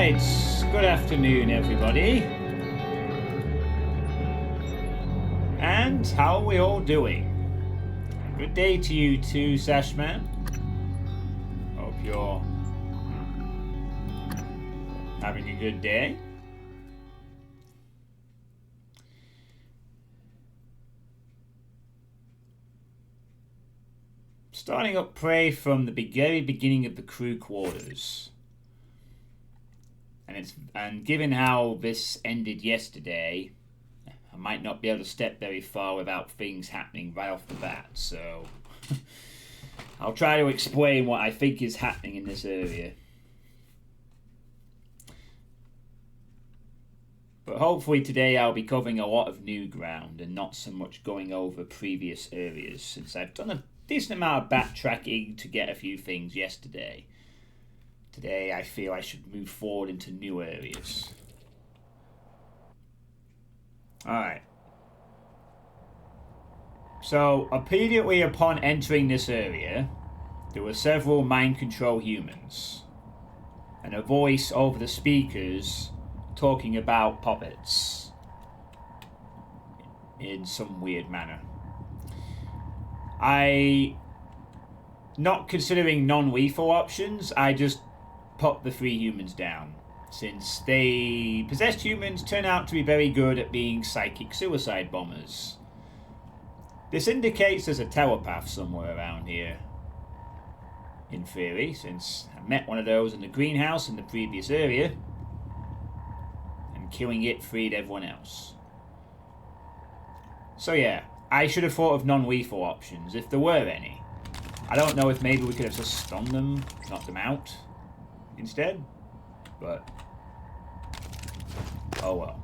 Right, good afternoon everybody. And how are we all doing? Good day to you too, Sashman. Hope you're having a good day. Starting up prey from the very beginning of the crew quarters. And given how this ended yesterday, I might not be able to step very far without things happening right off the bat, so I'll try to explain what I think is happening in this area. But hopefully today I'll be covering a lot of new ground and not so much going over previous areas, since I've done a decent amount of backtracking to get a few things yesterday. Today I feel I should move forward into new areas. Alright. So, immediately upon entering this area, there were several mind control humans. And a voice over the speakers talking about puppets. In some weird manner. Not considering non-lethal options, I just put the 3 humans down, since they possessed humans turn out to be very good at being psychic suicide bombers. This indicates there's a telepath somewhere around here, in theory, since I met one of those in the greenhouse in the previous area, and killing it freed everyone else. So yeah, I should have thought of non-lethal options, if there were any. I don't know if maybe we could have just stunned them, knocked them out instead, but oh well.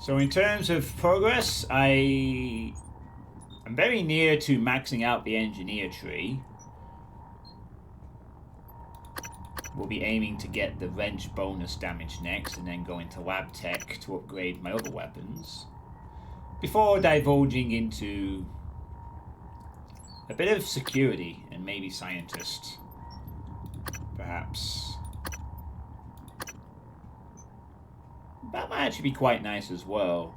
So in terms of progress, I'm very near to maxing out the engineer tree. We'll be aiming to get the wrench bonus damage next, and then go into lab tech to upgrade my other weapons, before divulging into a bit of security and maybe scientist, perhaps. That might actually be quite nice as well.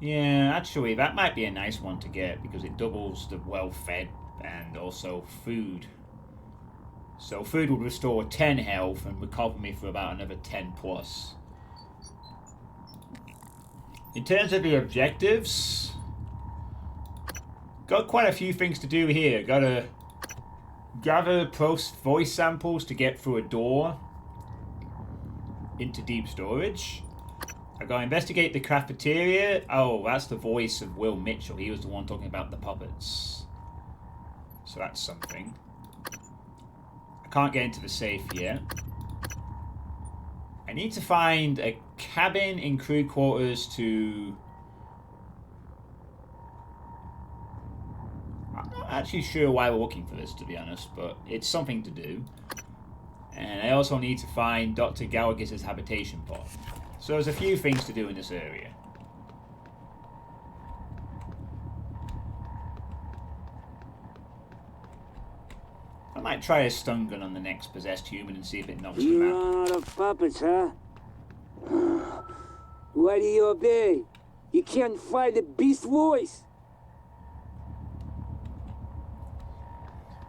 Yeah, actually, that might be a nice one to get because it doubles the well-fed and also food. So food would restore 10 health and recover me for about another 10 plus. In terms of the objectives, got quite a few things to do here. Gotta gather voice samples to get through a door into deep storage. I gotta investigate the cafeteria. Oh, that's the voice of Will Mitchell. He was the one talking about the puppets. So that's something. I can't get into the safe yet. I need to find a cabin in crew quarters to... I'm not actually sure why we're looking for this, to be honest, but it's something to do. And I also need to find Dr. Gallagher's habitation pod. So there's a few things to do in this area. I might try a stun gun on the next possessed human and see if it knocks them out. You're out of puppets, huh? Why do you obey? You can't fight the beast voice.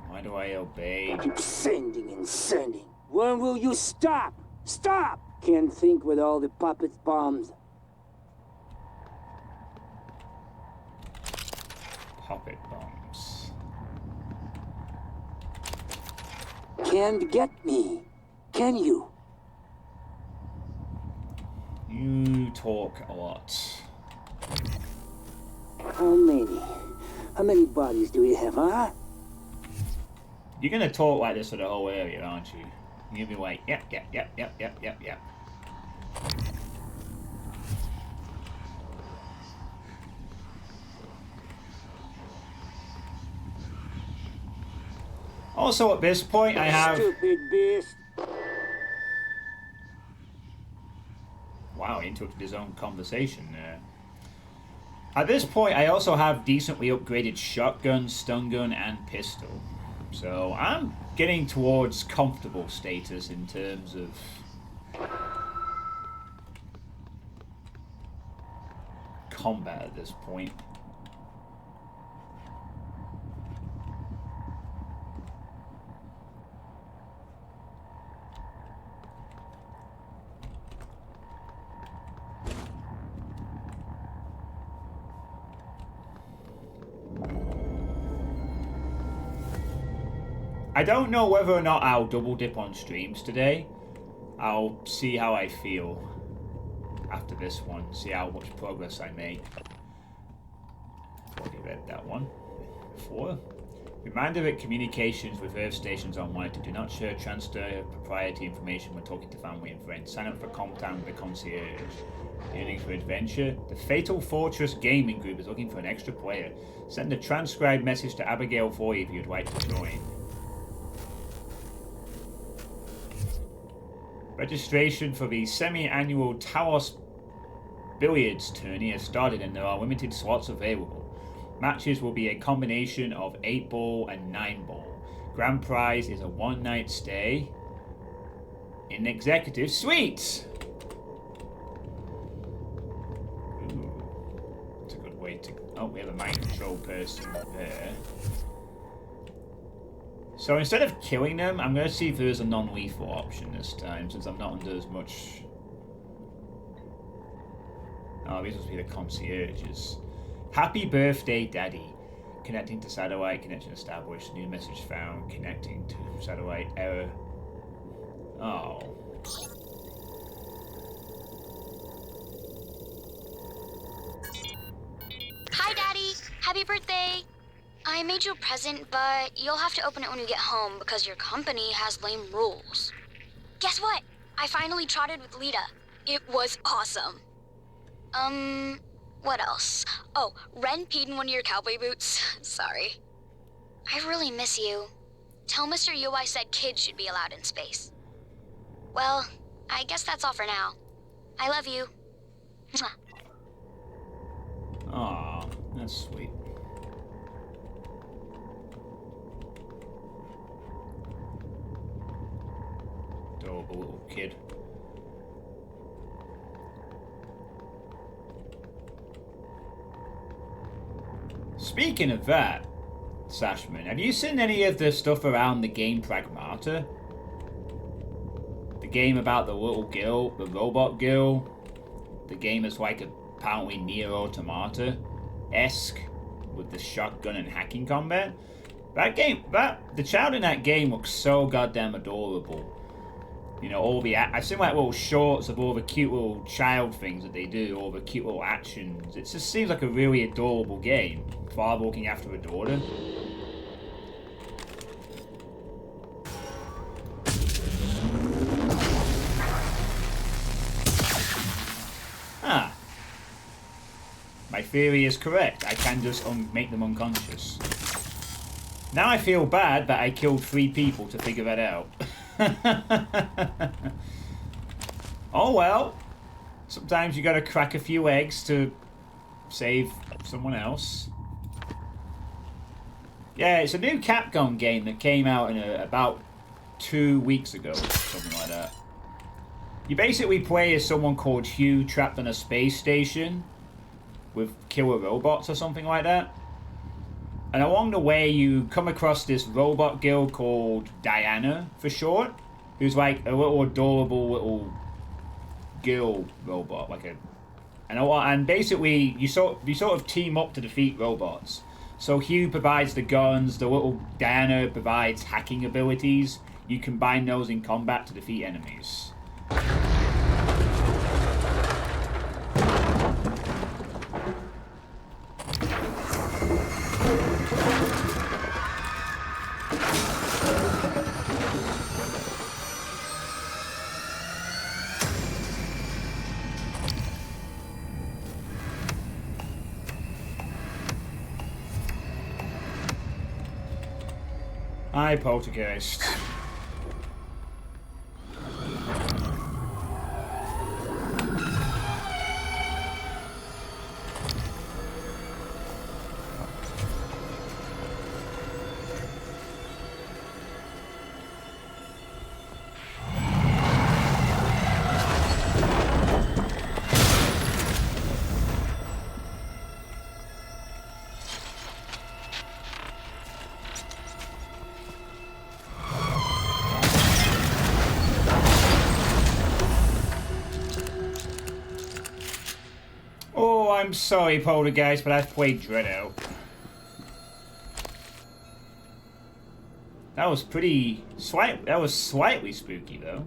Why do I obey? Keep sending and sending. When will you stop? Stop! Can't think with all the puppets bombs. Puppet bombs. Can't get me, can you? You talk a lot. How many? How many bodies do we have, huh? You're gonna talk like this for the whole area, aren't you? You'll be like, yep. Also, at this point, I have... Stupid beast. Wow, he interrupted his own conversation there. At this point, I also have decently upgraded shotgun, stun gun, and pistol. So I'm getting towards comfortable status in terms of combat at this point. I don't know whether or not I'll double dip on streams today. I'll see how I feel after this one, see how much progress I make. Already read that one before. Reminder that communications with Earth stations on monitor do not share transfer proprietary information when talking to family and friends. Sign up for Comtown with the concierge. Yearning for adventure? The Fatal Fortress Gaming Group is looking for an extra player. Send a transcribed message to Abigail Foy if you'd like to join. Registration for the semi-annual Talos Billiards tourney has started and there are limited slots available. Matches will be a combination of 8-ball and 9-ball. Grand prize is a one-night stay in Executive Suites. Ooh, that's a good way to... Oh, we have a mind control person there. So instead of killing them, I'm going to see if there's a non-lethal option this time, since I'm not under as much... Oh, these must be the concierges. Happy birthday, Daddy. Connecting to satellite, connection established, new message found, connecting to satellite, error. Oh. Hi, Daddy. Happy birthday. I made you a present, but you'll have to open it when you get home because your company has lame rules. Guess what? I finally trotted with Lita. It was awesome. What else? Oh, Ren peed in one of your cowboy boots. Sorry. I really miss you. Tell Mr. Yu I said kids should be allowed in space. Well, I guess that's all for now. I love you. Mwah. Aw, that's sweet. Adorable little kid. Speaking of that, Sashman, have you seen any of the stuff around the game Pragmata? The game about the little girl, the robot girl? The game is like apparently Nier Automata-esque with the shotgun and hacking combat? That game, the child in that game looks so goddamn adorable. You know, all the I've seen like little shorts of all the cute little child things that they do, all the cute little actions. It just seems like a really adorable game. Father looking after a daughter. Ah. My theory is correct. I can just make them unconscious. Now I feel bad that I killed 3 people to figure that out. Oh well. Sometimes you gotta crack a few eggs to save someone else. Yeah, it's a new Capcom game that came out in about 2 weeks ago, something like that. You basically play as someone called Hugh trapped on a space station with killer robots or something like that. And along the way, you come across this robot girl called Diana, for short, who's like a little adorable little girl robot, and basically you sort of team up to defeat robots. So Hugh provides the guns, the little Diana provides hacking abilities. You combine those in combat to defeat enemies. Hi, Poltergeist. I'm sorry, Poltergeist, but I've played Dreadout. That was slightly spooky, though.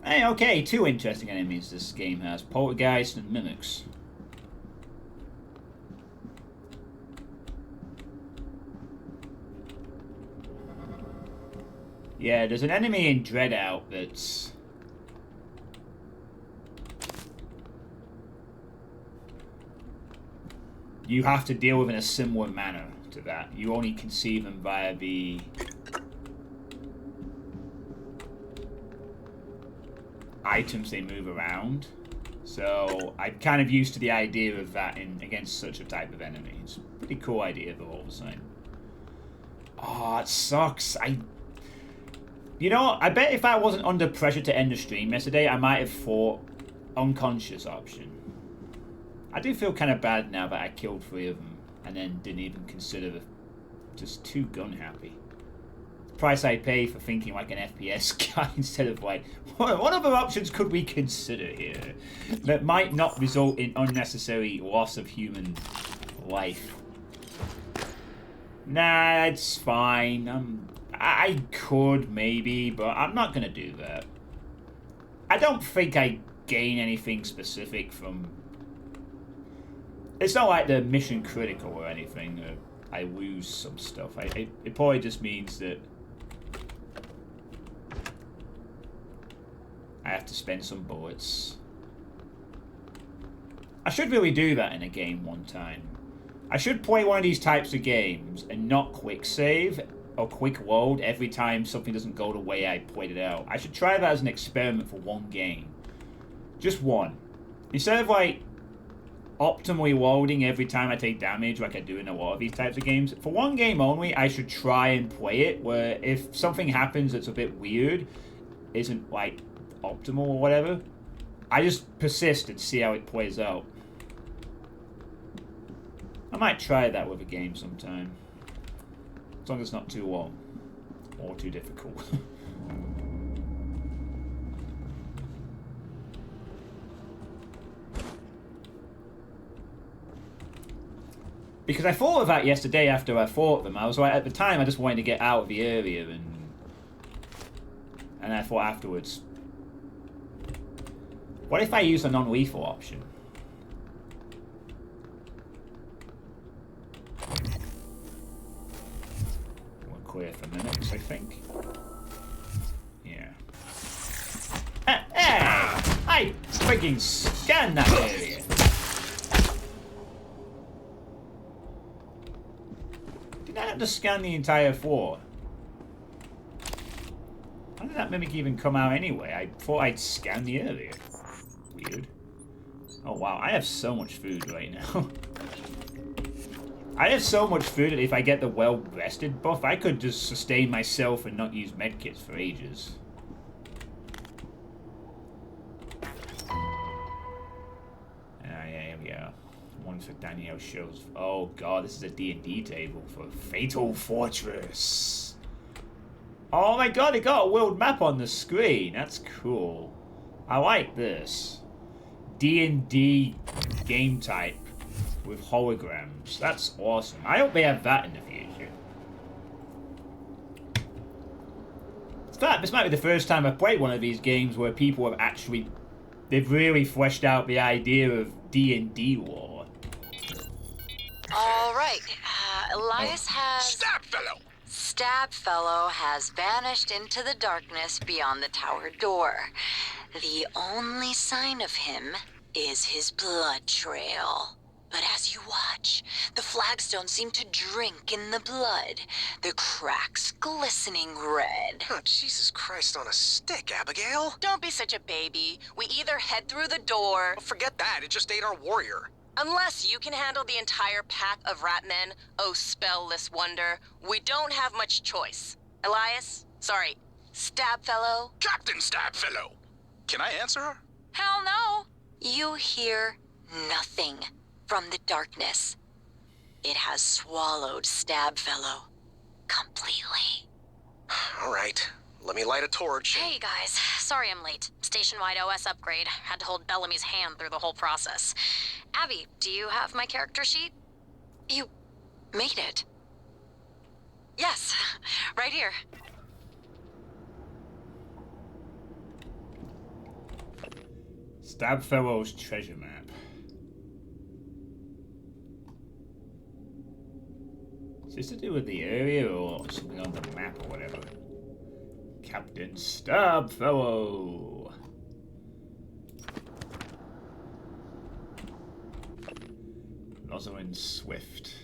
Hey, okay, 2 interesting enemies this game has. Poltergeist and Mimics. Yeah, there's an enemy in Dreadout that's... you have to deal with in a similar manner to that. You only can see them via the... items they move around. So I'm kind of used to the idea of that against such a type of enemy. It's a pretty cool idea though all the same. Oh, it sucks. You know, I bet if I wasn't under pressure to end the stream yesterday, I might have fought unconscious option. I do feel kind of bad now that I killed 3 of them and then didn't even consider just too gun happy. The price I pay for thinking like an FPS guy instead of like, what other options could we consider here that might not result in unnecessary loss of human life? Nah, it's fine. I could maybe, but I'm not gonna do that. I don't think I gain anything specific from... it's not like they're mission critical or anything. I lose some stuff. It probably just means that I have to spend some bullets. I should really do that in a game one time. I should play one of these types of games and not quick save or quick load every time something doesn't go the way I played it out. I should try that as an experiment for one game. Just one. Instead of like optimally loading every time I take damage like I do in a lot of these types of games, for one game only I should try and play it where if something happens that's a bit weird, isn't like optimal or whatever, I just persist and see how it plays out. I might try that with a game sometime. As long as it's not too long. Or too difficult. Because I thought of that yesterday after I fought them. I was like, at the time I just wanted to get out of the area and I thought afterwards, what if I use a non-lethal option? We're clear for minutes, I think. Yeah. Hey! I freaking scanned that area! Did I have to scan the entire floor? How did that mimic even come out anyway? I thought I'd scan the area. Weird. Oh wow, I have so much food right now. I have so much food that if I get the well-rested buff, I could just sustain myself and not use medkits for ages. Yeah, here we go. One for Danielle shows. Oh god, this is a D&D table for Fatal Fortress. Oh my god, it got a world map on the screen. That's cool. I like this. D&D game type with holograms. That's awesome. I hope they have that in the future. In fact, this might be the first time I've played one of these games where people have actually... they've really fleshed out the idea of D&D lore. All right. Elias has... Stab fellow has vanished into the darkness beyond the tower door. The only sign of him is his blood trail. But as you watch, the flagstones seem to drink in the blood, the cracks glistening red. Oh, Jesus Christ on a stick, Abigail. Don't be such a baby. We either head through the door... Oh, forget that. It just ate our warrior. Unless you can handle the entire pack of rat men, oh spellless wonder, we don't have much choice. Elias? Sorry, Stab fellow? Captain Stabfellow. Can I answer her? Hell no! You hear nothing from the darkness. It has swallowed Stab fellow completely. All right. Let me light a torch. Hey guys, sorry I'm late. Station-wide OS upgrade. Had to hold Bellamy's hand through the whole process. Abby, do you have my character sheet? You made it. Yes, right here. Stabfellow's treasure map. Is this to do with the area or something on the map or whatever? Captain Stabfellow. Rosalind Swift.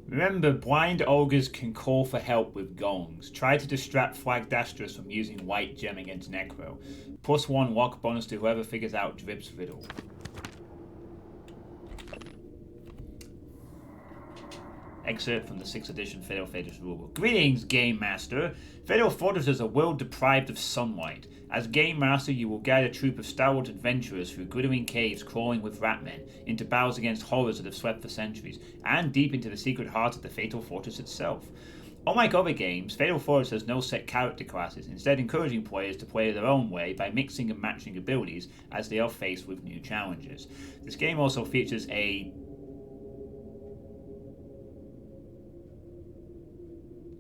Remember, blind ogres can call for help with gongs. Try to distract Flagdastrus from using white gem against Necro. +1 lock bonus to whoever figures out Drip's riddle. Excerpt from the 6th edition Fatal Fortress rulebook. Greetings, Game Master. Fatal Fortress is a world deprived of sunlight. As Game Master, you will guide a troop of stalwart adventurers through glittering caves crawling with ratmen, into battles against horrors that have swept for centuries, and deep into the secret heart of the Fatal Fortress itself. Unlike other games, Fatal Fortress has no set character classes, instead encouraging players to play their own way by mixing and matching abilities as they are faced with new challenges. This game also features a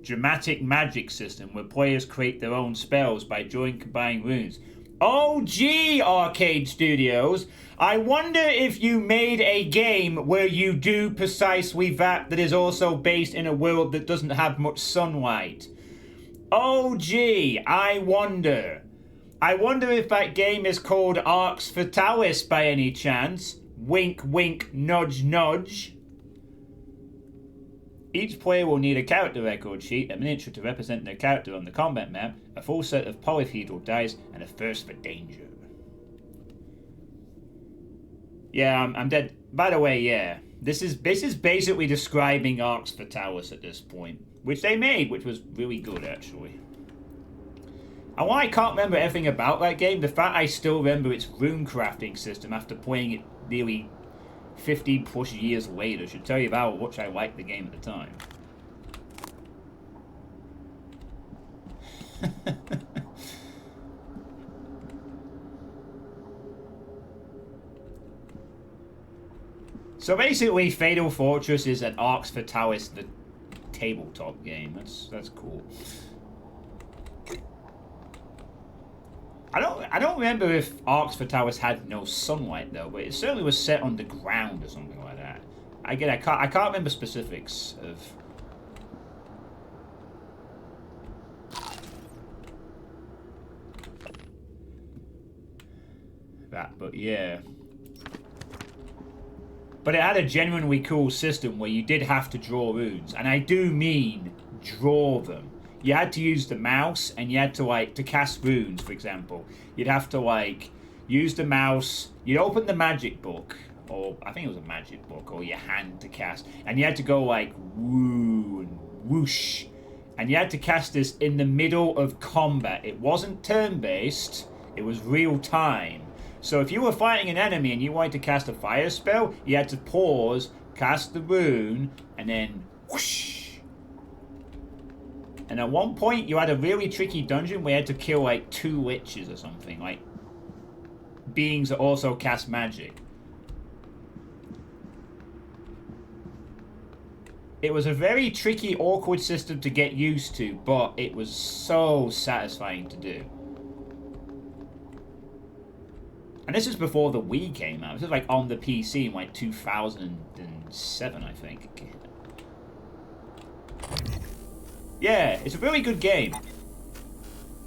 dramatic magic system where players create their own spells by drawing combining runes. Oh gee, Arcade Studios, I wonder if you made a game where you do precisely that is also based in a world that doesn't have much sunlight. Oh gee, I wonder. I wonder if that game is called Arx Fatalis by any chance. Wink wink, nudge nudge. Each player will need a character record sheet, a miniature to represent their character on the combat map, a full set of polyhedral dice, and a thirst for danger. Yeah, I'm dead. By the way, yeah, this is basically describing Arx Fatalis at this point, which they made, which was really good actually. And while I can't remember everything about that game, the fact I still remember its rune crafting system after playing it nearly 15 plus years later should tell you about how much I liked the game at the time. So basically, Fatal Fortress is an Arx Fatalis, the tabletop game. That's cool. I don't remember if Arx Fatalis had no sunlight though, but it certainly was set on the ground or something like that. I can't remember specifics of that, but yeah. But it had a genuinely cool system where you did have to draw runes, and I do mean draw them. You had to use the mouse, and you had to, to cast runes, for example. You'd have to, use the mouse. You'd open the magic book, or I think it was a magic book, or your hand to cast. And you had to go, woo and whoosh. And you had to cast this in the middle of combat. It wasn't turn-based. It was real time. So if you were fighting an enemy and you wanted to cast a fire spell, you had to pause, cast the rune, and then whoosh. And at one point, you had a really tricky dungeon where you had to kill, 2 witches or something. Beings that also cast magic. It was a very tricky, awkward system to get used to, but it was so satisfying to do. And this is before the Wii came out. This was, on the PC in, 2007, I think. Yeah, it's a really good game.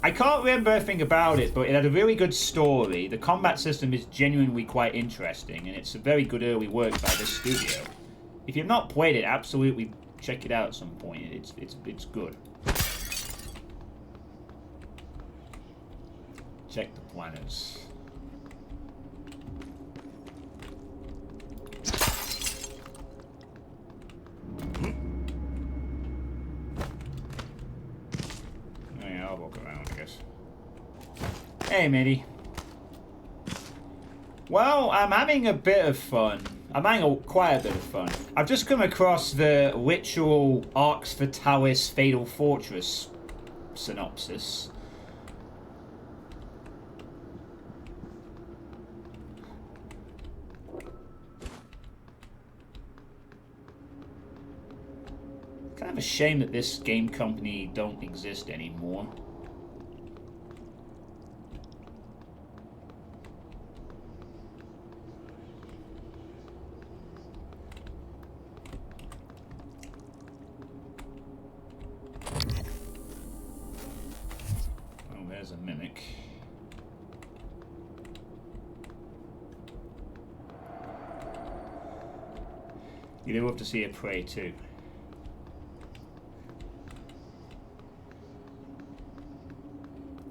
I can't remember everything about it, but it had a really good story. The combat system is genuinely quite interesting, and it's a very good early work by this studio. If you've not played it, absolutely check it out at some point. It's good. Check the planners. I'll walk around, I guess. Hey, matey. Well, I'm having a bit of fun. I'm having quite a bit of fun. I've just come across the literal Arx Fatalis Fatal Fortress synopsis. Kind of a shame that this game company don't exist anymore. Oh, there's a mimic. You do love to see a prey too.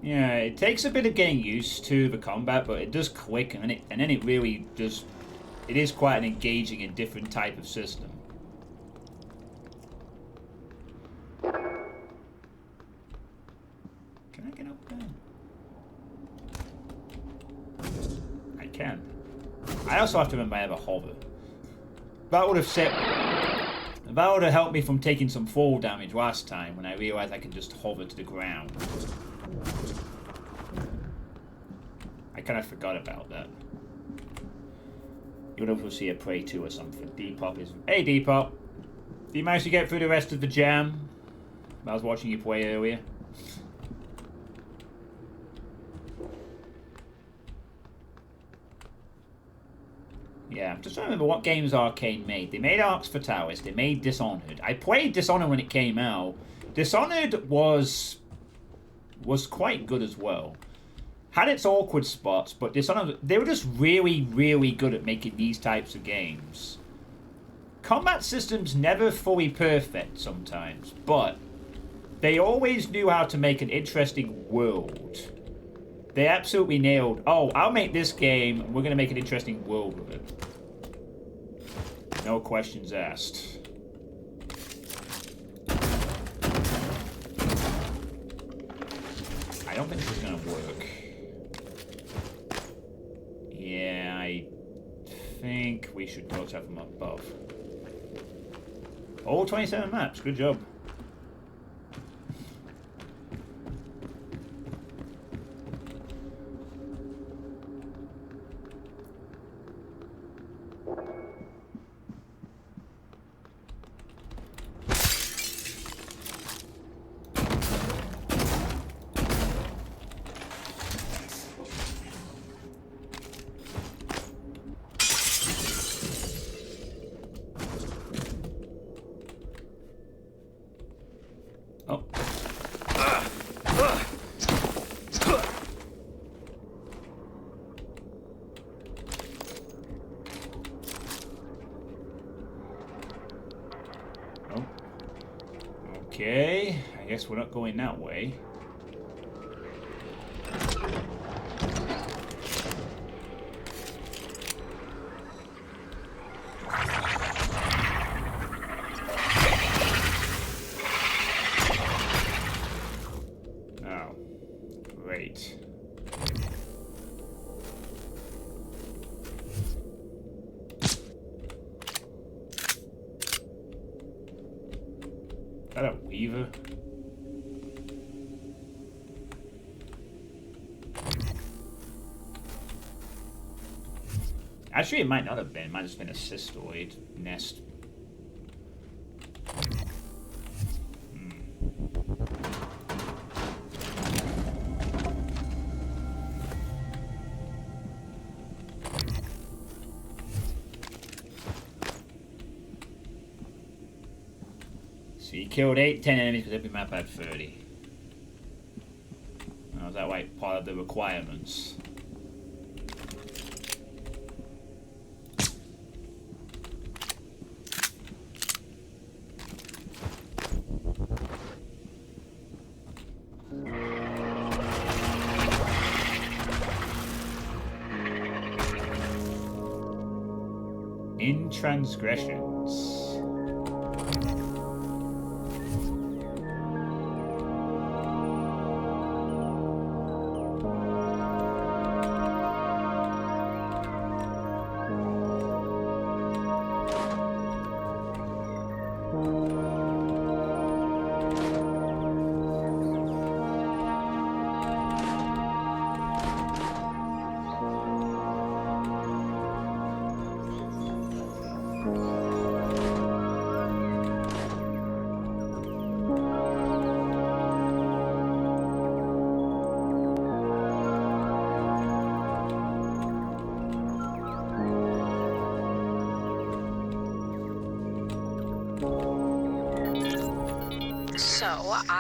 Yeah, it takes a bit of getting used to the combat, but it does click, and then it really does. It is quite an engaging and different type of system. Can I get up there? I can. I also have to remember I have a hover. That would have helped me from taking some fall damage last time when I realized I could just hover to the ground. I kind of forgot about that. You would also see a prey too or something. Depop is... Hey Depop! Did you manage to get through the rest of the jam? I was watching you play earlier. Yeah, I'm just trying to remember what games Arcane made. They made Arx Fatalis, they made Dishonored. I played Dishonored when it came out. Dishonored was quite good as well. Had its awkward spots, but Dishonored, they were just really, really good at making these types of games. Combat systems never fully perfect sometimes, but they always knew how to make an interesting world. They absolutely nailed, oh, I'll make this game, and we're going to make an interesting world with it. No questions asked. I don't think this is going to work. Yeah, I think we should go check them up above. All 27 maps, good job. Okay, I guess we're not going that way. Oh, great. Is that a weaver? Actually, it might not have been. It might have just been a cystoid nest. So you killed 10 enemies because every map had 30. Oh, is that like part of the requirements? In transgressions.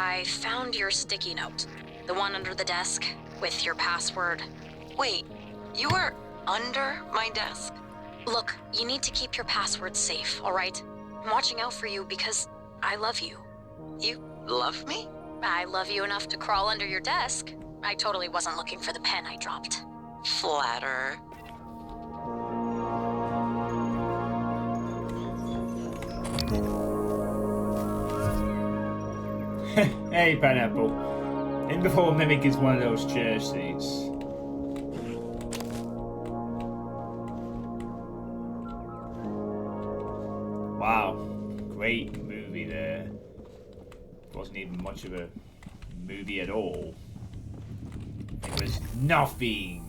I found your sticky note. The one under the desk with your password. Wait, you were under my desk? Look, you need to keep your password safe, alright? I'm watching out for you because I love you. You love me? I love you enough to crawl under your desk. I totally wasn't looking for the pen I dropped. Flatterer. Hey, Pineapple. In before Mimic is one of those chair seats. Wow. Great movie there. Wasn't even much of a movie at all. It was nothing.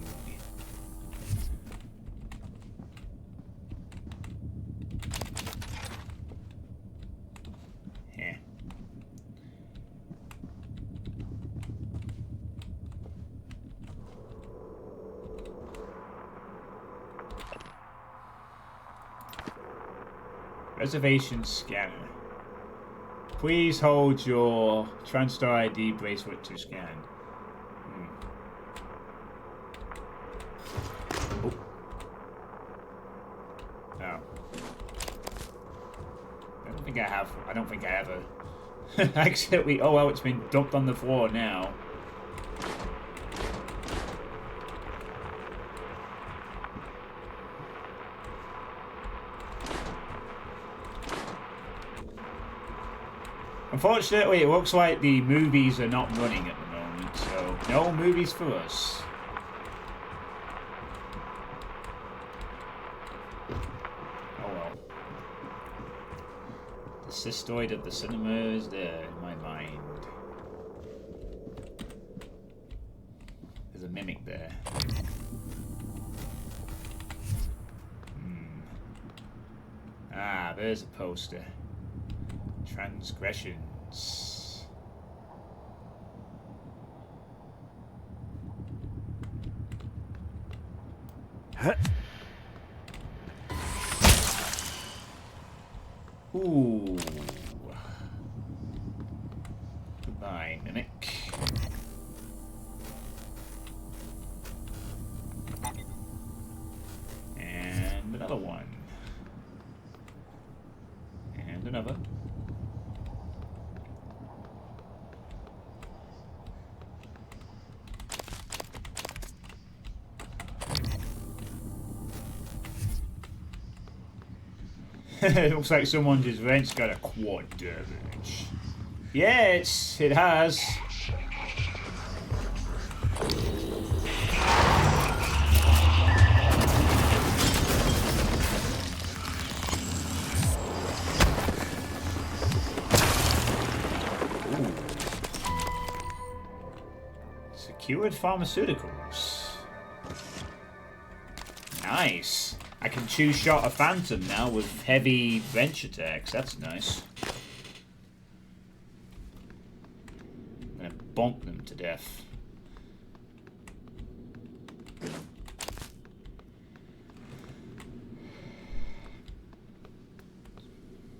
Yeah. Reservation scanner. Please hold your TranStar ID bracelet to scan. Oh. No. I don't think I ever accidentally. Oh well, it's been dumped on the floor now. Unfortunately, it looks like the movies are not running at the moment, so no movies for us. Oh well. The cystoid of the cinema is there in my mind. There's a mimic there. Ah, there's a poster. Transgressions. Ooh. Goodbye, Mimic. And another one. And another. It looks like someone just rent's got a quad damage. Yeah, it has. Ooh. Secured pharmaceuticals. Nice. I can two-shot a phantom now with heavy wrench attacks. That's nice. I'm gonna bonk them to death.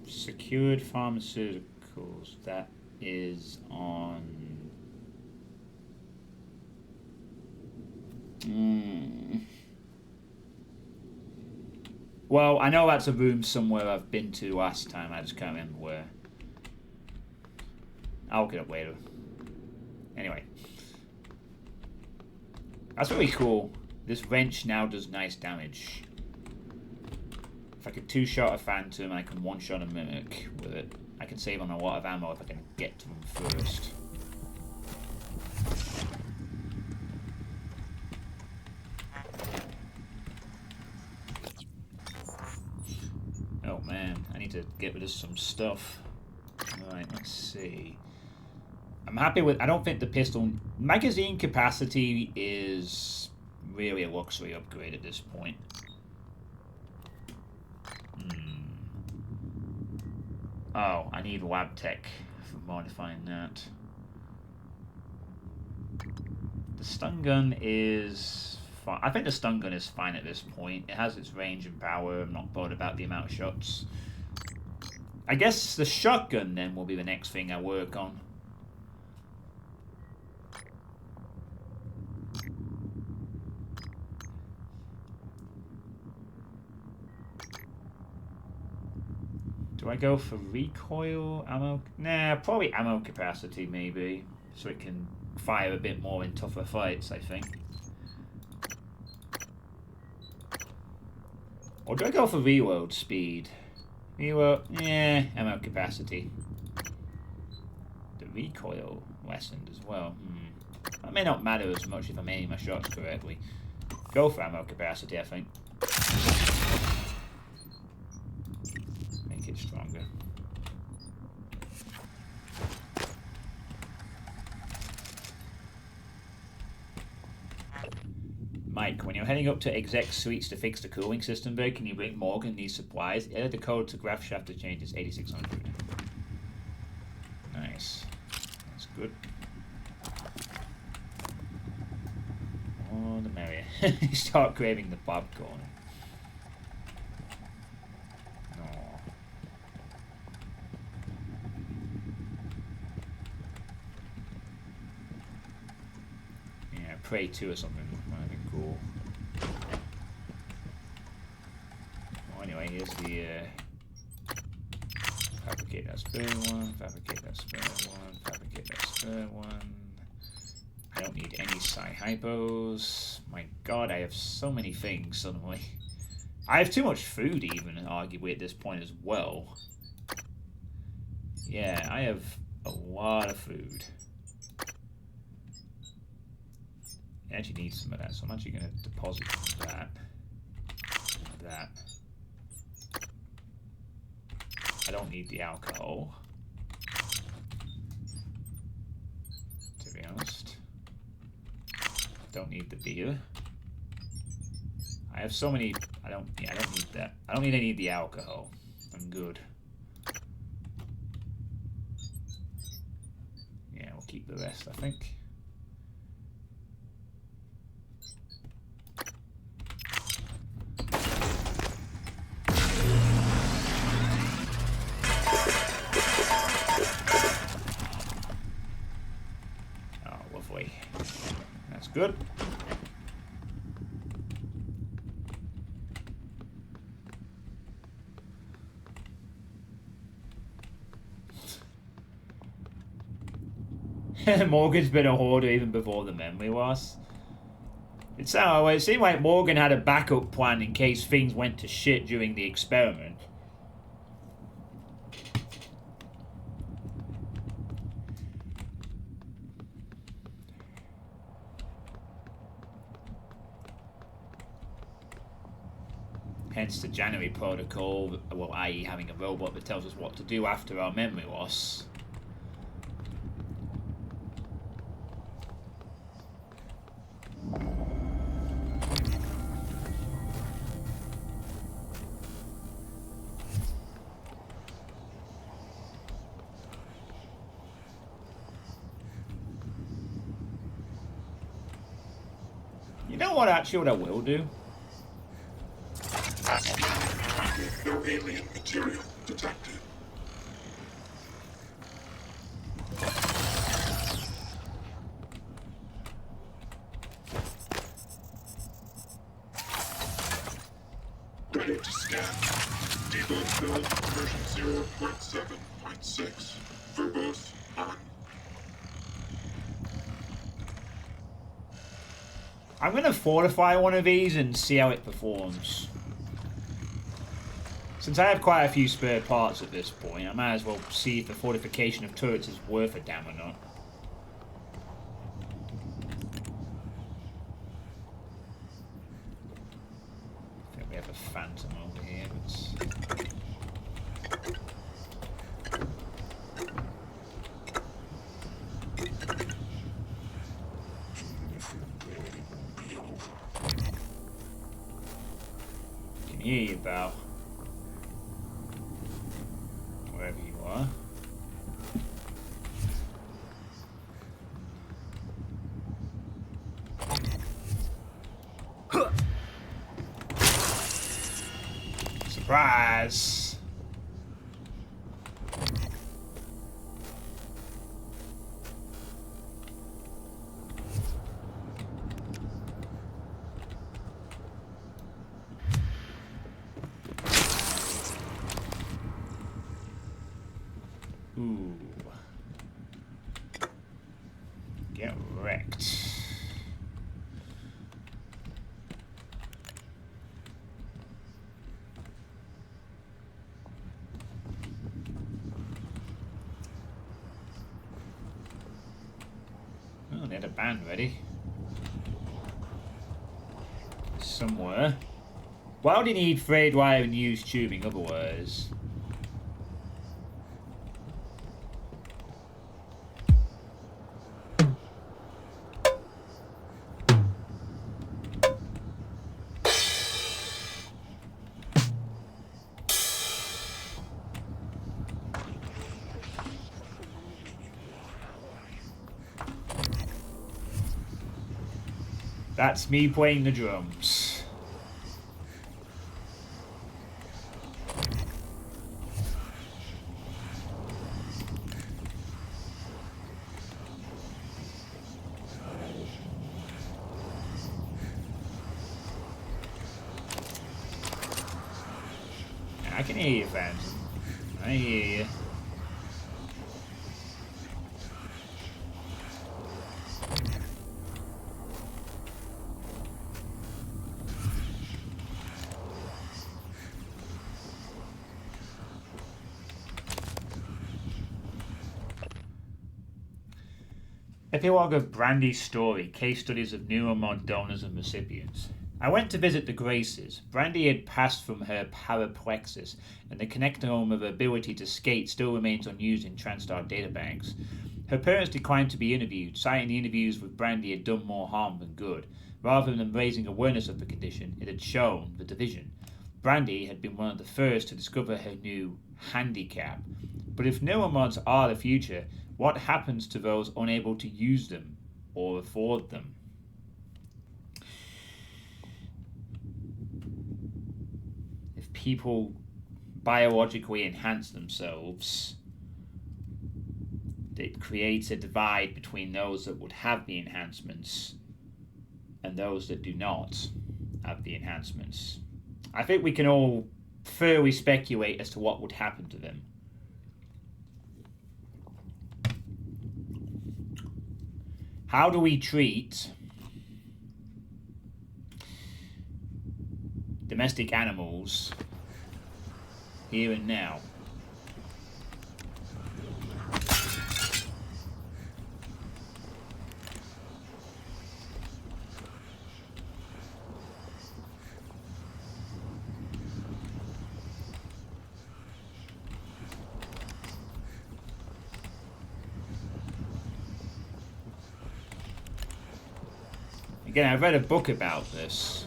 Secured pharmaceuticals. That is on... Well, I know that's a room somewhere I've been to last time. I just can't remember where. I'll look it up later. Anyway. That's really cool. This wrench now does nice damage. If I could two-shot a phantom, I can one-shot a mimic with it. I can save on a lot of ammo if I can get to them first. Oh man, I need to get rid of some stuff. Alright, let's see. I'm happy with... I don't think the pistol... Magazine capacity is really a luxury upgrade at this point. Oh, I need lab tech for modifying that. The stun gun is fine. I think the stun gun is fine at this point. It has its range and power. I'm not bothered about the amount of shots. I guess the shotgun then will be the next thing I work on. Do I go for recoil, ammo? Nah, probably ammo capacity maybe, so it can fire a bit more in tougher fights, I think. Or do I go for reload speed? Reload, yeah, ammo capacity. The recoil lessened as well. That may not matter as much if I'm aiming my shots correctly. Go for ammo capacity, I think. Make it stronger. Mike, when you're heading up to exec suites to fix the cooling system there, can you bring Morgan these supplies? Edit the code to graph shaft to change is 8600. Nice. That's good. Oh, the merrier. You start craving the popcorn. Oh. Yeah, Prey 2 or something. Might have been cool. Well, anyway, here's the fabricate that spare one, fabricate that spare one, fabricate that spare one. I don't need any Psi-Hypos. My god, I have so many things suddenly. I have too much food even, arguably, at this point as well. Yeah, I have a lot of food. I actually need some of that, so I'm actually going to deposit that. That. I don't need the alcohol, to be honest. Don't need the beer. I have so many. I don't need that. I don't need any of the alcohol. I'm good. Yeah, we'll keep the rest, I think. Oh, lovely. That's good. Morgan's been a hoarder even before the memory loss. It seemed like Morgan had a backup plan in case things went to shit during the experiment. Hence the January protocol, well, i.e. having a robot that tells us what to do after our memory loss. You know what, actually, what I will do? No alien material detected. Ready to scan. Debug build version 0.7.6. Verbose on. I'm going to fortify one of these and see how it performs. Since I have quite a few spare parts at this point, I might as well see if the fortification of turrets is worth a damn or not. I think we have a phantom over here. I can hear you, pal. Wherever you are. Surprise! Oh, they had a band ready. Somewhere. Why would you need frayed wire and used tubing otherwise? That's me playing the drums. I can hear you, Phantom. I hear you. Epilogue of Brandy's story, case studies of neuromod donors and recipients. I went to visit the Graces. Brandy had passed from her paraplexis, and the connectome of her ability to skate still remains unused in TranStar databanks. Her parents declined to be interviewed, citing the interviews with Brandy had done more harm than good. Rather than raising awareness of the condition, it had shown the division. Brandy had been one of the first to discover her new handicap. But if neuromods are the future, what happens to those unable to use them or afford them? If people biologically enhance themselves, it creates a divide between those that would have the enhancements and those that do not have the enhancements. I think we can all fairly speculate as to what would happen to them. How do we treat domestic animals here and now? Again, I read a book about this.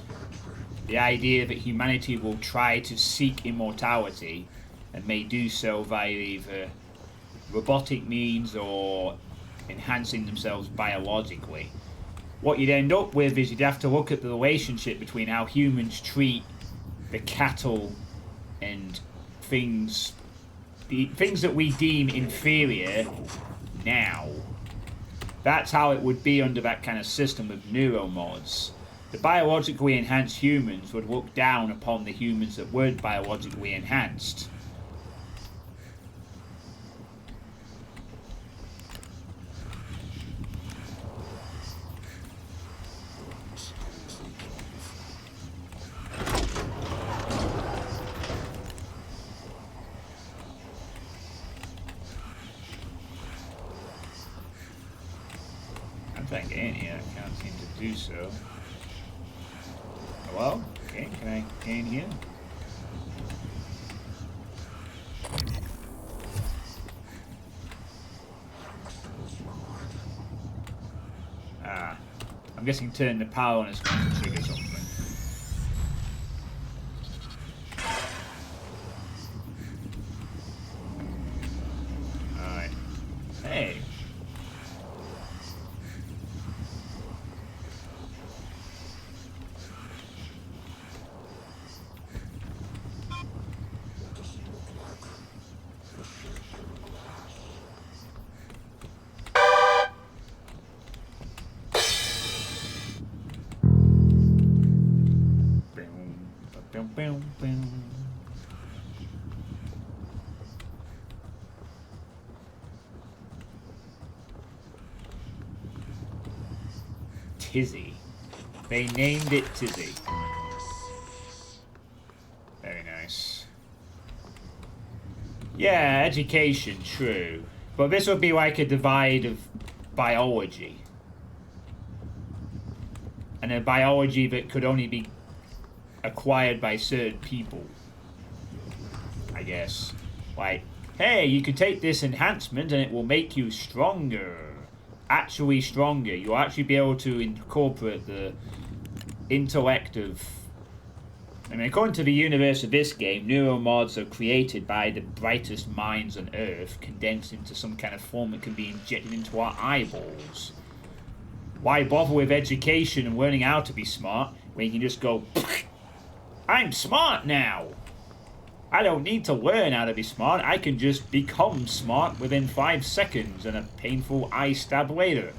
The idea that humanity will try to seek immortality and may do so via either robotic means or enhancing themselves biologically. What you'd end up with is you'd have to look at the relationship between how humans treat the cattle and things that we deem inferior now. That's how it would be under that kind of system of neuromods. The biologically enhanced humans would look down upon the humans that weren't biologically enhanced. I'm trying to get in here, I can't seem to do so. Hello? Okay, can I get in here? Ah, I'm guessing turning the power on is going to trigger something. Alright. Hey! Tizzy. They named it Tizzy. Very nice. Yeah, education, true. But this would be like a divide of biology. and a biology that could only be acquired by certain people, I guess. Like, hey, you could take this enhancement and it will make you stronger. Actually stronger. You'll actually be able to incorporate the intellect of... I mean, according to the universe of this game, neuromods are created by the brightest minds on Earth, condensed into some kind of form that can be injected into our eyeballs. Why bother with education and learning how to be smart when you can just go, I'm smart now! I don't need to learn how to be smart, I can just become smart within 5 seconds and a painful eye stab later.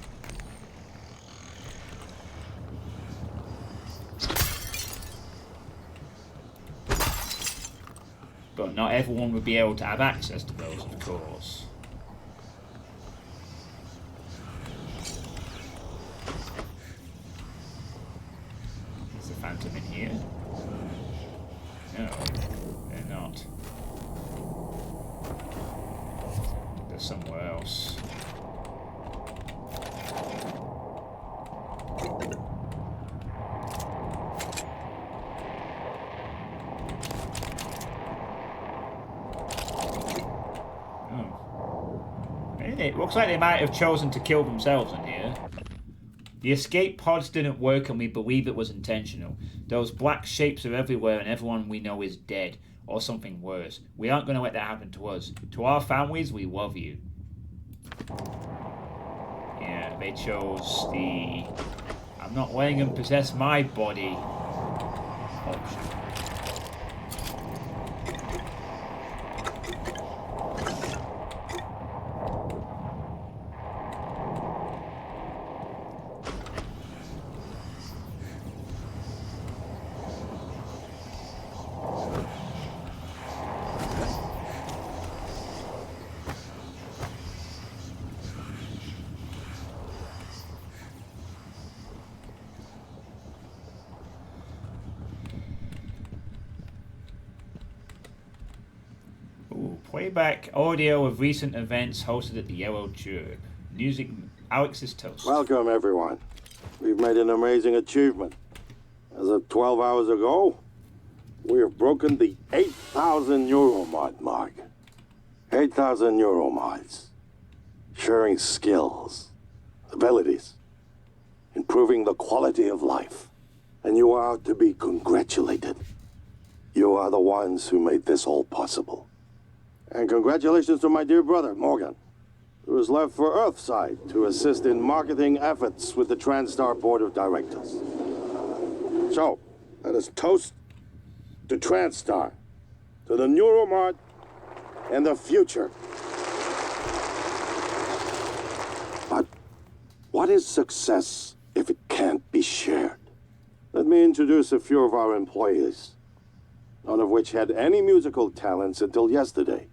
But not everyone would be able to have access to those, of course. Is the Phantom in here? No, they're not. They're somewhere else. It looks like they might have chosen to kill themselves in here. The escape pods didn't work and we believe it was intentional. Those black shapes are everywhere and everyone we know is dead. Or something worse. We aren't going to let that happen to us. To our families, we love you. Yeah, they chose the... I'm not letting them possess my body option. Playback audio of recent events hosted at the Yellow Church. Music, Alex's toast. Welcome, everyone. We've made an amazing achievement. As of 12 hours ago, we have broken the 8,000 Euromod mark. 8,000 Euromods. Sharing skills, abilities, improving the quality of life. And you are to be congratulated. You are the ones who made this all possible. And congratulations to my dear brother, Morgan, who is left for Earthside to assist in marketing efforts with the TranStar Board of Directors. So, let us toast to TranStar, to the Neuromart, and the future. But what is success if it can't be shared? Let me introduce a few of our employees, none of which had any musical talents until yesterday.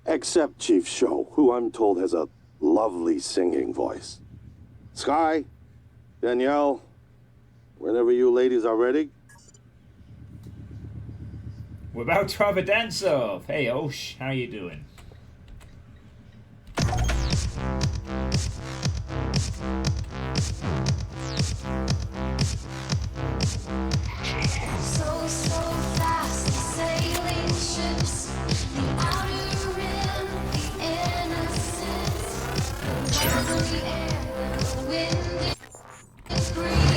Except Chief Show, who I'm told has a lovely singing voice. Sky, Danielle, whenever you ladies are ready. We're about to have a dance-off. Hey, Osh, how you doing? So fast, sailing ships, the outer rim, the innocence, the air, the wind is breathing.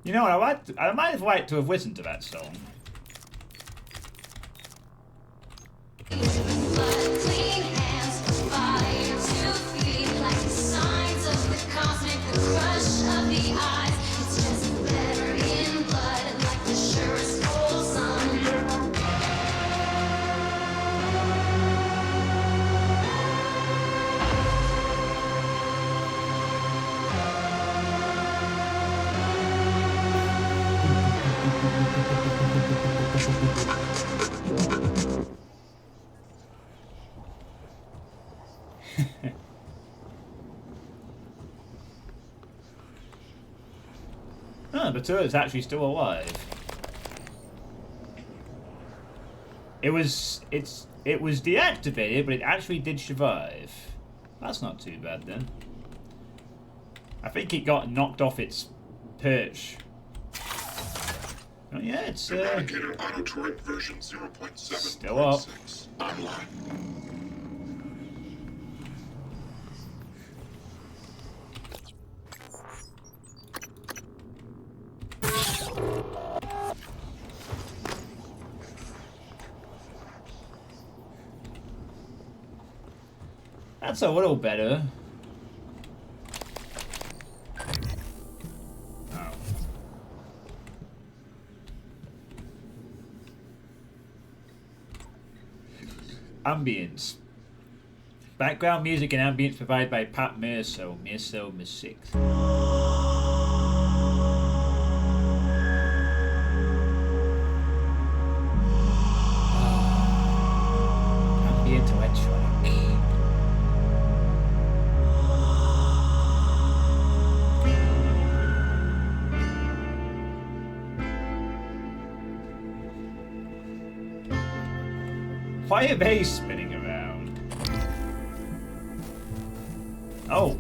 You know what, I might have liked to have listened to that song. Oh, the turret's actually still alive. It was deactivated, but it actually did survive. That's not too bad then. I think it got knocked off its perch. Oh yeah, it's Eradicator auto turret version 0.7.6 still up. online. That's a little better. Oh. Ambience. Background music and ambience provided by Pat Merso. Merso Music. Ambient electronic. Why are they spinning around? Oh.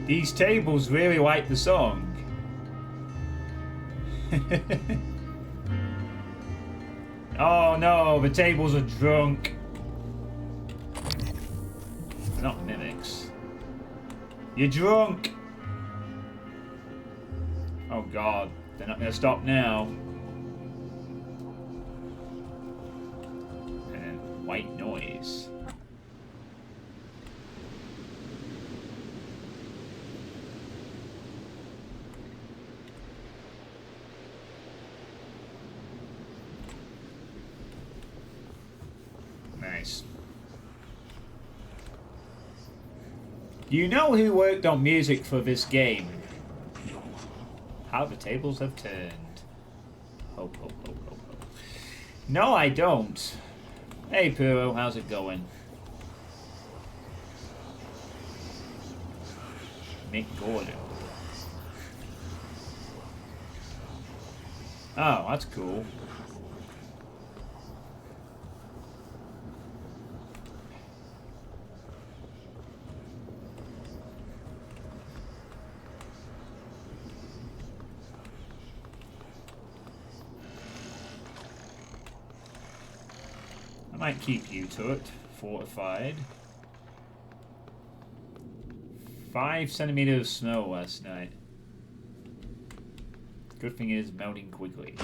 These tables really like the song. Oh no, the tables are drunk. They're not mimics. You're drunk. Oh god, they're not gonna stop now. And then white noise. Nice. Do you know who worked on music for this game? How the tables have turned. Ho, ho, ho, ho, ho. No, I don't. Hey, Puro, how's it going? Mick Gordon. Oh, that's cool. I might keep you to it. Fortified. 5 centimeters of snow last night. Good thing it is melting quickly.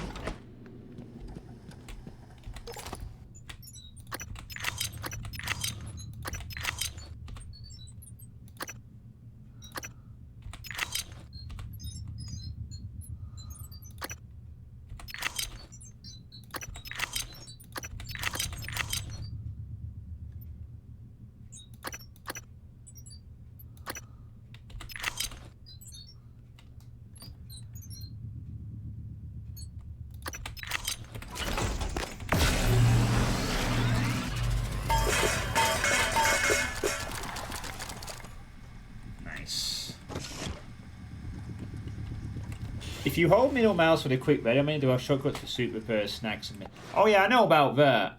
If you hold middle mouse for the quick ready, I'm going to do a shortcut for Suitepee snacks. And oh yeah, I know about that.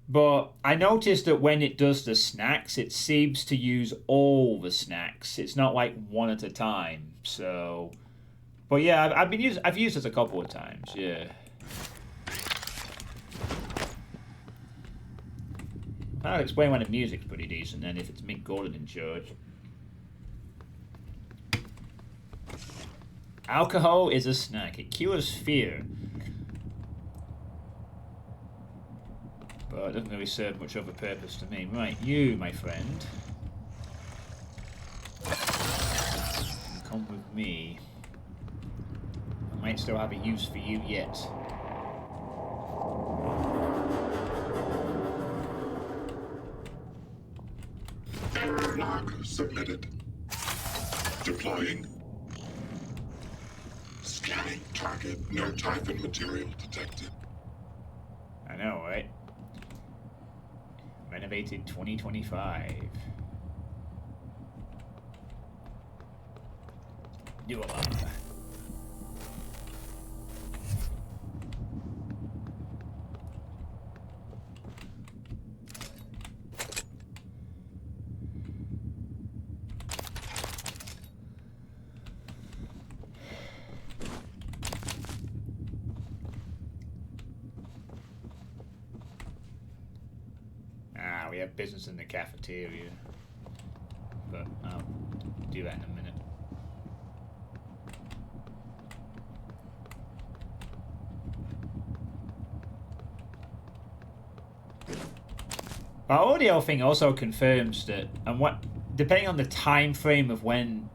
But I noticed that when it does the snacks, it seems to use all the snacks. It's not like one at a time. So, but yeah, I've used it a couple of times. Yeah. I'll explain when the music's pretty decent, then if it's Mick Gordon in charge. Alcohol is a snack. It cures fear. But it doesn't really serve much of a purpose to me. Right, you, my friend. Come with me. I might still have a use for you yet. Error log submitted. Deploying. Scanning target. No Typhon material detected. I know, right? Renovated 2025. New alarm. We have business in the cafeteria, but I'll do that in a minute. Our audio thing also confirms that, and what, depending on the time frame of when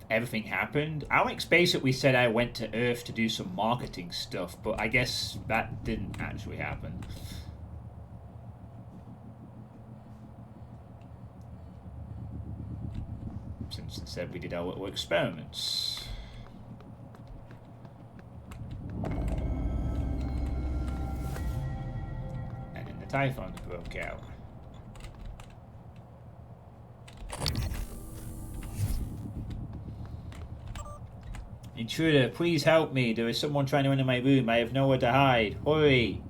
everything happened, Alex basically said I went to Earth to do some marketing stuff, but I guess that didn't actually happen. Since it said we did our little experiments. And then the typhoons broke out. Intruder, please help me. There is someone trying to enter my room. I have nowhere to hide. Hurry.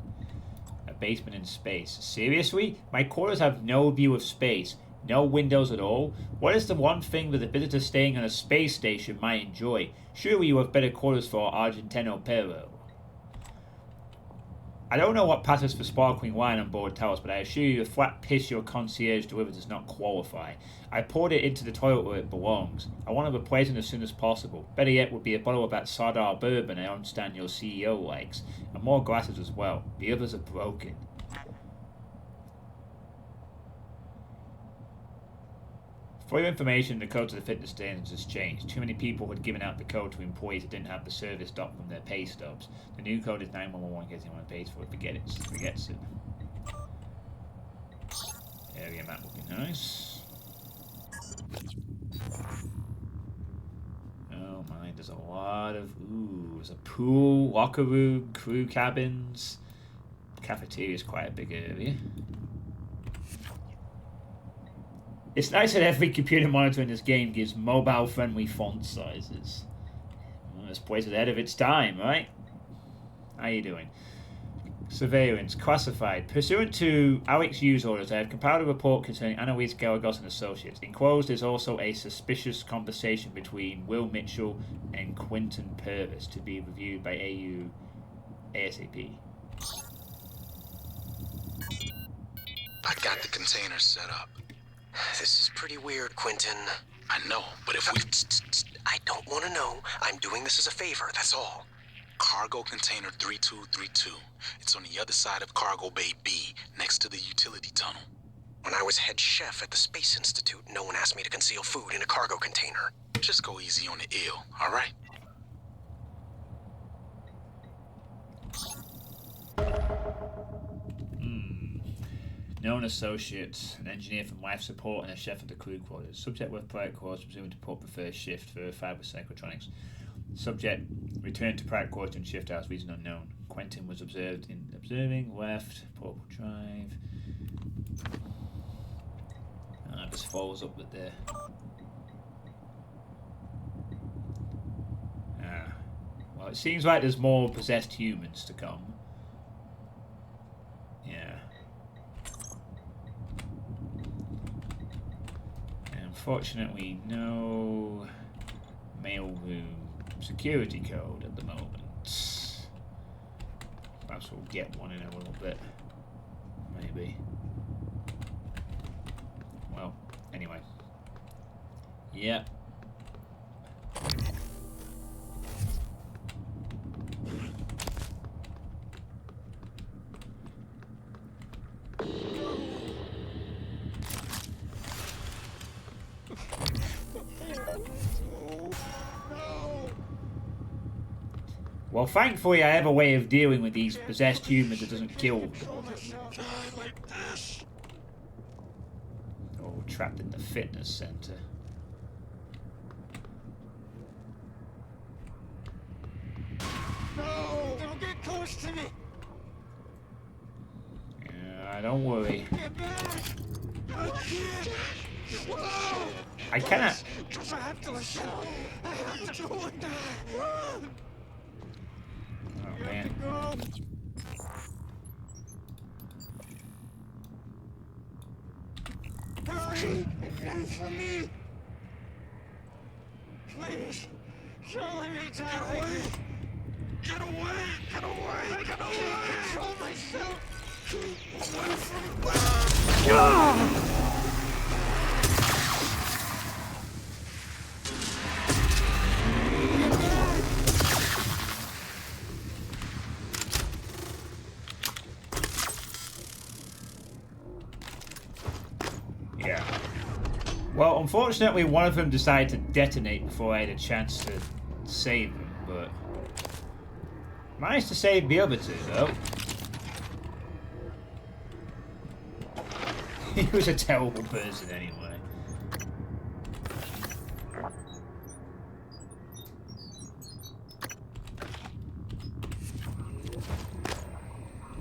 A basement in space. Seriously? My quarters have no view of space. No windows at all? What is the one thing that a visitor staying on a space station might enjoy? Surely you have better quarters for Argentino Perro. I don't know what passes for sparkling wine on board Talos, but I assure you the flat piss your concierge delivered does not qualify. I poured it into the toilet where it belongs. I want to replace it as soon as possible. Better yet would be a bottle of that Sardar bourbon I understand your CEO likes. And more glasses as well. The others are broken. For your information, the code to the fitness standards has changed. Too many people had given out the code to employees that didn't have the service docked from their pay stubs. The new code is 9111 in case anyone pays for it. Forgets it. Area map would be nice. Oh my, there's a lot of... Ooh, there's a pool, locker room, crew cabins. Cafeteria is quite a big area. It's nice that every computer monitor in this game gives mobile-friendly font sizes. Well, this place is ahead of its time, right? How you doing? Surveillance, classified. Pursuant to Alex Hughes' orders, I have compiled a report concerning Annalise Galagos and Associates. Enclosed is also a suspicious conversation between Will Mitchell and Quentin Purvis to be reviewed by AU ASAP. I got the container set up. This is pretty weird, Quentin. I know, but if we... I don't want to know. I'm doing this as a favor, that's all. Cargo container 3232. It's on the other side of Cargo Bay B, next to the utility tunnel. When I was head chef at the Space Institute, no one asked me to conceal food in a cargo container. Just go easy on the ill, all right? Known associate, an engineer from life support and a chef at the crew quarters. Subject with private quarters, presumed to put the first shift, verified with psychotronics. Subject returned to private quarters and shift hours, reason unknown. Quentin was observing, left, portable drive. This follows up with the... well, it seems like there's more possessed humans to come. Yeah. Unfortunately, no mailroom security code at the moment. Perhaps we'll get one in a little bit. Maybe. Well, anyway. Yeah. Well, thankfully I have a way of dealing with these possessed humans that doesn't kill them. Oh, trapped in the fitness center. No! Don't get close to me! Yeah, Don't worry. I cannot. Oh man. Please, don't let me die. Get away! Get away! Get away! I can't control myself. Yeah. Well, unfortunately, one of them decided to detonate before I had a chance to save them, but managed to save the other two, though. He was a terrible person anyway.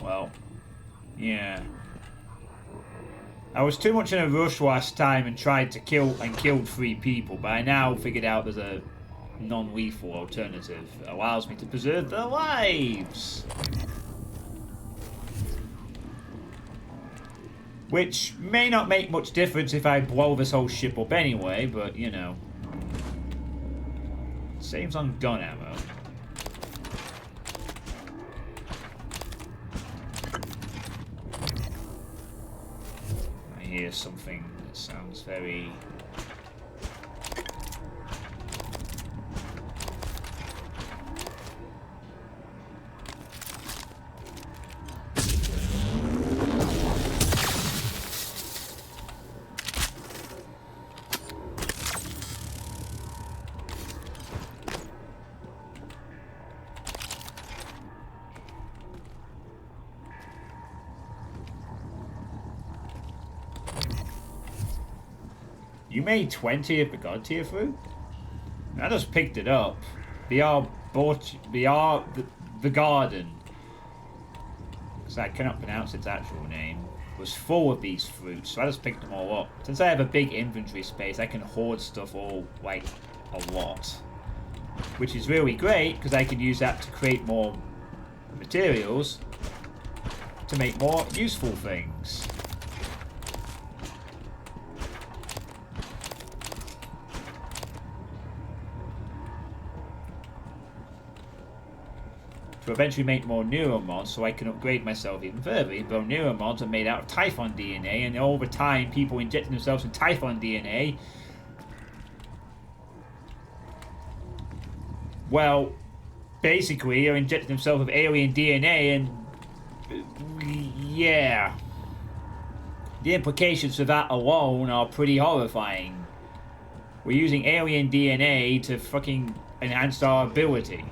Well, yeah. I was too much in a rush last time and tried to killed 3 people, but I now figured out there's a non-lethal alternative that allows me to preserve their lives. Which may not make much difference if I blow this whole ship up anyway, but you know. Saves on gun ammo. I hear something that sounds very... You made 20 of the god tier fruit? I just picked it up. The garden, because I cannot pronounce its actual name, was full of these fruits, so I just picked them all up. Since I have a big inventory space, I can hoard stuff all, like, a lot. Which is really great, because I can use that to create more materials to make more useful things. To eventually make more neuromods so I can upgrade myself even further. But neuromods are made out of Typhon DNA, and over time people injecting themselves in Typhon DNA, well, basically are injecting themselves with alien DNA, and yeah, the implications for that alone are pretty horrifying. We're using alien DNA to fucking enhance our ability.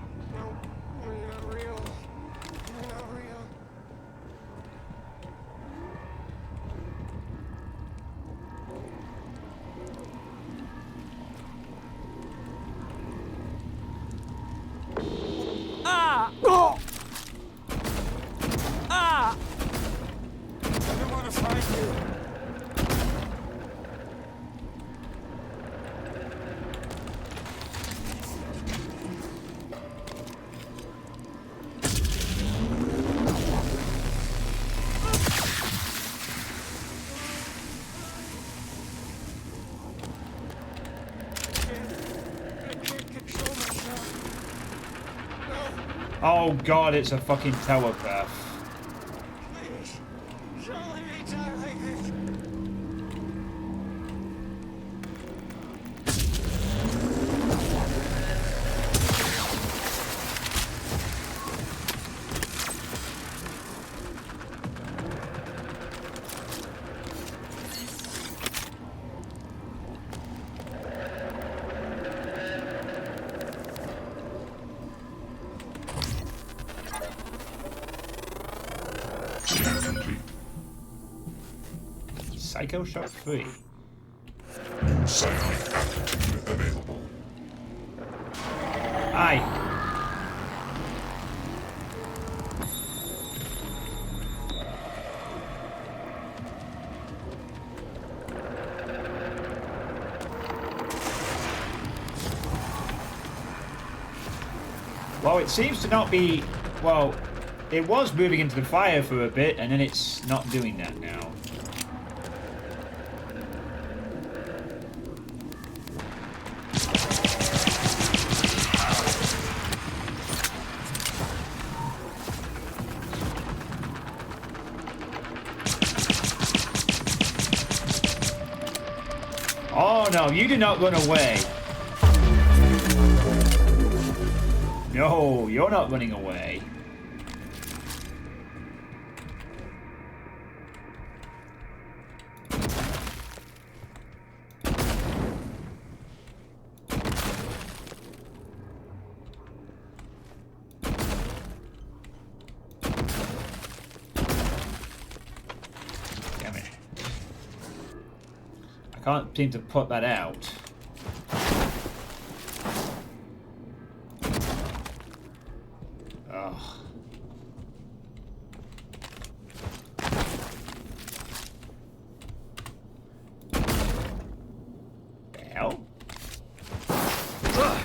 Oh god, it's a fucking telepath. Please, don't let me die like this. Psycho Shock 3. Psionic aptitude available. Aye. Oh, it seems to not be... Well, it was moving into the fire for a bit, and then it's not doing that now. Oh no, you do not run away. No, you're not running away. Damn it. I can't seem to put that out. Ugh. The hell? Ugh.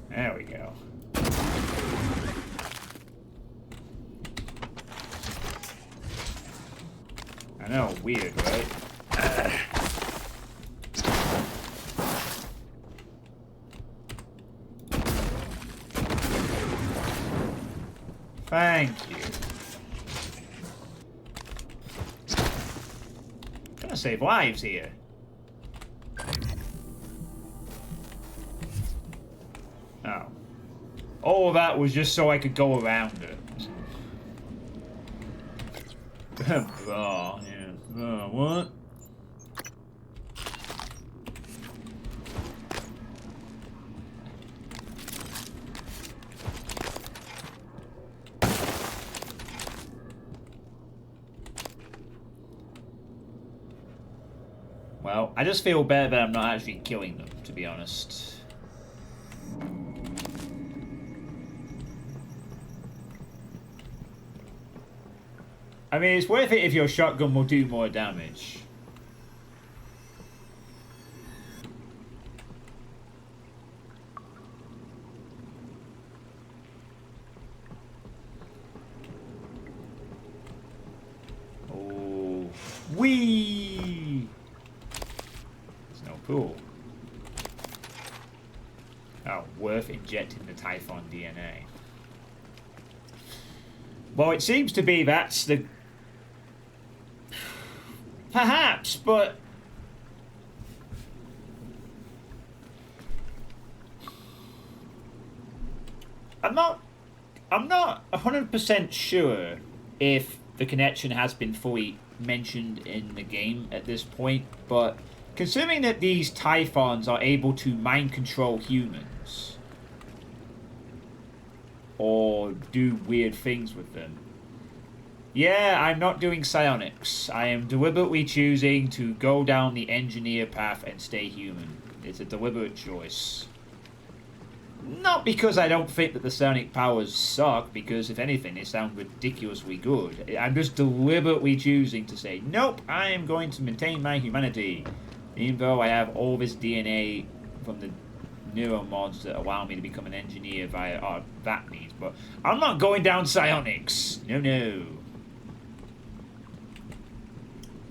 There we go. I know, weird, right? Thank you. Gonna save lives here. Oh. All of that was just so I could go around it. Oh, yeah. What? Well, I just feel bad that I'm not actually killing them, to be honest. I mean, it's worth it if your shotgun will do more damage. Oh, wee! There's no pool. Oh, worth injecting the Typhon DNA. Well, it seems to be that's the... Perhaps, but... I'm not 100% sure if the connection has been fully mentioned in the game at this point, but considering that these Typhons are able to mind control humans or do weird things with them, yeah, I'm not doing psionics. I am deliberately choosing to go down the engineer path and stay human. It's a deliberate choice. Not because I don't think that the psionic powers suck, because if anything, they sound ridiculously good. I'm just deliberately choosing to say, nope, I am going to maintain my humanity. Even though I have all this DNA from the neuromods that allow me to become an engineer via that means, but I'm not going down psionics. No, no.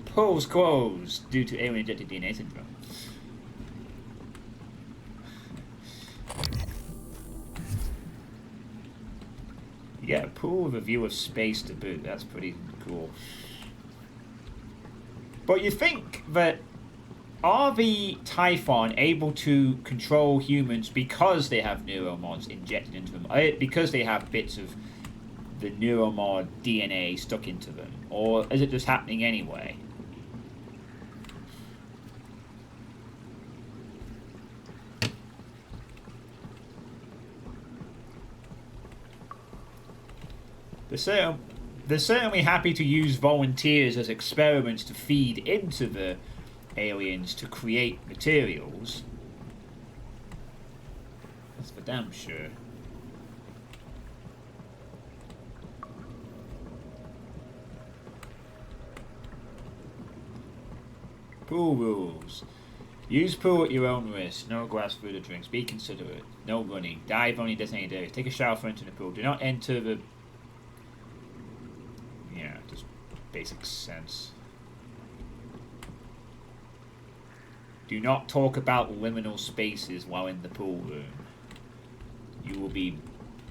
Polls closed due to alien-injected DNA syndrome. You get a pool with a view of space to boot. That's pretty cool. But you think that are the Typhon able to control humans because they have neuromods injected into them? Because they have bits of the neuromod DNA stuck into them? Or is it just happening anyway? They're certainly happy to use volunteers as experiments to feed into the aliens to create materials. That's for damn sure. Pool rules. Use pool at your own risk. No grass, food, or drinks. Be considerate. No running. Dive only in designated areas. Take a shower for entering the pool. Do not enter the... Yeah, just basic sense. Do not talk about liminal spaces while in the pool room. You will be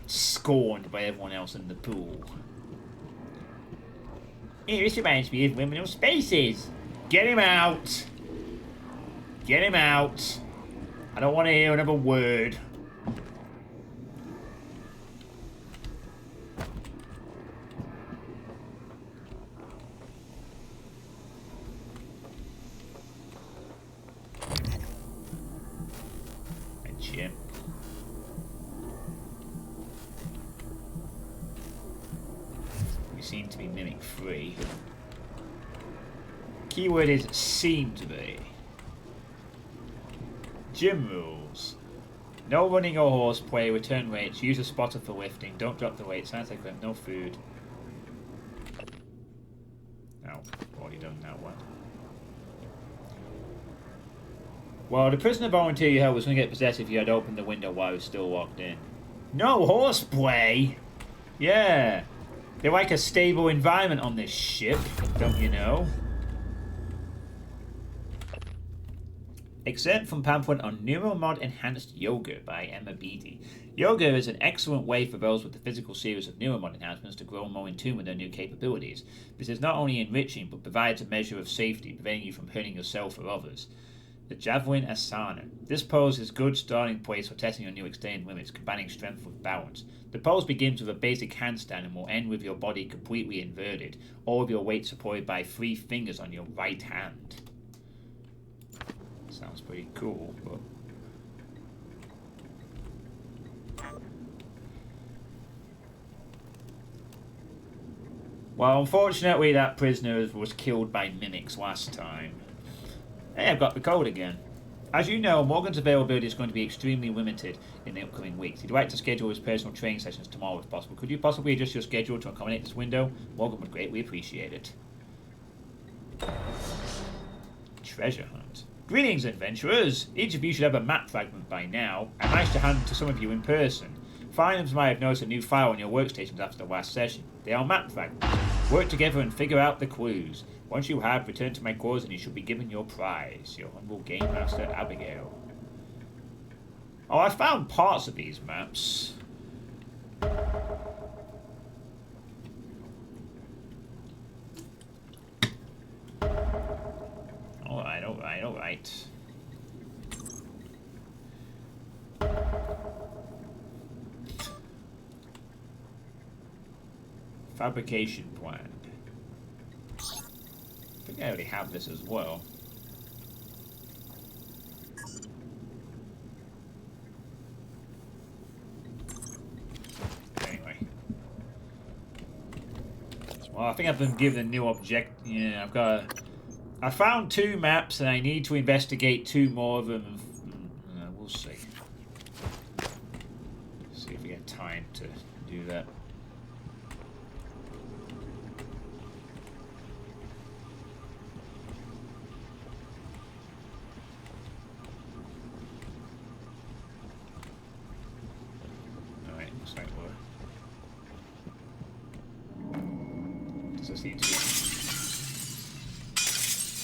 scorned by everyone else in the pool. Hey, this reminds me of liminal spaces. Get him out. Get him out. I don't want to hear another word. Jim. We seem to be mimic free. Keyword is seem to be. Gym rules. No running or horseplay, return weights, use a spotter for lifting, don't drop the weight, sounds like we have no food. Oh, already done that one. Well, the prisoner volunteer you held was going to get possessed if you had opened the window while he was still locked in. No horseplay? Yeah. They like a stable environment on this ship, don't you know? Excerpt from pamphlet on Neuromod Enhanced Yoga by Emma Beattie. Yoga is an excellent way for those with the physical series of neuromod enhancements to grow more in tune with their new capabilities. This is not only enriching, but provides a measure of safety, preventing you from hurting yourself or others. The Javelin Asana. This pose is a good starting place for testing your new extended limits, combining strength with balance. The pose begins with a basic handstand and will end with your body completely inverted, all of your weight supported by 3 fingers on your right hand. Sounds pretty cool, but... Well, unfortunately that prisoner was killed by mimics last time. Hey, I've got the code again. As you know, Morgan's availability is going to be extremely limited in the upcoming weeks. He'd like to schedule his personal training sessions tomorrow if possible. Could you possibly adjust your schedule to accommodate this window? Morgan would greatly appreciate it. Treasure hunt. Greetings, adventurers! Each of you should have a map fragment by now. I managed to hand them to some of you in person. Finds might have noticed a new file on your workstations after the last session. They are map fragments. Work together and figure out the clues. Once you have, return to my quarters and you shall be given your prize. Your humble game master, Abigail. Oh, I found parts of these maps. Alright, alright, alright. Fabrication plan. I think I already have this as well. Anyway. Well, I think I've been given a new object. Yeah, I found 2 maps and I need to investigate 2 more of them. We'll see. See if we get time to do that.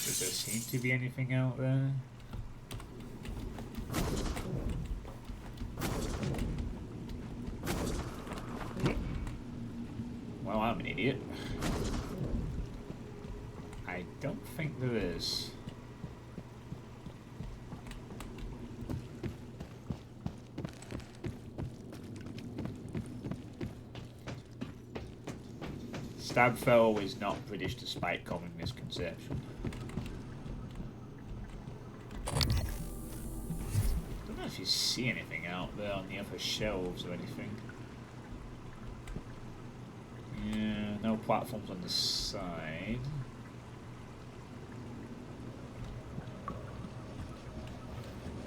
Does there seem to be anything out there? Well, I'm an idiot. I don't think there is. Stabfellow is not British despite common misconception. Don't know if you see anything out there on the upper shelves or anything. Yeah, no platforms on the side.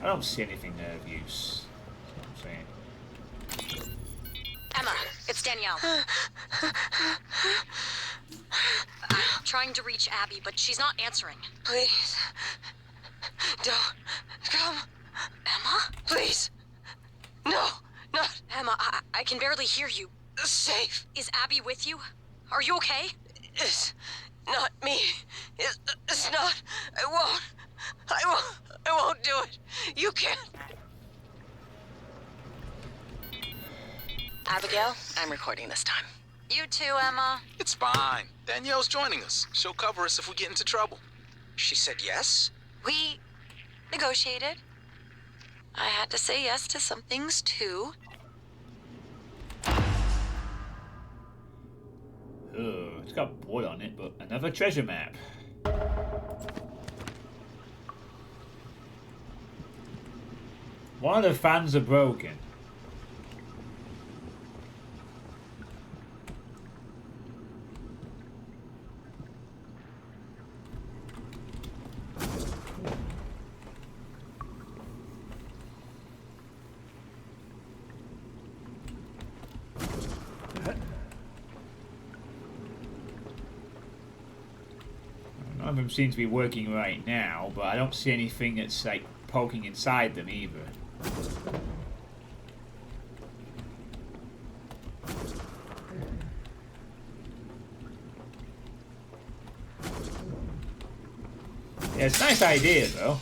I don't see anything there of use. That's what I'm saying. Emma, it's Danielle. I'm trying to reach Abby, but she's not answering. Please, Don't come. Emma? Please. No, not Emma, I can barely hear you. safe. Is Abby with you? Are you okay? It's not me. It's not. I won't do it. You can't. Abigail? I'm recording this time. You too, Emma. It's fine. Danielle's joining us. She'll cover us if we get into trouble. She said yes? We negotiated. I had to say yes to some things too. Oh, it's got blood on it, but another treasure map. One of the fans are broken. None of them seem to be working right now, but I don't see anything that's like poking inside them either. Yeah, it's a nice idea though.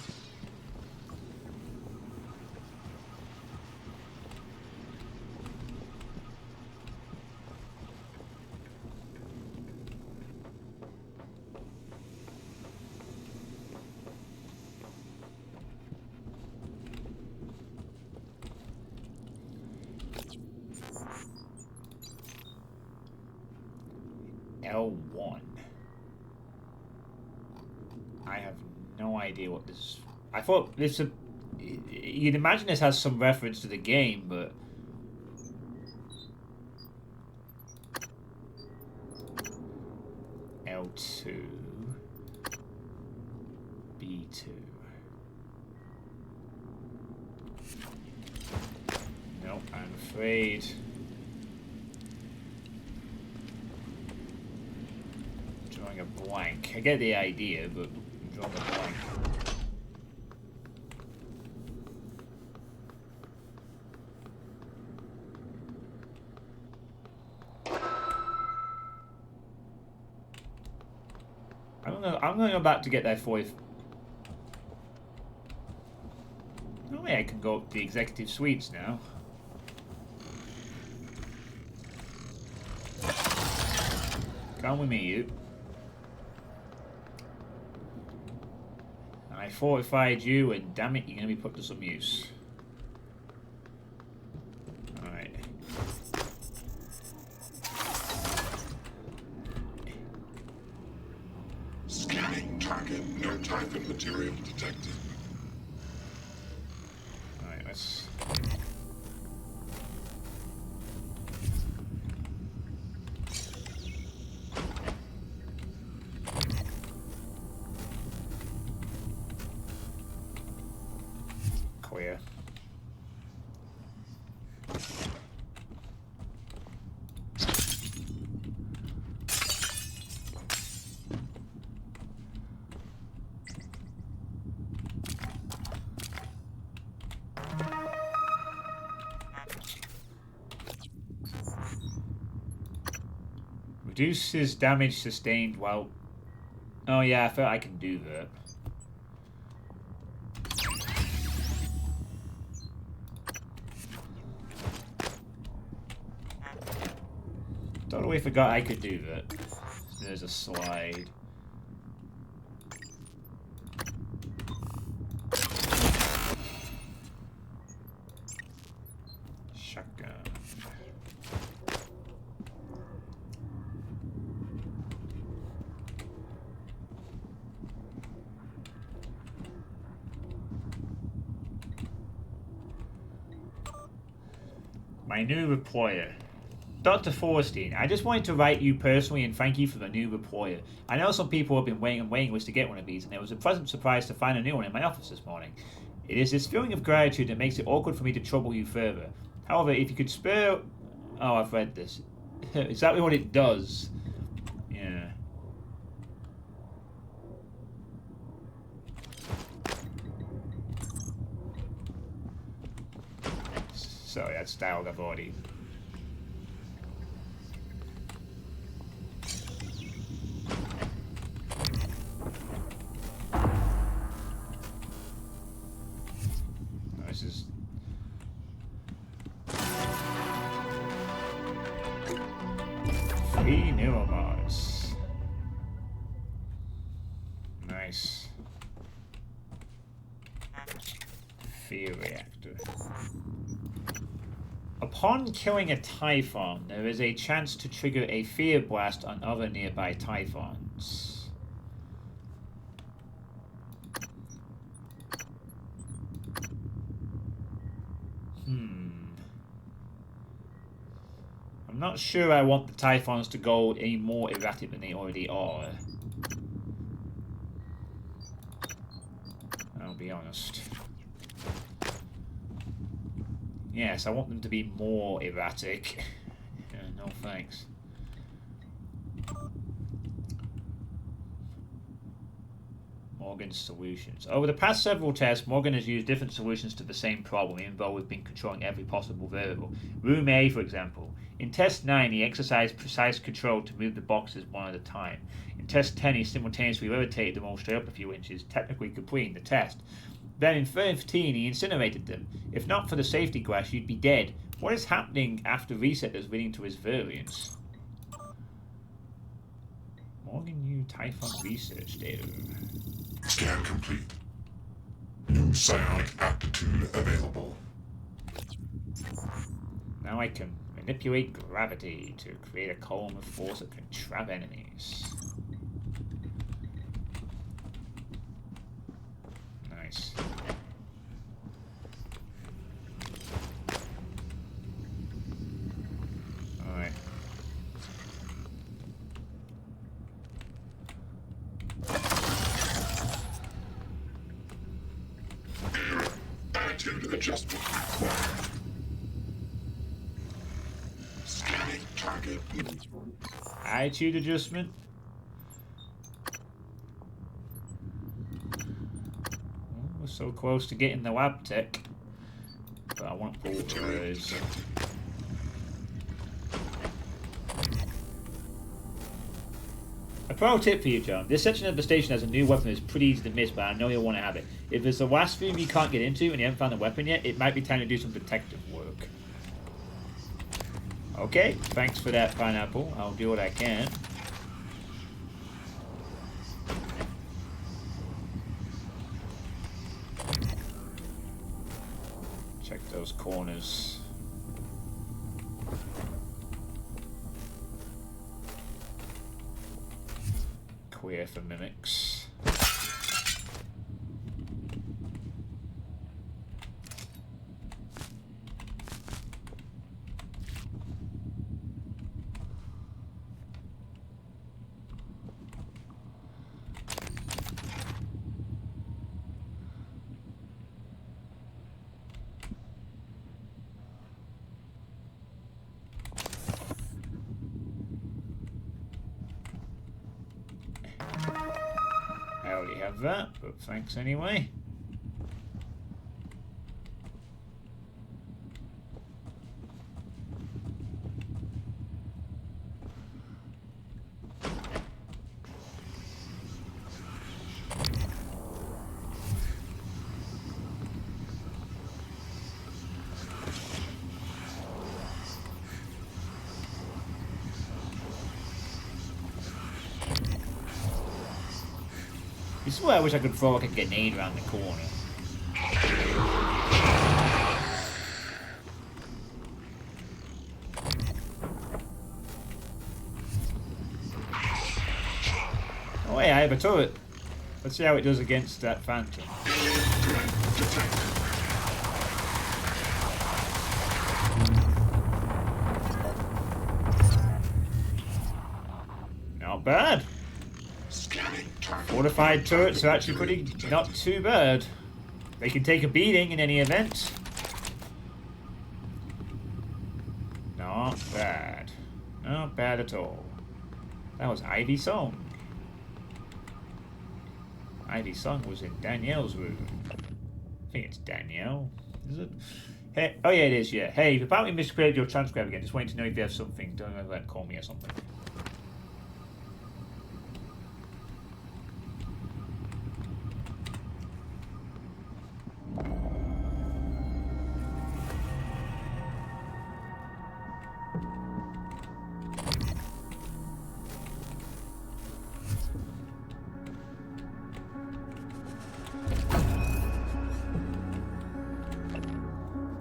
L1. I have no idea what this. I thought this. You'd imagine this has some reference to the game, but L2, B2. Nope, I'm afraid. Drawing a blank. I get the idea, but I'm drawing a blank. I'm gonna go back to get there for you. No way I can go up to the executive suites now. Come with me, you. I fortified you, and damn it, you're gonna be put to some use. Alright. Scanning target. No Typhon material detected. Alright, let's... Clear. Reduces damage sustained while... Oh yeah, I thought I can do that. Totally forgot I could do that. There's a slide. Shotgun. My new employer. Dr. Forstein, I just wanted to write you personally and thank you for the new employer. I know some people have been waiting and waiting lists to get one of these, and it was a pleasant surprise to find a new one in my office this morning. It is this feeling of gratitude that makes it awkward for me to trouble you further. However, if you could spare... Oh, I've read this. Exactly what it does. Yeah. Sorry, that's dialed I've already. This is. Free neuromods. Nice. Fear reactor. Upon killing a Typhon, there is a chance to trigger a fear blast on other nearby Typhons. I'm not sure I want the Typhons to go any more erratic than they already are. I'll be honest. Yes, I want them to be more erratic. No thanks. Morgan's solutions. Over the past several tests, Morgan has used different solutions to the same problem, even though we've been controlling every possible variable. Room A, for example. In test 9, he exercised precise control to move the boxes one at a time. In test 10, he simultaneously levitated them all straight up a few inches, technically completing the test. Then in 15, he incinerated them. If not for the safety glass, you'd be dead. What is happening after reset that's leading to his variance? Morgan new Typhon research data. Scan complete. New psionic aptitude available. Now I can manipulate gravity to create a column of force that can trap enemies. Nice. Alright. Attitude adjustment required. Scanning target. Attitude adjustment. We're so close to getting the lab tech, but I want pulverized. A pro tip for you, John. This section of the station has a new weapon that's pretty easy to miss, but I know you'll want to have it. If there's a last room you can't get into and you haven't found the weapon yet, it might be time to do some detective work. Okay, thanks for that, Pineapple. I'll do what I can. Check those corners. Clear for mimics. I already have that, but thanks anyway. This is where I wish I could throw like a grenade around the corner. Oh hey, I have a turret. Let's see how it does against that phantom. Not bad. Fortified turrets are actually pretty not too bad. They can take a beating in any event. Not bad. Not bad at all. That was Ivy Song. Ivy Song was in Danielle's room. I think it's Danielle. Is it? Hey, oh yeah, it is. Yeah. Hey, you've apparently miscreated your transcribe again. Just wanting to know if you have something. Don't know, like call me or something.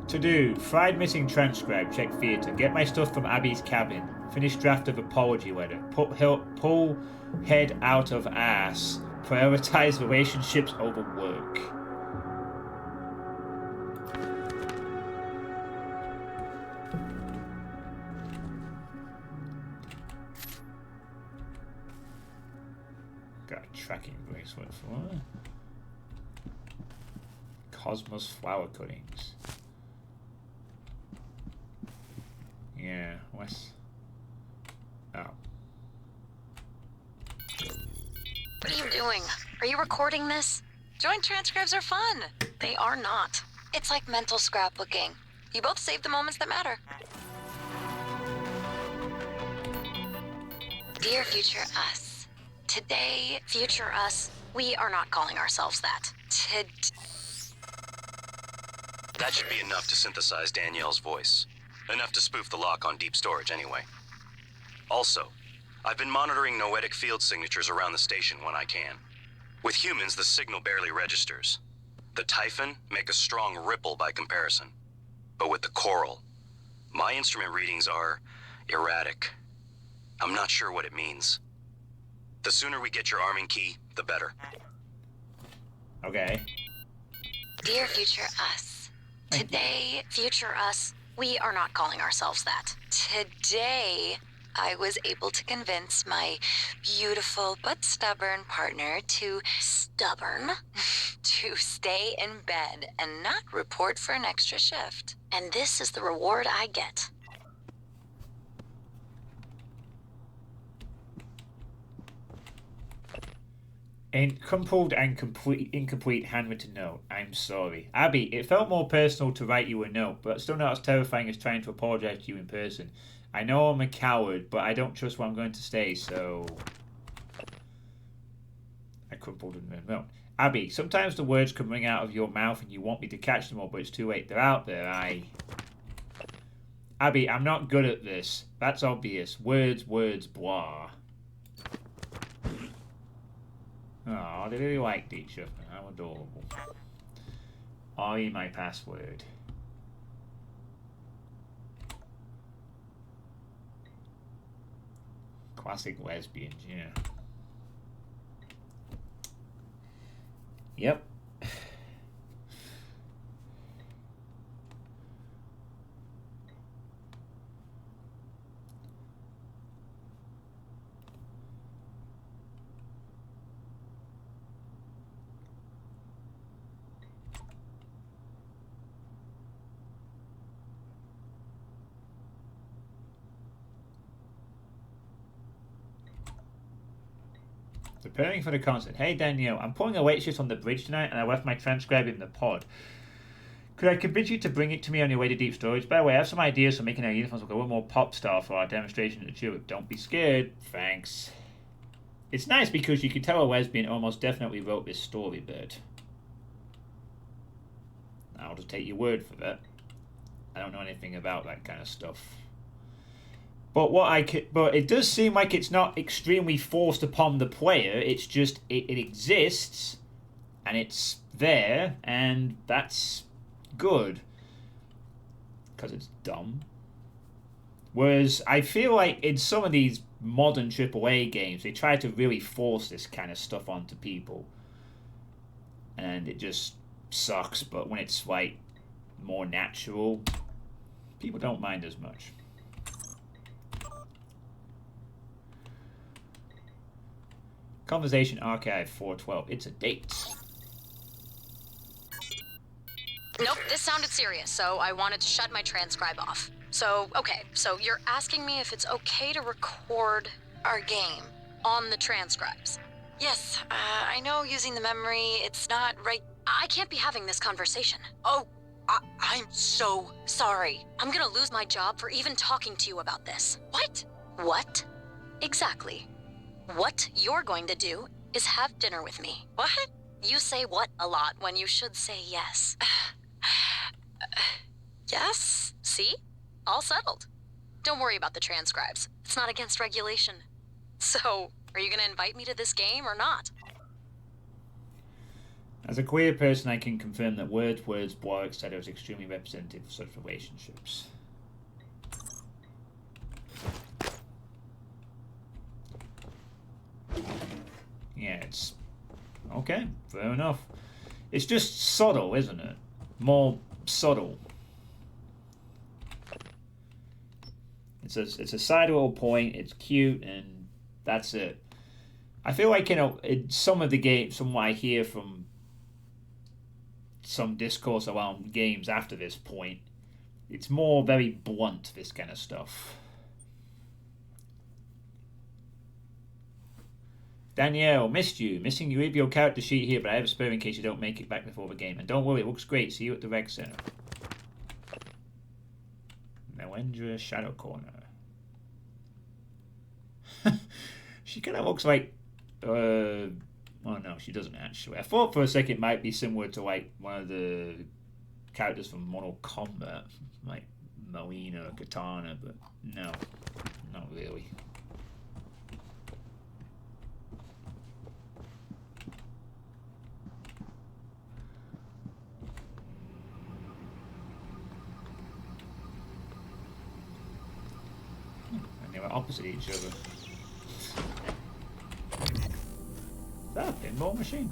To do, fried missing transcribe, check theatre, get my stuff from Abby's cabin, finish draft of apology letter, pull head out of ass, prioritize relationships over work. Got a tracking bracelet for Cosmos flower cuttings. Yeah, what's... Oh. What are you doing? Are you recording this? Joint transcribes are fun. They are not. It's like mental scrapbooking. You both save the moments that matter. Dear future us. Today, future us, we are not calling ourselves that. That should be enough to synthesize Danielle's voice. Enough to spoof the lock on deep storage anyway. Also, I've been monitoring noetic field signatures around the station when I can. With humans, the signal barely registers. The Typhon make a strong ripple by comparison. But with the Coral, my instrument readings are erratic. I'm not sure what it means. The sooner we get your arming key, the better. Okay. Dear future us. Today, future us, we are not calling ourselves that. Today, I was able to convince my beautiful but stubborn partner to stay in bed and not report for an extra shift. And this is the reward I get. Crumpled and incomplete handwritten note. I'm sorry. Abby, it felt more personal to write you a note, but still not as terrifying as trying to apologize to you in person. I know I'm a coward, but I don't trust where I'm going to stay, so... I crumpled and note. Abby, sometimes the words come ring out of your mouth and you want me to catch them all, but it's too late. They're out there. Abby, I'm not good at this. That's obvious. Words, blah. Oh, they really liked each other. How adorable. RE my password. Classic lesbians, yeah. Yep. Preparing for the concert. Hey Danielle, I'm pulling a late shift on the bridge tonight and I left my transcribe in the pod. Could I convince you to bring it to me on your way to deep storage? By the way, I have some ideas for making our uniforms look a little more pop star for our demonstration at the Tulip. Don't be scared. Thanks. It's nice because you can tell a lesbian almost definitely wrote this story, but I'll just take your word for that. I don't know anything about that kind of stuff. But but it does seem like it's not extremely forced upon the player. It's just it exists, and it's there, and that's good. Because it's dumb. Whereas I feel like in some of these modern AAA games, they try to really force this kind of stuff onto people, and it just sucks. But when it's like more natural, people don't mind as much. Conversation archive 412. It's a date. Nope, this sounded serious, so I wanted to shut my transcribe off. So, okay, so you're asking me if it's okay to record Our game. on the transcribes. Yes, I know using the memory, it's not right. I can't be having this conversation. Oh, I'm so sorry. I'm gonna lose my job for even talking to you about this. What? What? Exactly. What you're going to do is have dinner with me. What? You say what a lot when you should say yes. Yes? See? All settled. Don't worry about the transcribes. It's not against regulation. So, are you gonna invite me to this game or not? As a queer person, I can confirm that Wordsworth's Warwick said it was extremely representative of such relationships. Yeah, it's... okay, fair enough. It's just subtle, isn't it? More subtle. It's a side little point, it's cute, and that's it. I feel like, you know, in some of the games, from what I hear from some discourse around games after this point, it's more very blunt, this kind of stuff. Danielle, missed you. Missing you with your character sheet here, but I have a spare in case you don't make it back before the game. And don't worry, it looks great. See you at the rec center. Melendra Shadow Corner. She kind of looks like... oh no, she doesn't actually. I thought for a second it might be similar to like one of the characters from Mortal Kombat, like Marina or Katana, but no, not really. And they were opposite each other. Is that a pinball machine?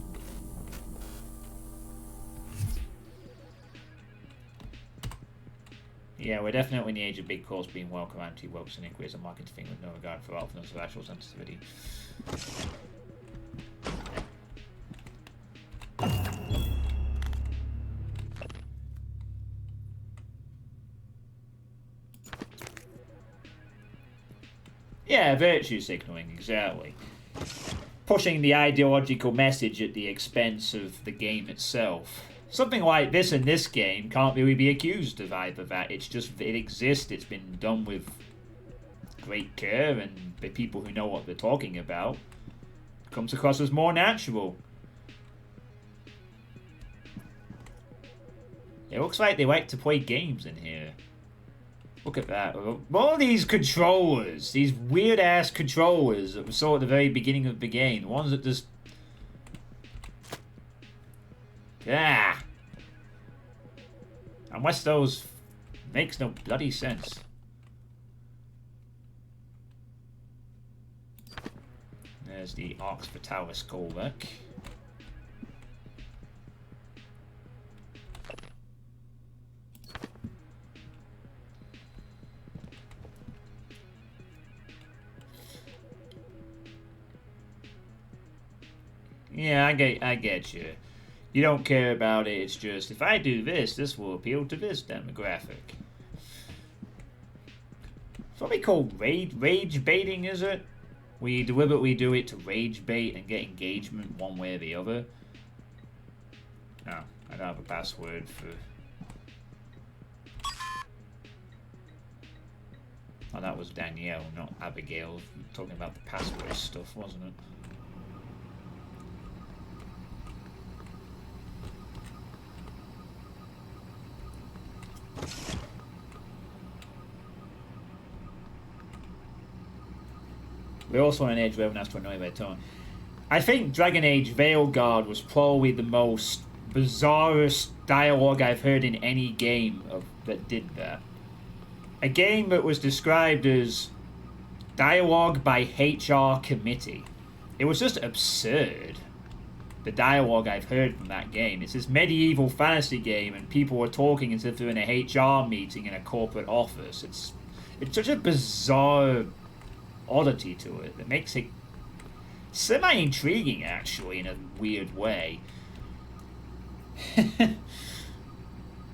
Yeah, we're definitely in the age of big calls being welcome anti-wokes and inquiries and marketing thing with no regard for alternatives of actual sensitivity. Yeah, virtue signaling, exactly. Pushing the ideological message at the expense of the game itself. Something like this in this game can't really be accused of either that. It's just, it exists, it's been done with great care, and the people who know what they're talking about, it comes across as more natural. It looks like they like to play games in here. Look at that. All these controllers, these weird-ass controllers that we saw at the very beginning of the game. The ones that just... ah! Unless those... makes no bloody sense. There's the Arx Fatalis callback. Yeah, I get you. You don't care about it, it's just, if I do this, this will appeal to this demographic. It's what we call rage baiting, is it? We deliberately do it to rage bait and get engagement one way or the other. No, I don't have a password for... oh, that was Danielle, not Abigail. Talking about the password stuff, wasn't it? We're also on an age where everyone has to annoy their tone. I think Dragon Age Veilguard was probably the most bizarrest dialogue I've heard in any game that did that. A game that was described as dialogue by HR committee. It was just absurd. The dialogue I've heard from that game. It's this medieval fantasy game and people are talking as if they're in a HR meeting in a corporate office. It's such a bizarre oddity to it that makes it semi-intriguing, actually, in a weird way.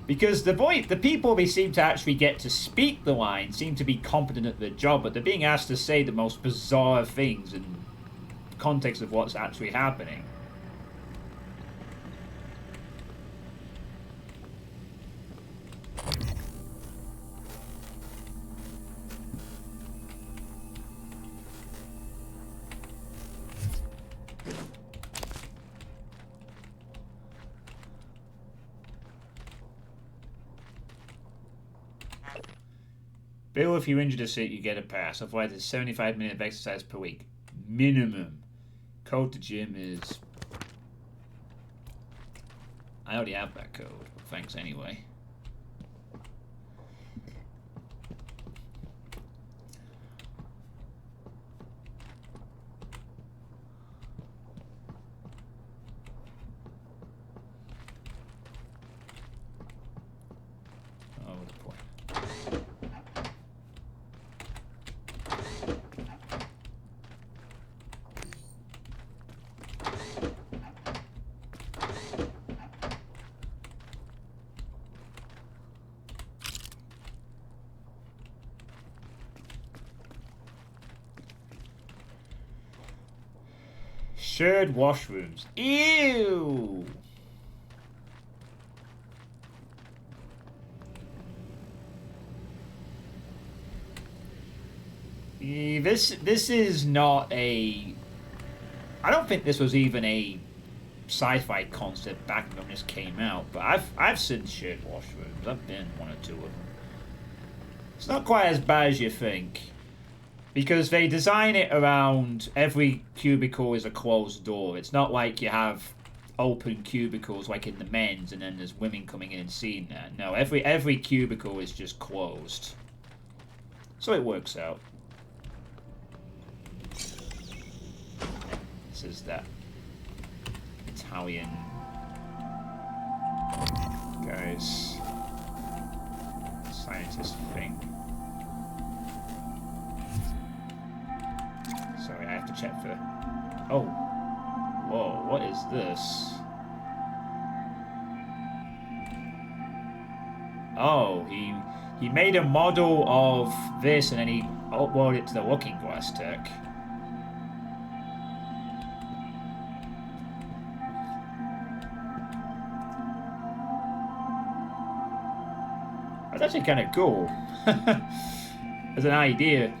Because the people they seem to actually get to speak the line seem to be competent at their job, but they're being asked to say the most bizarre things in context of what's actually happening. Bill, if you're injured or sick, you get a pass. Otherwise, it's 75 minutes of exercise per week. Minimum. Code to gym is... I already have that code. Thanks anyway. Oh, what a point. Shared washrooms. Ew! This is not a... I don't think this was even a sci-fi concept back when this came out, but I've seen shared washrooms. I've been one or two of them. It's not quite as bad as you think. Because they design it around every cubicle is a closed door. It's not like you have open cubicles like in the men's and then there's women coming in and seeing that. No, every cubicle is just closed. So it works out. This is that Italian guy's scientist thing. Sorry, I have to check for... Oh. Whoa, what is this? Oh, he made a model of this and then he uploaded it to the Looking Glass tech. That's actually kind of cool. As an idea.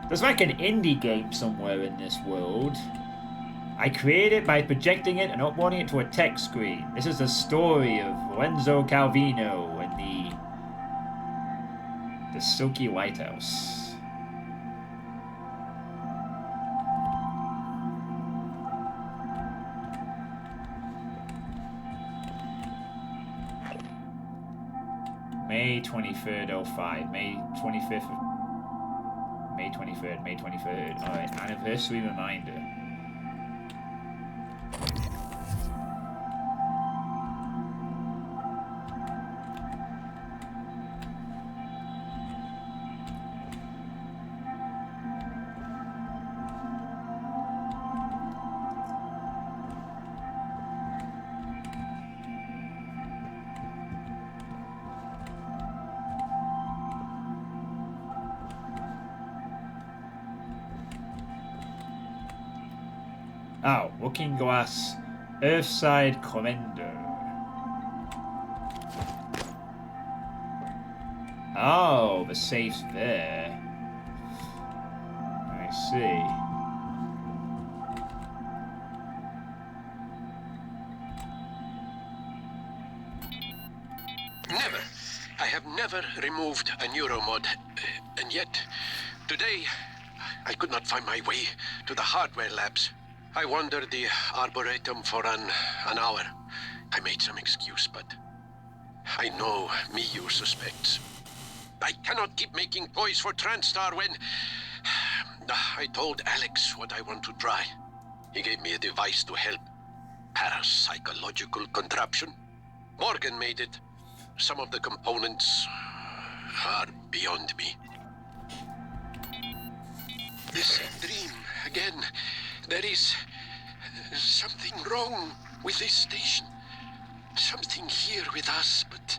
There's like an indie game somewhere in this world. I create it by projecting it and uploading it to a text screen. This is the story of Lorenzo Calvino and the Silky Lighthouse. May 23rd, 05. May 25th. May 23rd, May 23rd. Alright, anniversary reminder. Oh, Looking Glass, Earthside Correndo. Oh, the safe's there. I see. Never. I have never removed a neuromod. And yet, today, I could not find my way to the hardware labs. I wandered the Arboretum for an hour. I made some excuse, but I know Miyu suspects. I cannot keep making toys for TranStar when... I told Alex what I want to try. He gave me a device to help. Parapsychological contraption. Morgan made it. Some of the components are beyond me. This dream again. There is something wrong with this station. Something here with us, but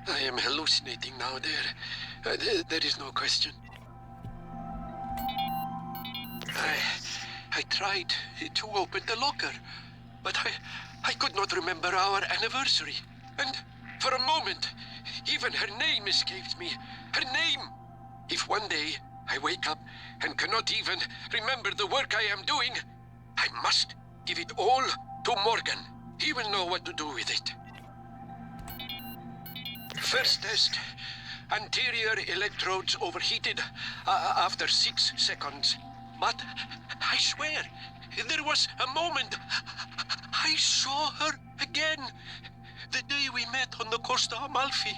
I am hallucinating now. There is no question. I tried to open the locker, but I could not remember our anniversary. And for a moment, even her name escaped me. Her name! If one day I wake up and cannot even remember the work I am doing, I must give it all to Morgan. He will know what to do with it. First test. Anterior electrodes overheated after 6 seconds. But I swear, there was a moment I saw her again. The day we met on the Costa Amalfi.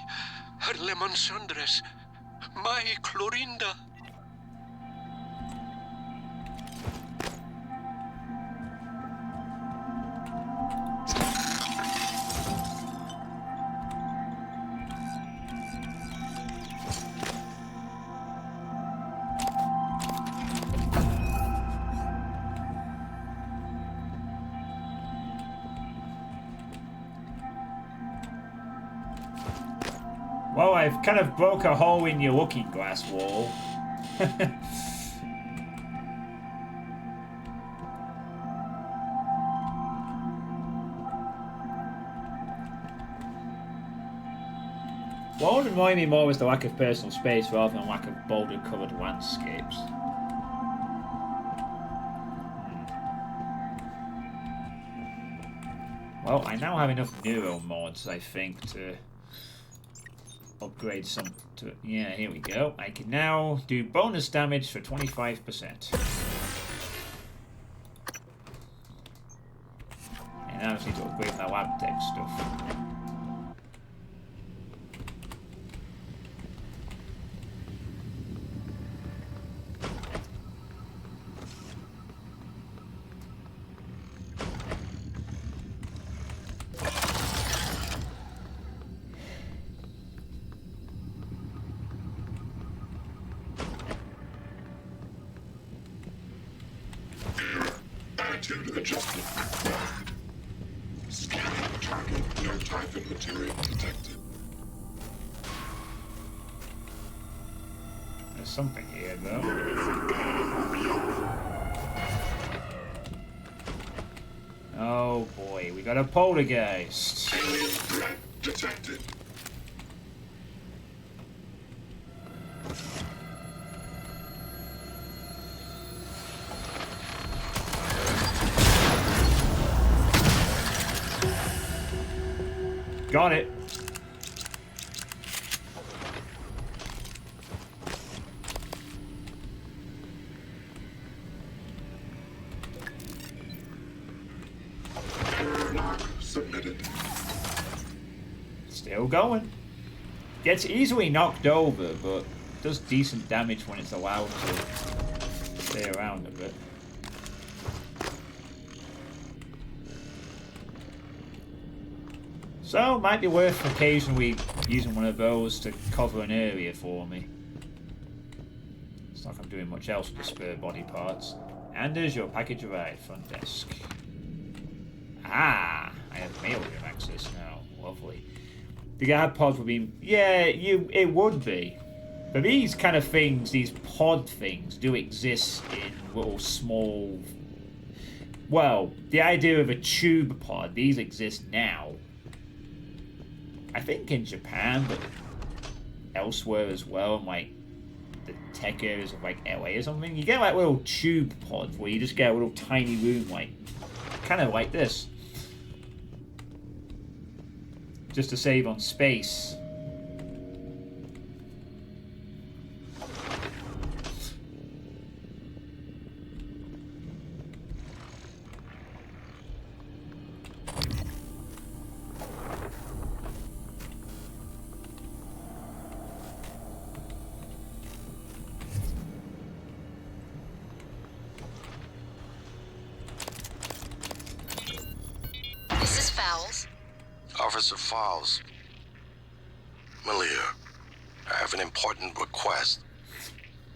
Her lemon sundress. My Clorinda. Well, I've kind of broke a hole in your looking glass wall. What would annoy me more is the lack of personal space rather than lack of boulder-covered landscapes. Well, I now have enough neuro mods, I think, to upgrade some to... Yeah, here we go. I can now do bonus damage for 25%. And now I just need to upgrade my lab tech stuff. Attitude adjustment required. Scanning target. No Typhon material detected. There's something here, though. Oh boy, we got a poltergeist. Alien threat detected. Got it. Error log submitted. Still going. Gets easily knocked over, but does decent damage when it's allowed to stay around a bit. So, it might be worth occasionally using one of those to cover an area for me. It's not like I'm doing much else with the spare body parts. And there's your package arrived, front desk. Ah, I have mailroom access now. Lovely. The guard pods would be... Yeah, it would be. But these kind of things, these pod things, do exist in little small... Well, the idea of a tube pod, these exist now. I think in Japan, but elsewhere as well, in like the tech areas of like LA or something, you get like little tube pods where you just get a little tiny room, like kind of like this, just to save on space. Officer Fowles. Malia, I have an important request.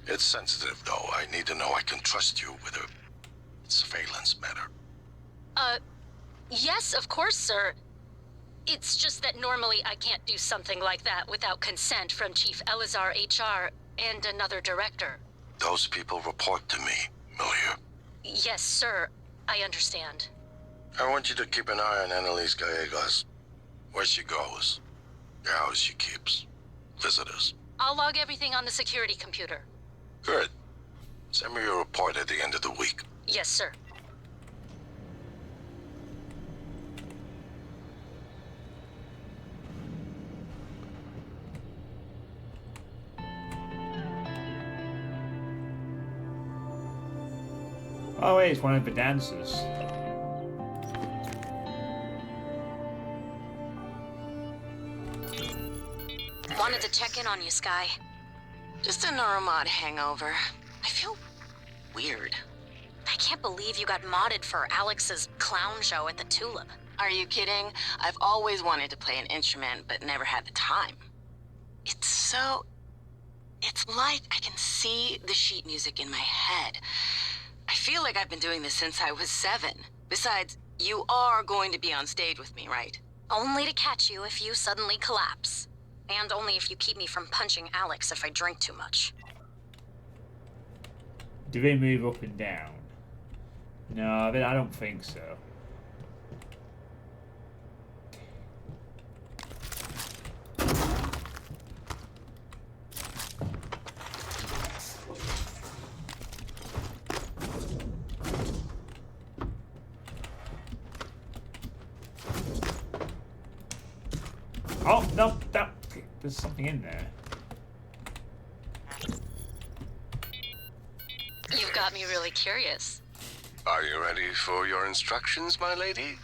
It's sensitive, though. I need to know I can trust you with a surveillance matter. Yes, of course, sir. It's just that normally I can't do something like that without consent from Chief Elazar HR and another director. Those people report to me, Malia. Yes, sir. I understand. I want you to keep an eye on Annalise Gallegos. Where she goes, the house she keeps, visitors. I'll log everything on the security computer. Good. Send me a report at the end of the week. Yes, sir. Oh wait, it's one of the dancers. Wanted to check in on you, Sky. Just a neuromod hangover. I feel weird. I can't believe you got modded for Alex's clown show at the Tulip. Are you kidding? I've always wanted to play an instrument, but never had the time. It's like I can see the sheet music in my head. I feel like I've been doing this since I was 7. Besides, you are going to be on stage with me, right? Only to catch you if you suddenly collapse. And only if you keep me from punching Alex if I drink too much. Do they move up and down? No, I don't think so. Oh, no, there's something in there. You've got me really curious. Are you ready for your instructions, my lady?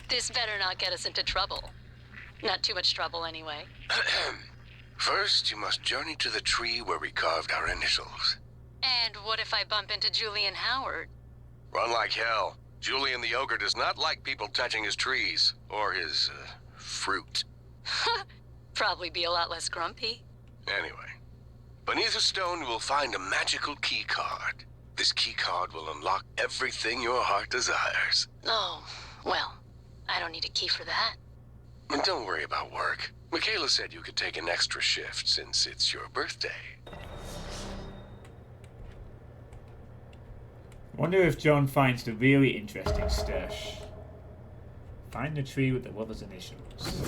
This better not get us into trouble. Not too much trouble, anyway. First, you must journey to the tree where we carved our initials. And what if I bump into Julian Howard? Run like hell. Julian the ogre does not like people touching his trees, or his, fruit. Probably be a lot less grumpy. Anyway, beneath a stone you will find a magical key card. This key card will unlock everything your heart desires. Oh, well, I don't need a key for that. And don't worry about work. Michaela said you could take an extra shift since it's your birthday. Wonder if John finds the really interesting stash. Find the tree with the mother's initials.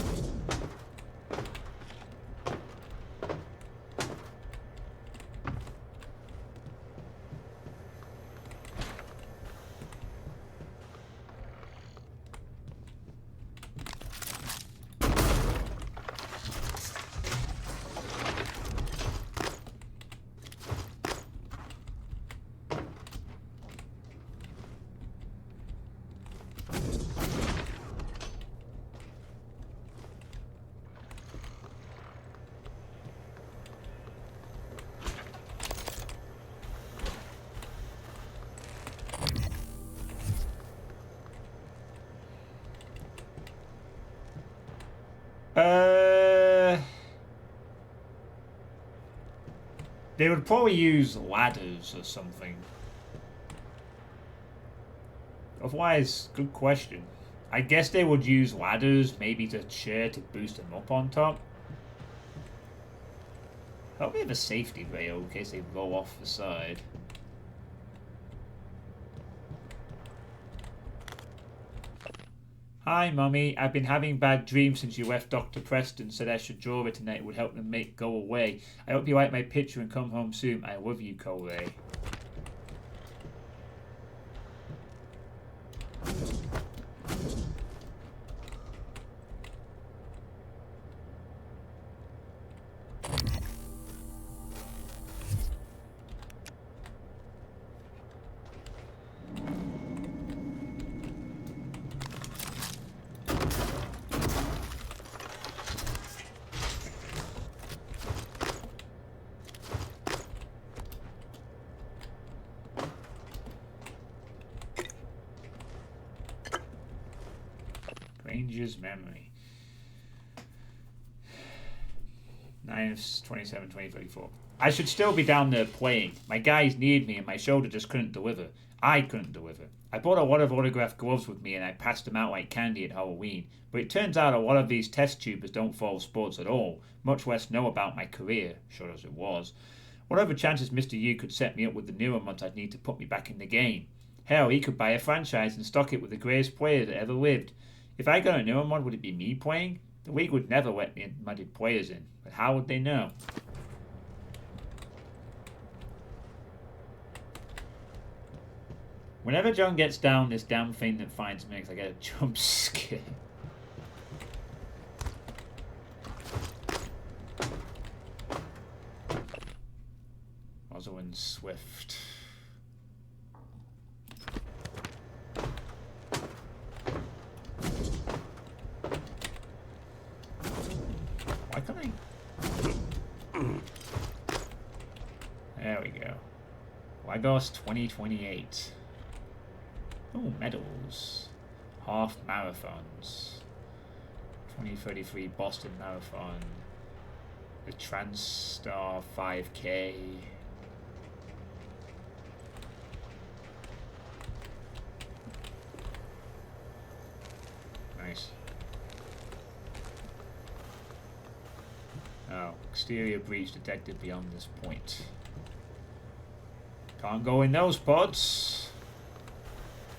They would probably use ladders or something. Otherwise, good question. I guess they would use ladders, maybe to chair to boost them up on top. Hope we have a safety rail in case they roll off the side. Hi, Mummy. I've been having bad dreams since you left. Dr. Preston said I should draw it tonight. It would help them make go away. I hope you like my picture and come home soon. I love you, Coley. Ranger's memory. 9/27/2034. I should still be down there playing. My guys needed me and my shoulder just couldn't deliver. I couldn't deliver. I brought a lot of autographed gloves with me and I passed them out like candy at Halloween. But it turns out a lot of these test tubers don't follow sports at all, much less know about my career, short as it was. What are the chances Mr. Yu could set me up with the neuromods I'd need to put me back in the game? Hell, he could buy a franchise and stock it with the greatest player that ever lived. If I got a neuromod, would it be me playing? The league would never let me modded players in, but how would they know? Whenever John gets down, this damn thing that finds me, I get a jump scare. Rosalind Swift. Lagos 2028. Oh, medals. Half marathons. 2033 Boston Marathon. The Transstar 5K. Nice. Oh, exterior breach detected beyond this point. Can't go in those pods.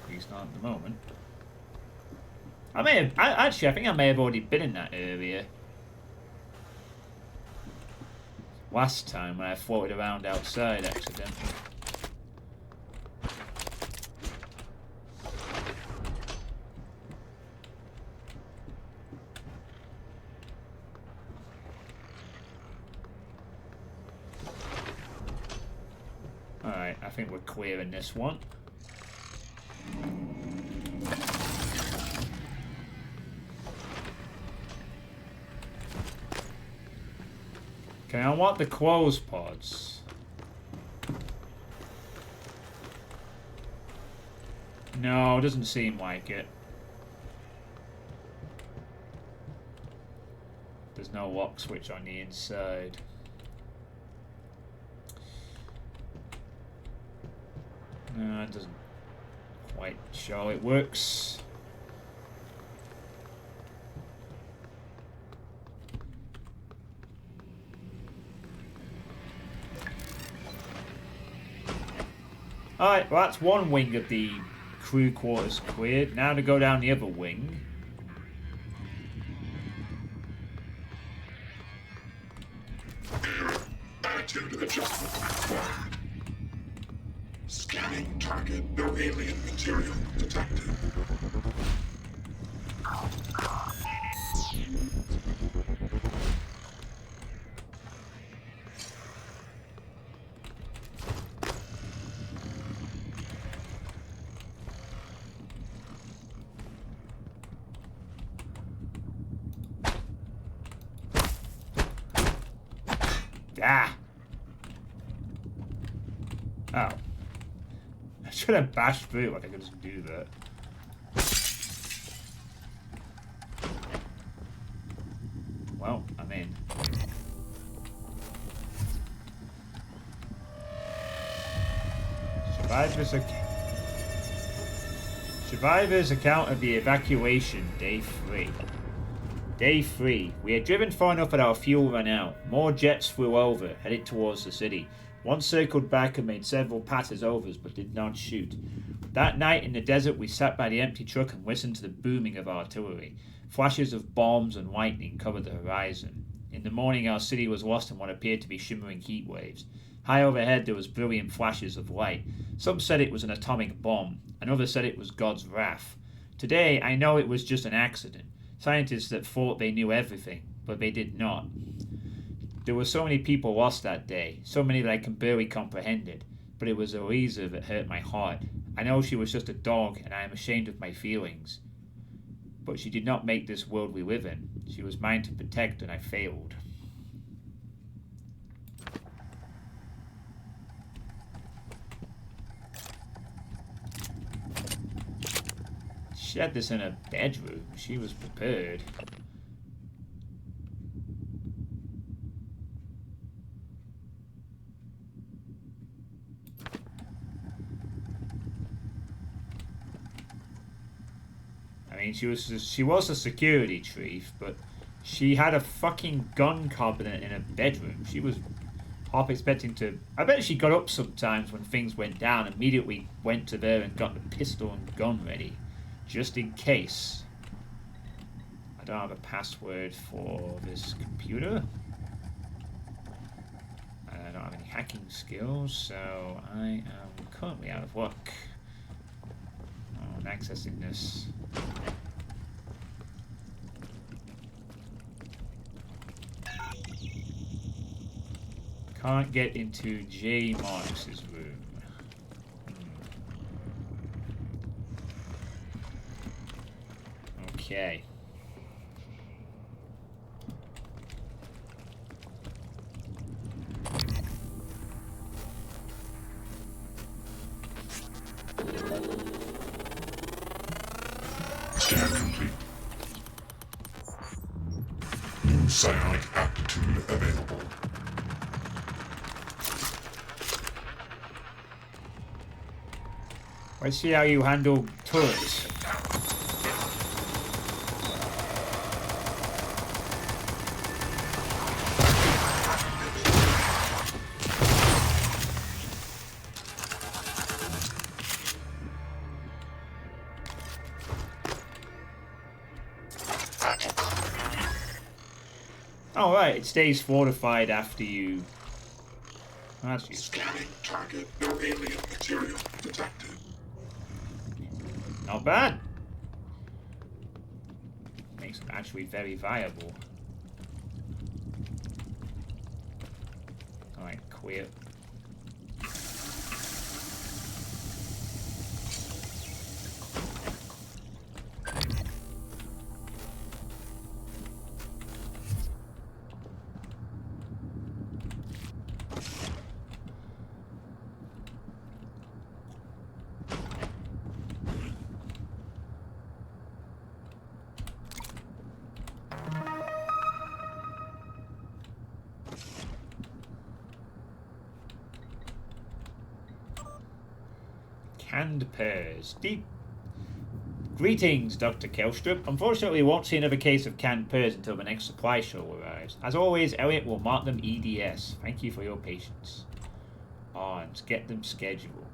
At least not at the moment. I think I may have already been in that area last time when I floated around outside accidentally. Alright, I think we're clearing this one. Okay, I want the clothes pods. No, doesn't seem like it. There's no lock switch on the inside. No, it doesn't quite show it works. Alright, well that's one wing of the crew quarters cleared. Now to go down the other wing. Attitude adjustment required. Scanning target. No alien material detected. Ah! Oh. I should have bashed through like I could just do that. Well, I'm in. Survivors account of the evacuation, day 3. Day 3. We had driven far enough that our fuel ran out. More jets flew over, headed towards the city. One circled back and made several passes over us, but did not shoot. That night in the desert, we sat by the empty truck and listened to the booming of artillery. Flashes of bombs and lightning covered the horizon. In the morning, our city was lost in what appeared to be shimmering heat waves. High overhead, there was brilliant flashes of light. Some said it was an atomic bomb, and others said it was God's wrath. Today, I know it was just an accident. Scientists that thought they knew everything, but they did not. There were so many people lost that day, so many that I can barely comprehend it, but it was Eliza that hurt my heart. I know she was just a dog, and I am ashamed of my feelings. But she did not make this world we live in. She was mine to protect, and I failed. She had this in her bedroom. She was prepared. I mean, she was a security chief, but she had a fucking gun cabinet in her bedroom. She was half expecting to... I bet she got up sometimes when things went down, immediately went to there and got the pistol and gun ready. Just in case. I don't have a password for this computer. I don't have any hacking skills, so I am currently out of luck on accessing this. Can't get into J. Marks's room. Okay. Scan complete. New psionic aptitude available. Let's see how you handle turrets. Oh right, it stays fortified after you. Oh, that's useful. Scanning target. No alien material detected. Not bad. Makes them actually very viable. Alright, quit. Canned pears. Deep. Greetings, Dr. Kelstrup. Unfortunately, we won't see another case of canned pears until the next supply show arrives. As always, Elliot will mark them EDS. Thank you for your patience. And get them scheduled.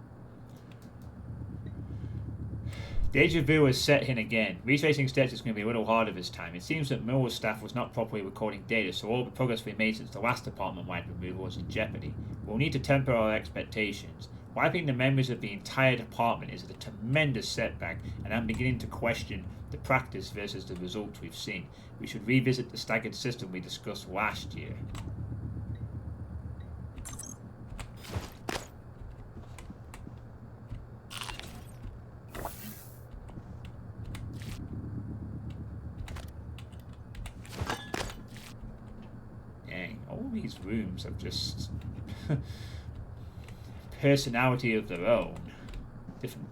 Deja vu has set in again. Retracing steps is going to be a little harder this time. It seems that Miller's staff was not properly recording data, so all the progress we made since the last department-wide removal was in jeopardy. We'll need to temper our expectations. Wiping the memories of the entire department is a tremendous setback, and I'm beginning to question the practice versus the results we've seen. We should revisit the staggered system we discussed last year. Dang, all these rooms have just personality of their own. Different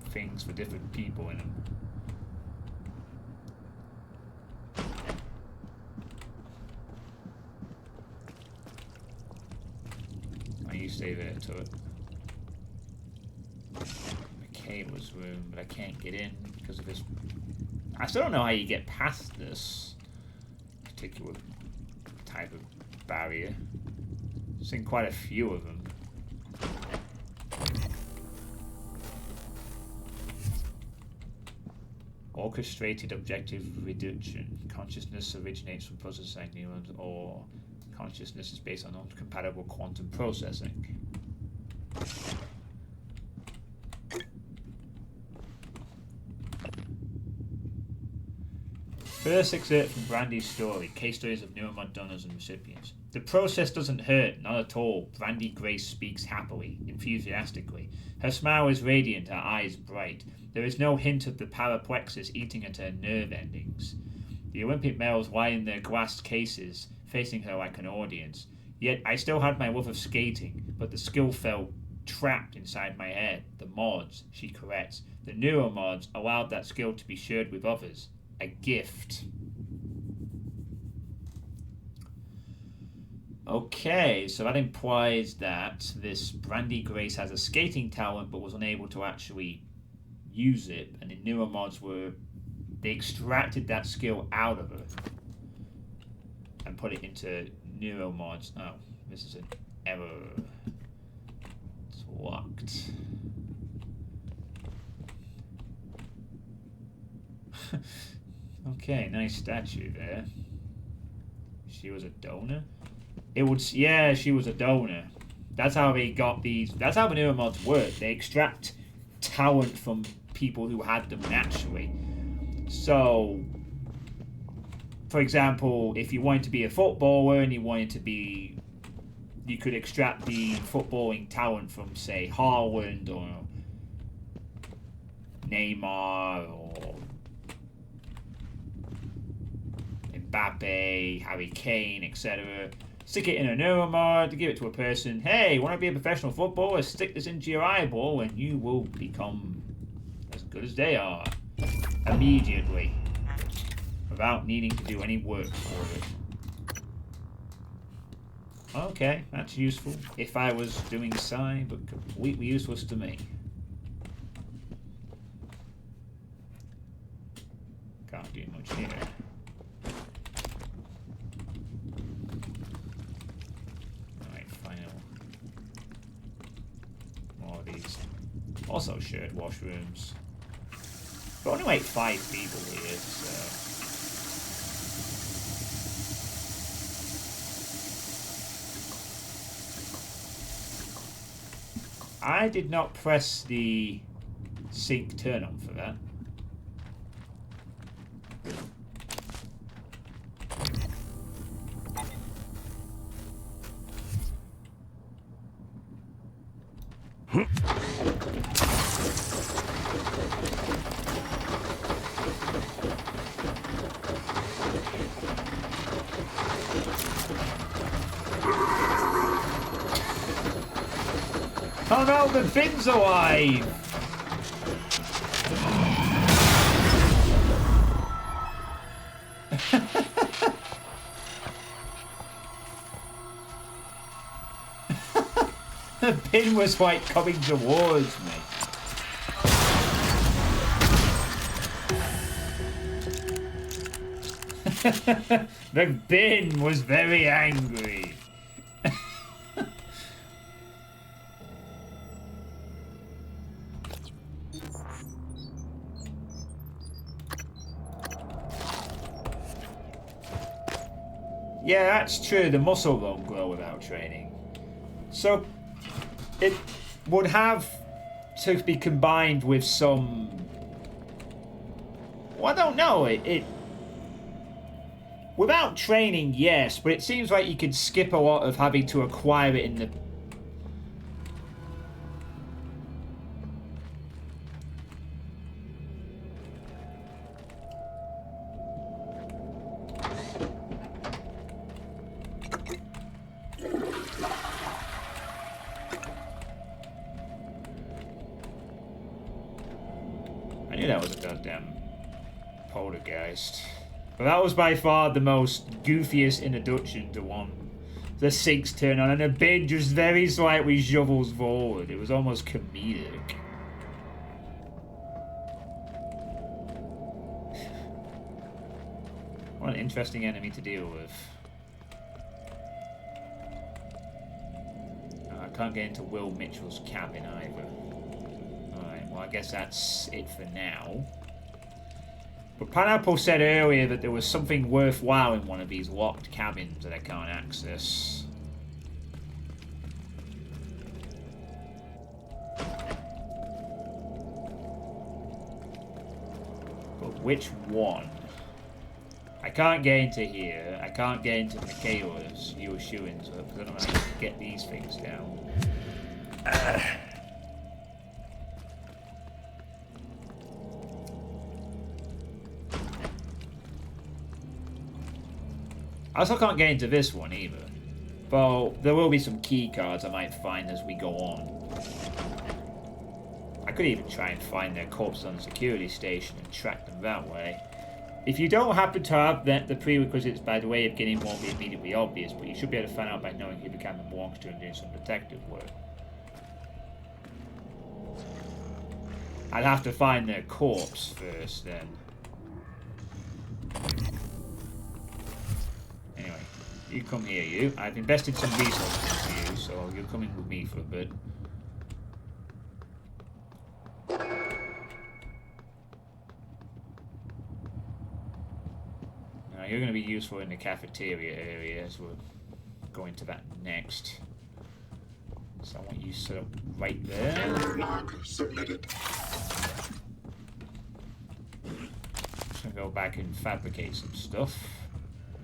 things for different people in them. You stay there, turret. Michaela's room, but I can't get in because of this. I still don't know how you get past this particular type of barrier. I've seen quite a few of them. Orchestrated objective reduction. Consciousness originates from processing neurons, or consciousness is based on incompatible quantum processing. First excerpt from Brandy's story, case studies of neuromod donors and recipients. The process doesn't hurt, not at all. Brandy Grace speaks happily, enthusiastically. Her smile is radiant, her eyes bright. There is no hint of the paraplexus eating at her nerve endings. The Olympic medals lie in their glass cases, facing her like an audience. Yet I still had my love of skating, but the skill felt trapped inside my head. The mods, she corrects. The neuromods allowed that skill to be shared with others. A gift. Okay, so that implies that this Brandy Grace has a skating talent but was unable to actually use it, and the neuromods they extracted that skill out of her and put it into neuromods. Oh, this is an error. It's locked. Okay, nice statue there. She was a donor? Yeah, she was a donor. That's how they got these. That's how the neuromods work. They extract talent from people who had them naturally. So, for example, if you wanted to be a footballer and you could extract the footballing talent from, say, Haaland or Neymar or Mbappe, Harry Kane, etc. Stick it in a neuromod to give it to a person. Hey, want to be a professional footballer? Stick this into your eyeball and you will become as good as they are. immediately without needing to do any work for it. Okay, that's useful if I was doing psi, but completely useless to me. Can't do much here. Alright, final. More of these. Also shared washrooms. But only like 5 people here, so... I did not press the sink turn on for that. Oh no, the bin's alive! The bin was like coming towards me. The bin was very angry. Yeah, that's true. The muscle won't grow without training. So, it would have to be combined with some... Well, I don't know. Without training, yes, but it seems like you could skip a lot of having to acquire it in the... I knew that was a goddamn poltergeist. But that was by far the most goofiest introduction to one. The sinks turn on and the bin just very slightly shovels forward. It was almost comedic. What an interesting enemy to deal with. I can't get into Will Mitchell's cabin either. Alright, well I guess that's it for now. But Pineapple said earlier that there was something worthwhile in one of these locked cabins that I can't access. But which one? I can't get into here. I can't get into Michaela's Yoshua because I don't know how to get these things down. I also can't get into this one either. Though there will be some key cards I might find as we go on. I could even try and find their corpses on the security station and track them that way. If you don't happen to have the prerequisites by the way of getting won't be immediately obvious, but you should be able to find out by knowing who the cabin belongs to and doing some detective work. I'd have to find their corpse first then. Anyway, you come here, you. I've invested some resources into you, so you're coming with me for a bit. Now, you're going to be useful in the cafeteria area as we're going to that next. So I want you set up right there. Log submitted. Just going to go back and fabricate some stuff.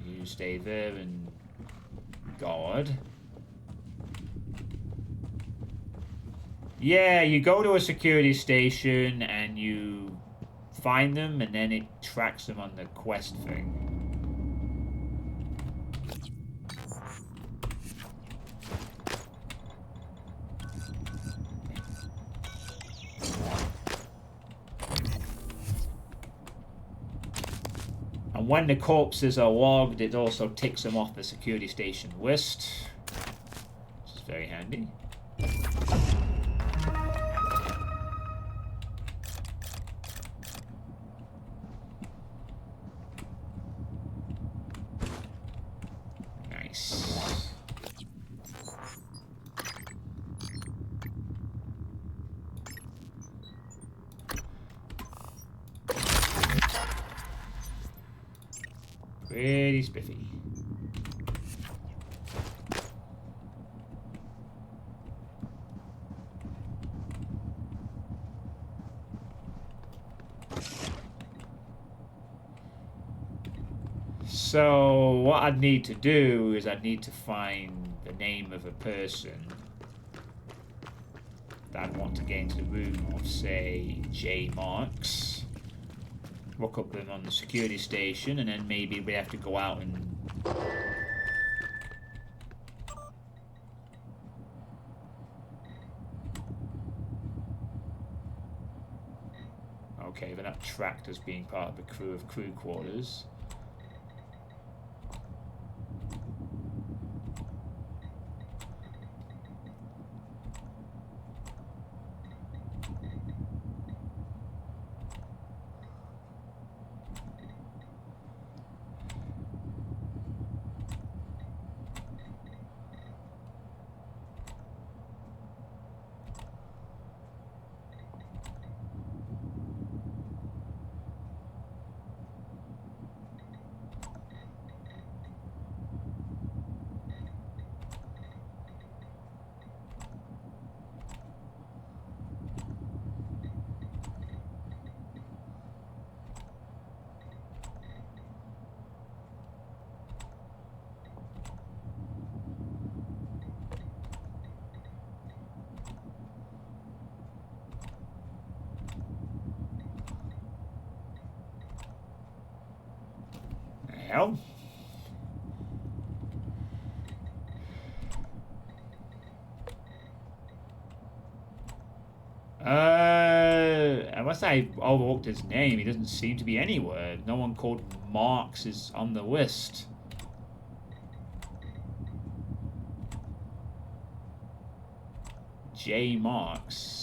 You stay there and guard. Yeah, you go to a security station and you find them and then it tracks them on the quest thing. And when the corpses are logged, it also ticks them off the security station list, which is very handy. Nice. Pretty spiffy. So what I'd need to do is I'd need to find the name of a person that I'd want to get into the room of, say, J. Marks. Look up them on the security station, and then maybe we have to go out and... Okay, they're not tracked as being part of the crew of crew quarters. Hell. Unless I overlooked his name, he doesn't seem to be anywhere. No one called Marks is on the list. J. Marks.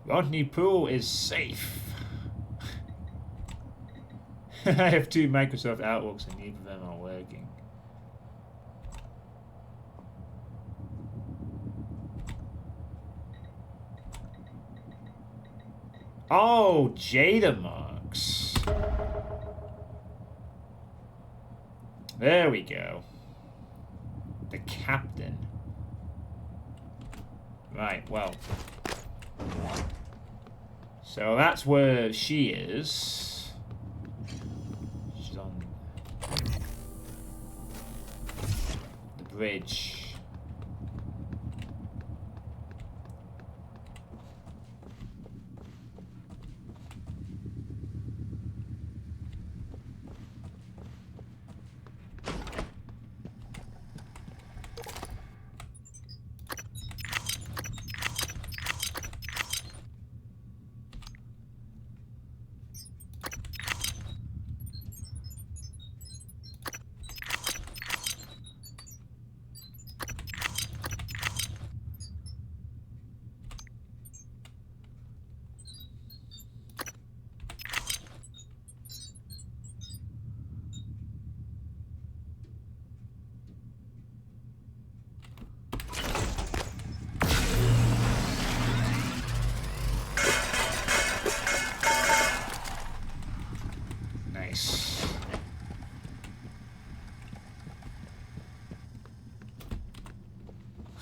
Rodney Poole is safe. I have 2 Microsoft Outlooks and neither of them are working. Oh, Jada Marks. There we go. The captain. Right, well. So that's where she is. She's on the bridge.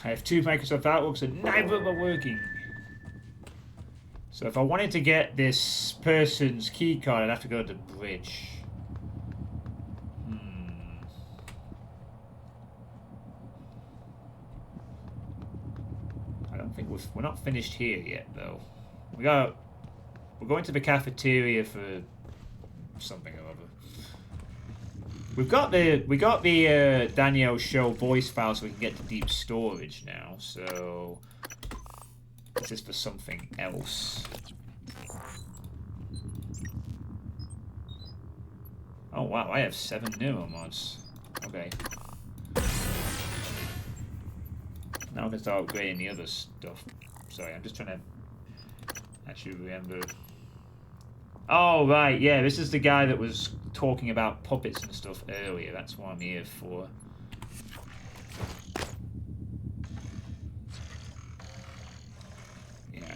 I have 2 Microsoft Outlooks and neither of them are working. So if I wanted to get this person's keycard, I'd have to go to the bridge. I don't don't think we're not finished here yet, though. We're going to the cafeteria for something or other. We got the Danielle show voice file, so we can get to deep storage now. So this is for something else. Oh wow, I have 7 neuromods. Okay. Now I can start upgrading the other stuff. Sorry, I'm just trying to actually remember. Oh, right, yeah, this is the guy that was talking about puppets and stuff earlier. That's what I'm here for. Yeah,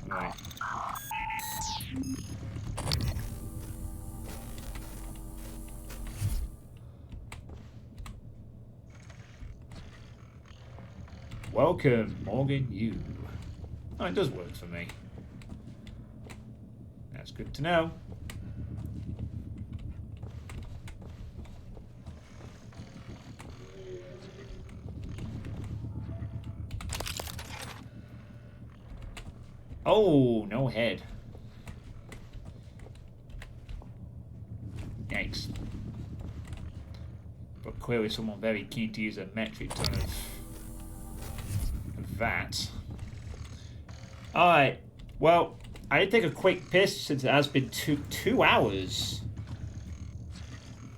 right. Welcome, Morgan Yu. Oh, it does work for me. That's good to know. Oh, no head. Yikes. But clearly someone very keen to use a metric ton of that. Alright, well, I did take a quick piss since it has been two hours.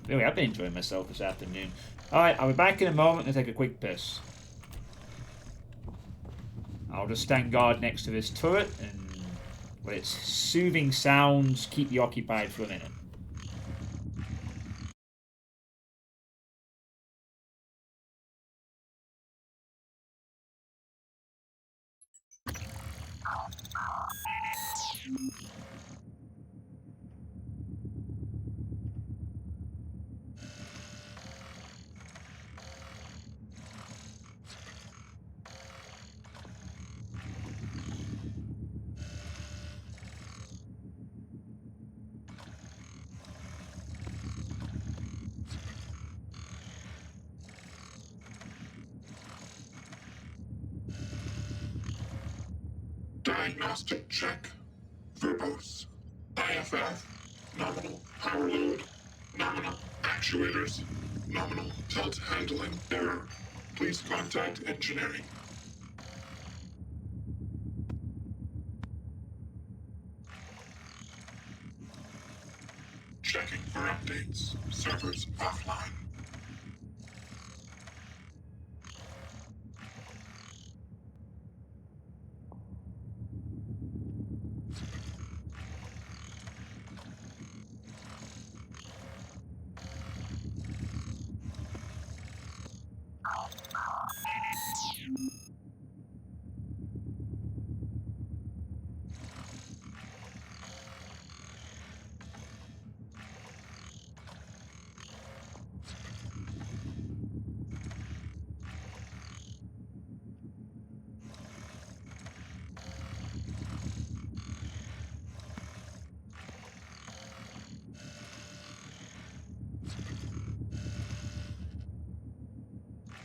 Really, I've been enjoying myself this afternoon. Alright, I'll be back in a moment and take a quick piss. I'll just stand guard next to this turret and let its soothing sounds keep you occupied for a minute. Diagnostic check. Verbose. IFF. Nominal power load. Nominal actuators. Nominal tilt handling error. Please contact engineering. Checking for updates. Servers offline.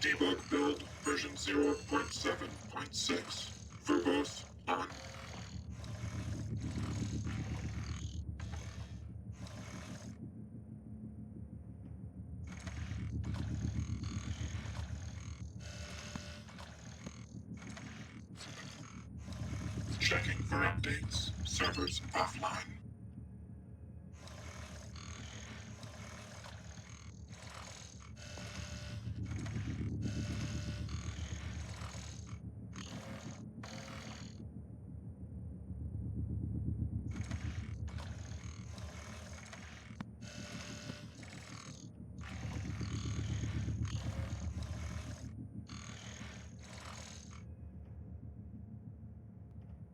Debug build version 0.7.6. Verbose on. Checking for updates. Servers offline.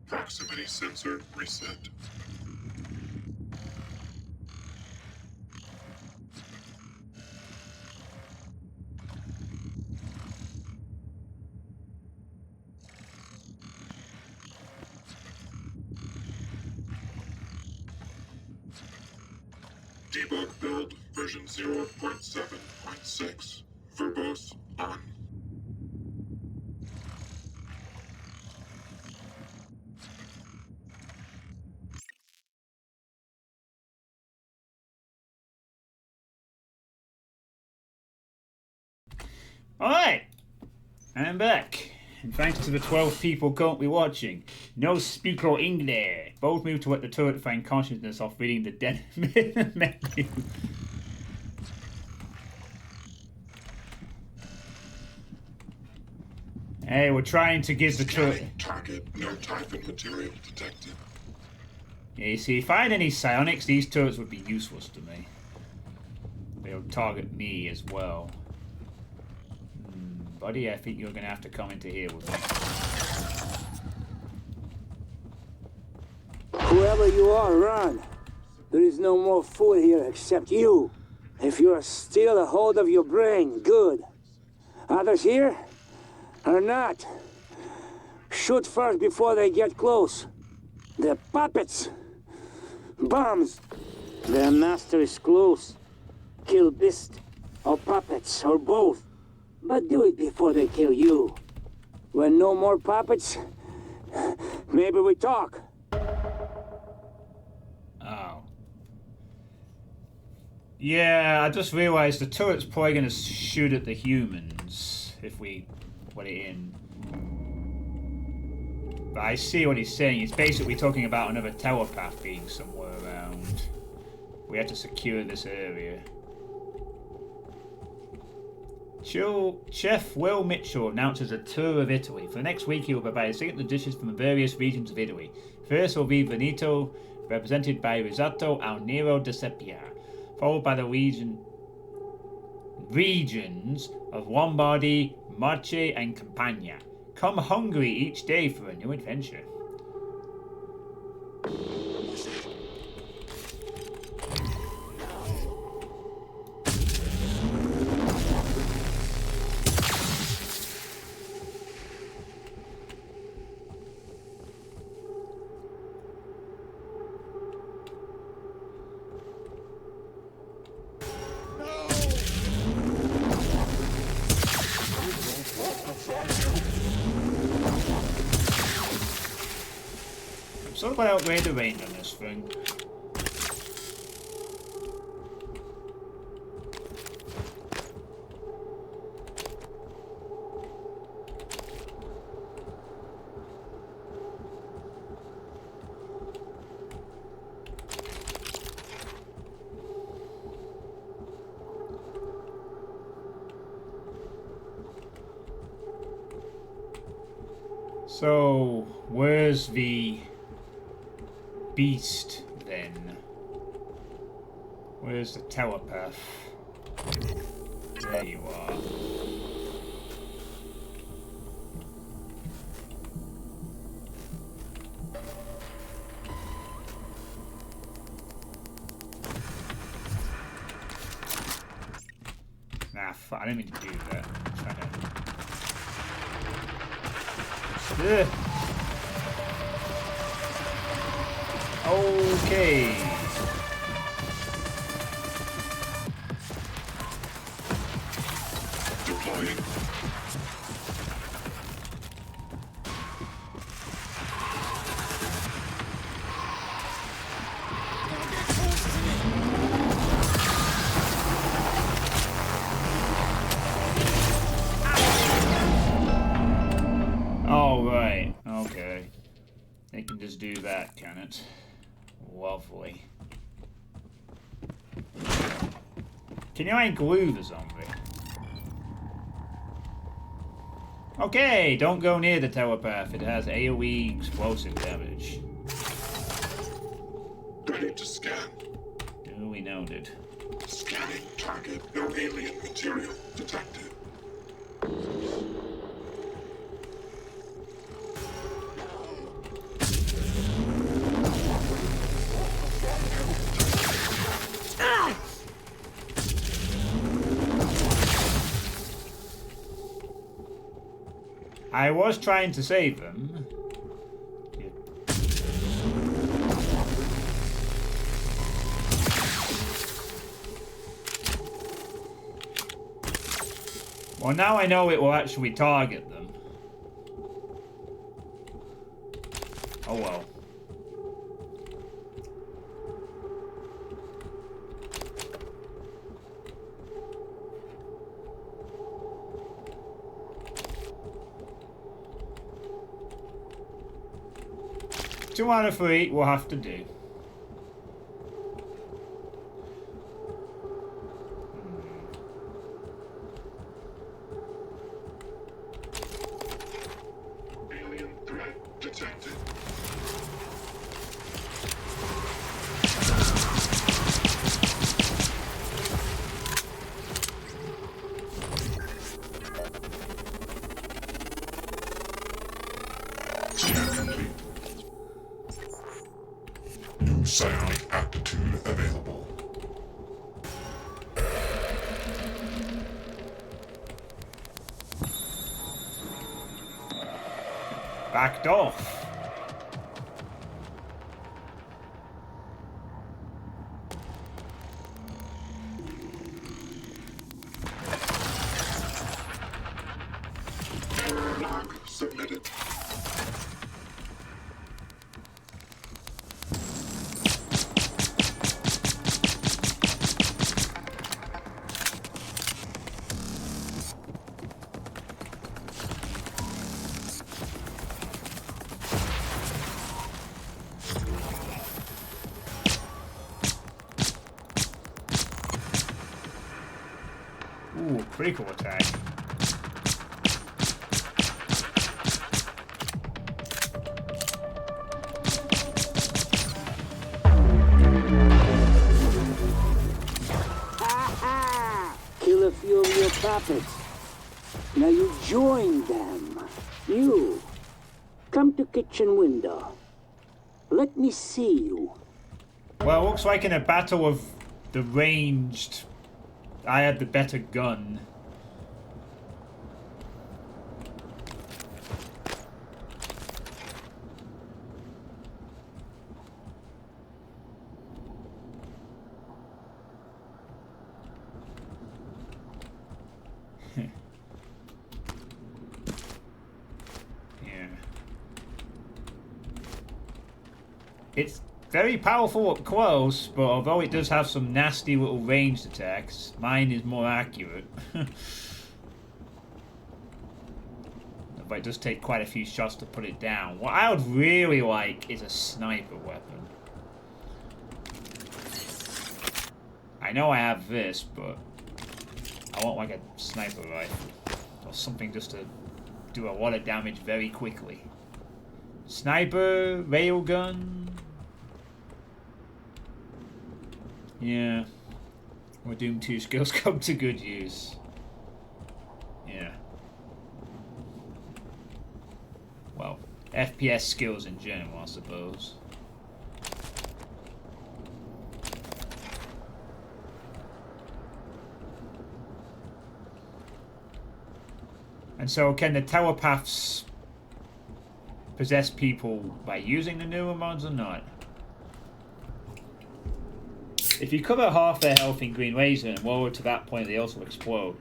Proximity sensor reset. Debug build version 0.7.6. Verbose on. Alright, I'm back. And thanks to the 12 people currently watching, no speak or English. Both move to let the turret find consciousness off reading the dead menu. Hey, we're trying to give the turret... Target, no typhon material detected. Yeah, you see, if I had any psionics, these turrets would be useless to me. They'll target me as well. Buddy, I think you're going to have to come into here with me. Whoever you are, run. There is no more food here except you. If you are still a hold of your brain, good. Others here? Or not? Shoot first before they get close. They're puppets. Bombs. Their master is close. Kill beast, or puppets, or both. But do it before they kill you. When no more puppets, maybe we talk. Oh. Yeah, I just realised the turret's probably going to shoot at the humans if we put it in. But I see what he's saying. He's basically talking about another telepath being somewhere around. We have to secure this area. Chef Will Mitchell announces a tour of Italy. For the next week, he will provide signature dishes from the various regions of Italy. First will be Veneto, represented by risotto al nero di seppia, followed by the regions of Lombardy, Marche, and Campania. Come hungry each day for a new adventure. So glad I outweighed the range on this thing. So, where's the beast then? Where's the telepath? There you are. Nah, I didn't mean to do that. I'm trying to... Ugh. Okay. Deploying. Oh, right. Okay. They can just do that, can it? Lovely. Can I glue the zombie? Okay, don't go near the telepath. It has AoE explosive damage. Ready to scan. Duly noted. Scanning target. No alien material detected. I was trying to save them. Well, now I know it will actually target them. Oh well. 2 out of 3 will have to do. Alien threat detected. Scan complete. New psionic aptitude available. Backed off. Error log submitted. Ooh, critical attack. Kill a few of your puppets. Now you join them. You. Come to kitchen window. Let me see you. Well, looks like in a battle of the ranged, I had the better gun. Yeah. It's very powerful up close, but although it does have some nasty little ranged attacks, mine is more accurate. But it does take quite a few shots to put it down. What I would really like is a sniper weapon. I know I have this, but I want like a sniper rifle. Or something just to do a lot of damage very quickly. Sniper, railgun. Yeah. Where Doom 2 skills come to good use. Yeah. Well, FPS skills in general, I suppose. And so, can the telepaths possess people by using the neuromods or not? If you cover half their health in green laser and lower to that point, they also explode.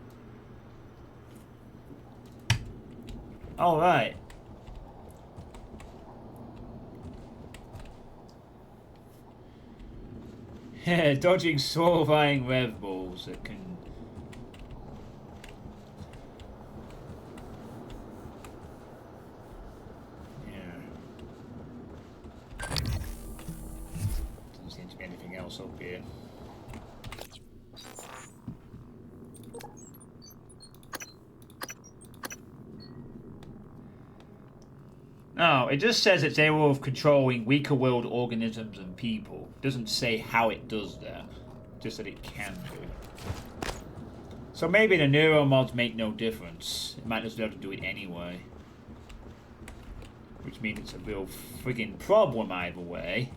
Alright. Dodging slow-flying rev balls that can... Yeah. Doesn't seem to be anything else up here. No, it just says it's able of controlling weaker-willed organisms and people. It doesn't say how it does that. Just that it can do. So maybe the neuromods make no difference. It might just be able to do it anyway. Which means it's a real friggin' problem either way.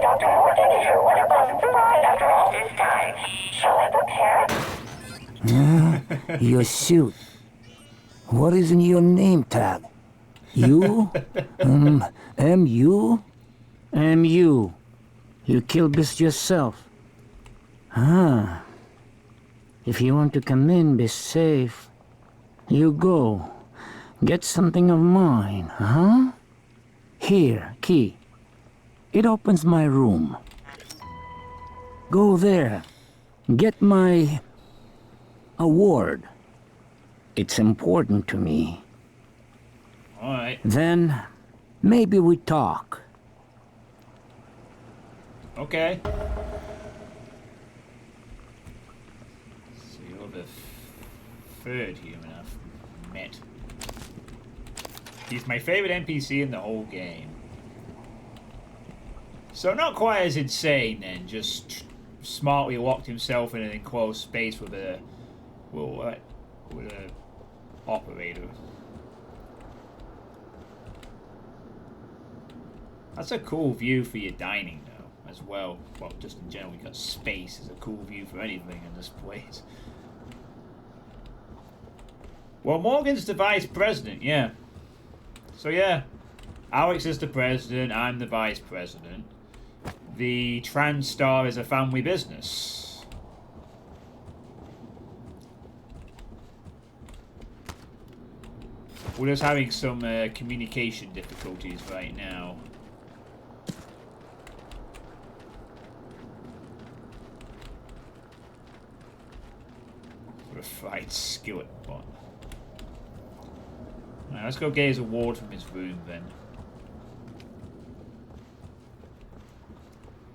Doctor, what did you would have gone blind after all this time? Shall I prepare? Your suit. What is in your name tag? You? M.U.? M.U. You killed this yourself. Ah. If you want to come in, be safe. You go. Get something of mine, huh? Here, key. It opens my room. Go there. Get my award. It's important to me. Alright. Then, maybe we talk. Okay. So you're the third human I've met. He's my favorite NPC in the whole game. So not quite as insane then, just smartly locked himself in an enclosed space with a... well, with a operator. That's a cool view for your dining though, as well. Well, just in general, you got space is a cool view for anything in this place. Well, Morgan's the vice president, yeah. So yeah, Alex is the president, I'm the vice president. The trans star is a family business. We're just having some communication difficulties right now. For a fried skillet bot. Right, let's go get his award from his room then.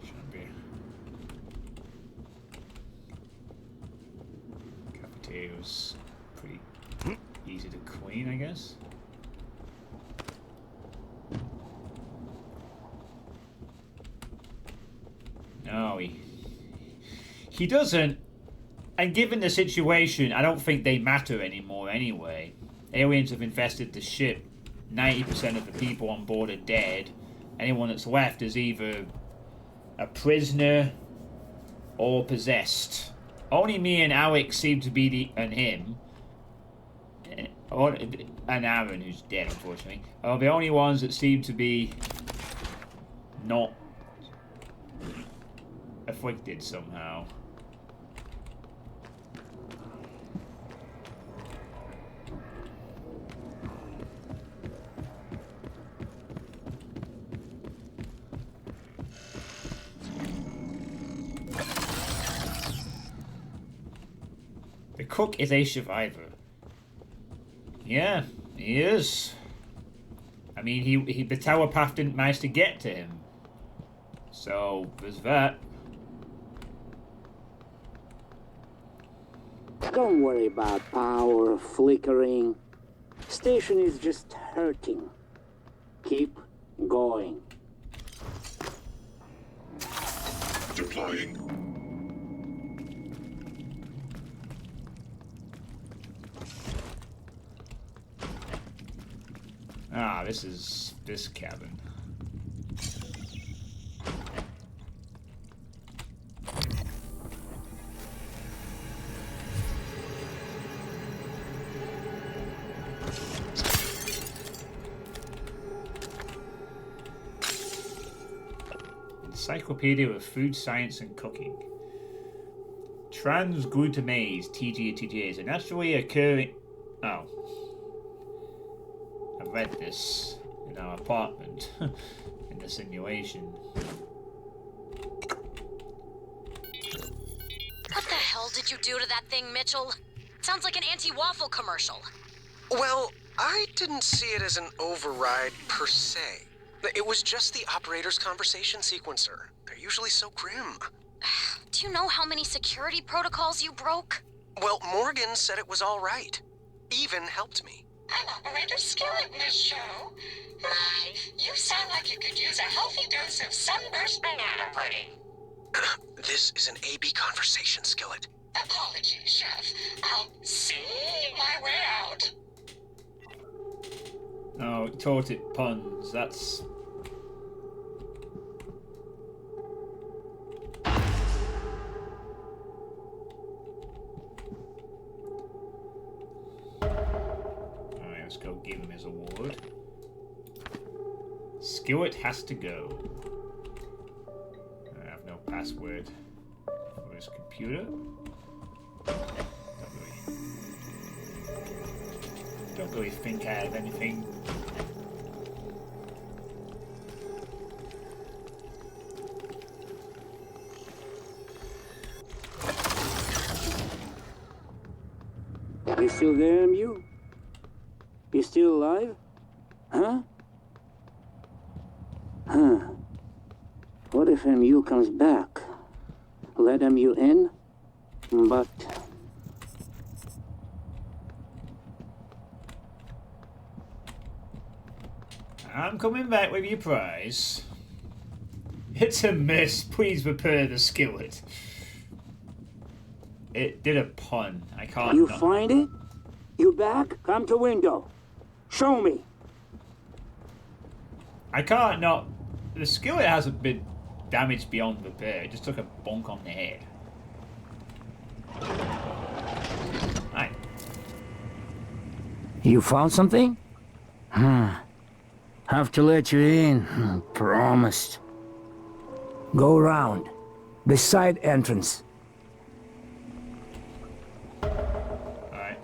Shouldn't be. Cafeteria's pretty easy to clean, I guess. No, he doesn't. And given the situation, I don't think they matter anymore anyway. Aliens have infested the ship. 90% of the people on board are dead. Anyone that's left is either a prisoner or possessed. Only me and Alex seem to be and him. And Aaron, who's dead, unfortunately, are the only ones that seem to be not afflicted somehow. The cook is a survivor. Yeah, he is. I mean, he the telepath didn't manage to get to him. So, there's that. Don't worry about power flickering. Station is just hurting. Keep going. Deploying. Ah, this is this cabin. Encyclopedia of Food Science and Cooking. Transglutamase, TGA, is a naturally occurring... Oh. I read this in our apartment, in the simulation. What the hell did you do to that thing, Mitchell? Sounds like an anti-waffle commercial. Well, I didn't see it as an override per se. It was just the operator's conversation sequencer. They're usually so grim. Do you know how many security protocols you broke? Well, Morgan said it was all right. Even helped me. I'm Operator Skillet in this show. My, you sound like you could use a healthy dose of sunburst banana pudding. This is an AB conversation, Skillet. Apologies, Chef. I'll see my way out. Oh, taught it puns. That's... skillet has to go. I have no password for his computer. Don't really think I have anything. You still there, MU? You still alive? Huh? Huh. What if MU comes back? Let MU in? But... I'm coming back with your prize. It's a miss. Please repair the skillet. It did a pun. I can't. You find it? You back? Come to window. Show me. I can't not. The skillet hasn't been damaged beyond repair. It just took a bonk on the head. Right. You found something? Have to let you in. Promised. Go around. The side entrance. Alright.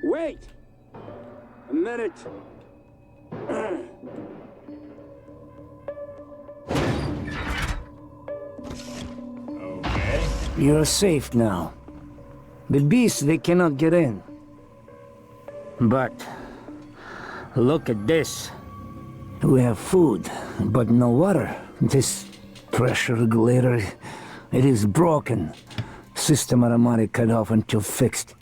Wait! A minute. Okay. You're safe now. The beasts, they cannot get in. But look at this. We have food, but no water. This pressure regulator, it is broken. System automatic cut off until fixed.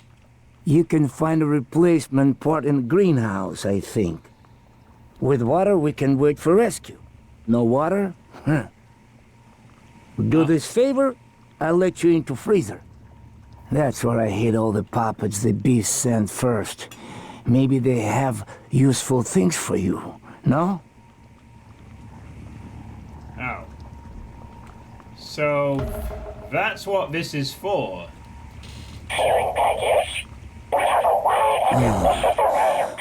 You can find a replacement part in the greenhouse, I think. With water, we can wait for rescue. No water? Huh. Do this favor, I'll let you into freezer. That's where I hid all the puppets the beasts sent first. Maybe they have useful things for you, no? Oh. So, that's what this is for. Feeling peckish? We have a wide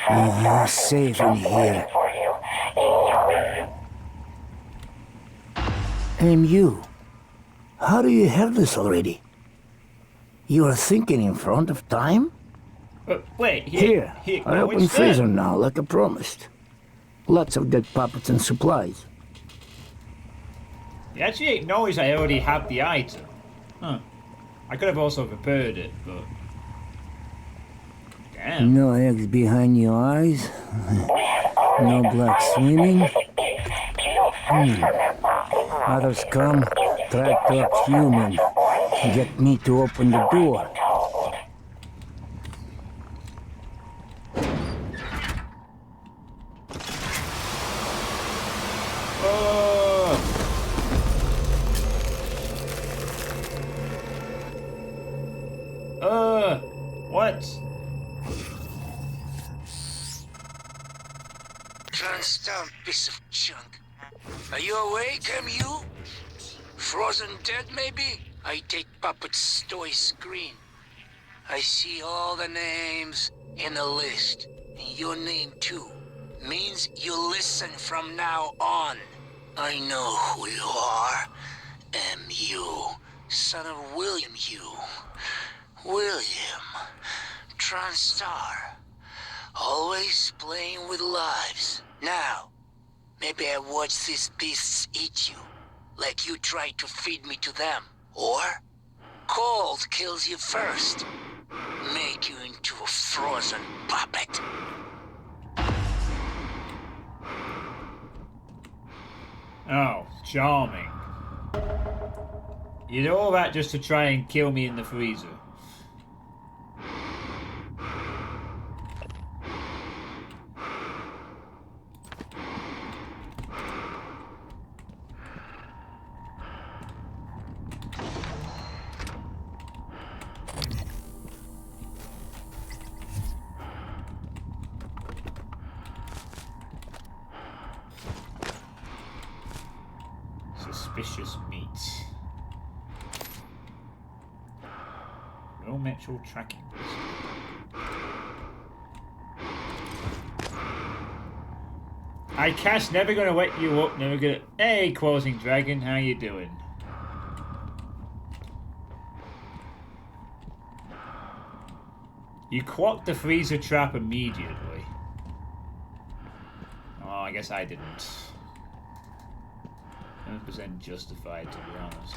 array of Safe in here. for you in your MU, how do you have this already? You are thinking in front of time? Wait, Here, I no, open it's freezer there. now, like I promised. Lots of dead puppets and supplies. He actually acknowledged I already had the item. Huh. I could have also repaired it, but... Damn. No eggs behind your eyes. No black swimming. Others come, try to act human. Get me to open the door. What? Transdown, piece of junk. Are you awake, MU? Frozen dead, maybe? I take puppets to a screen. I see all the names in the list. And your name, too. Means you listen from now on. I know who you are. MU. Son of William U. William. Transtar. Always playing with lives. Now, maybe I watch these beasts eat you. Like you tried to feed me to them. Or, cold kills you first. Make you into a frozen puppet. Oh, charming. You did all that just to try and kill me in the freezer. Suspicious meat. Photometrical tracking. I cast never gonna wet you up, never gonna. Hey, Closing Dragon, how you doing? You clocked the freezer trap immediately. Oh, I guess I didn't. 100% justified, to be honest.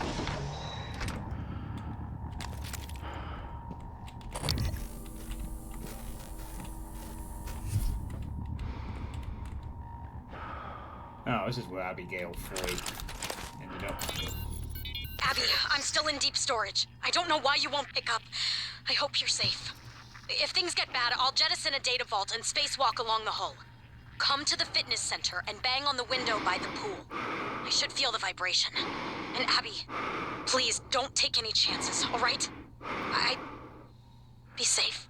Oh, this is where Abigail Floyd ended up. Abby, I'm still in deep storage. I don't know why you won't pick up. I hope you're safe. If things get bad, I'll jettison a data vault and spacewalk along the hull. Come to the fitness center and bang on the window by the pool. I should feel the vibration. And Abby, please don't take any chances, all right? Be safe.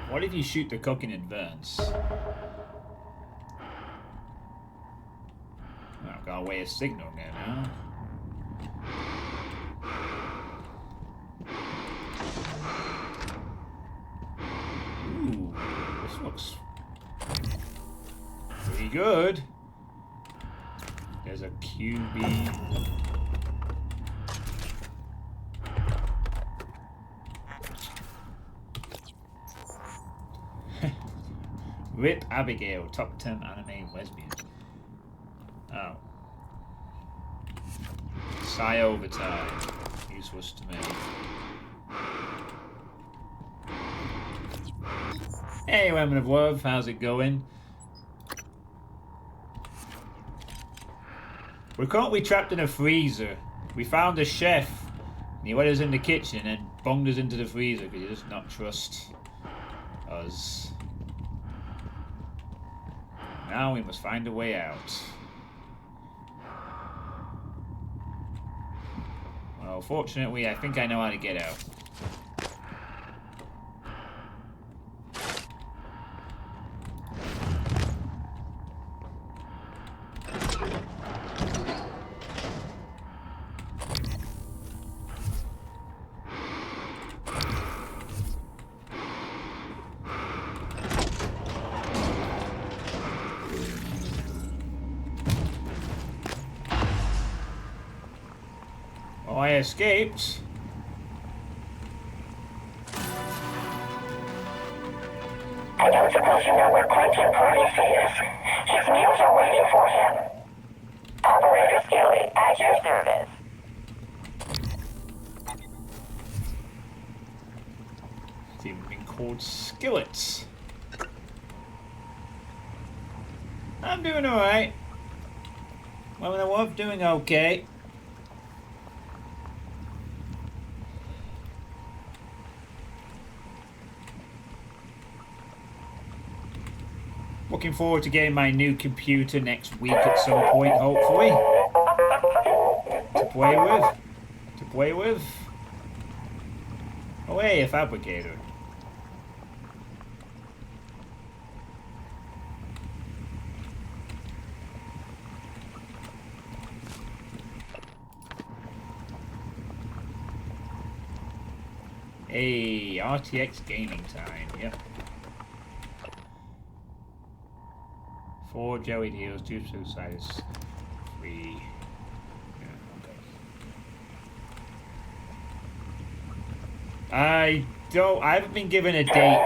What if you shoot the cook in advance? Oh, I've got a way of signaling it now. Ooh, this looks pretty good. There's a QB. Rip Abigail, top 10 anime lesbian. Oh. Psy overtime. Useless to me. Hey, Women of Love, how's it going? We're currently trapped in a freezer. We found a chef. And he let us in the kitchen and bunged us into the freezer because he does not trust us. Now we must find a way out. Well, fortunately, I think I know how to get out. I escaped. I don't suppose you know where Quentin Price is. His meals are waiting for him. Operator Skilly, at your service. It's even been called Skillets. I'm doing alright. Well, I was doing okay. Looking forward to getting my new computer next week at some point, hopefully. To play with. To play with. Oh hey, a fabricator. Hey, RTX gaming time, yep. 4 jellied heels, 2 suicides, 3. Yeah, okay. I haven't been given a date.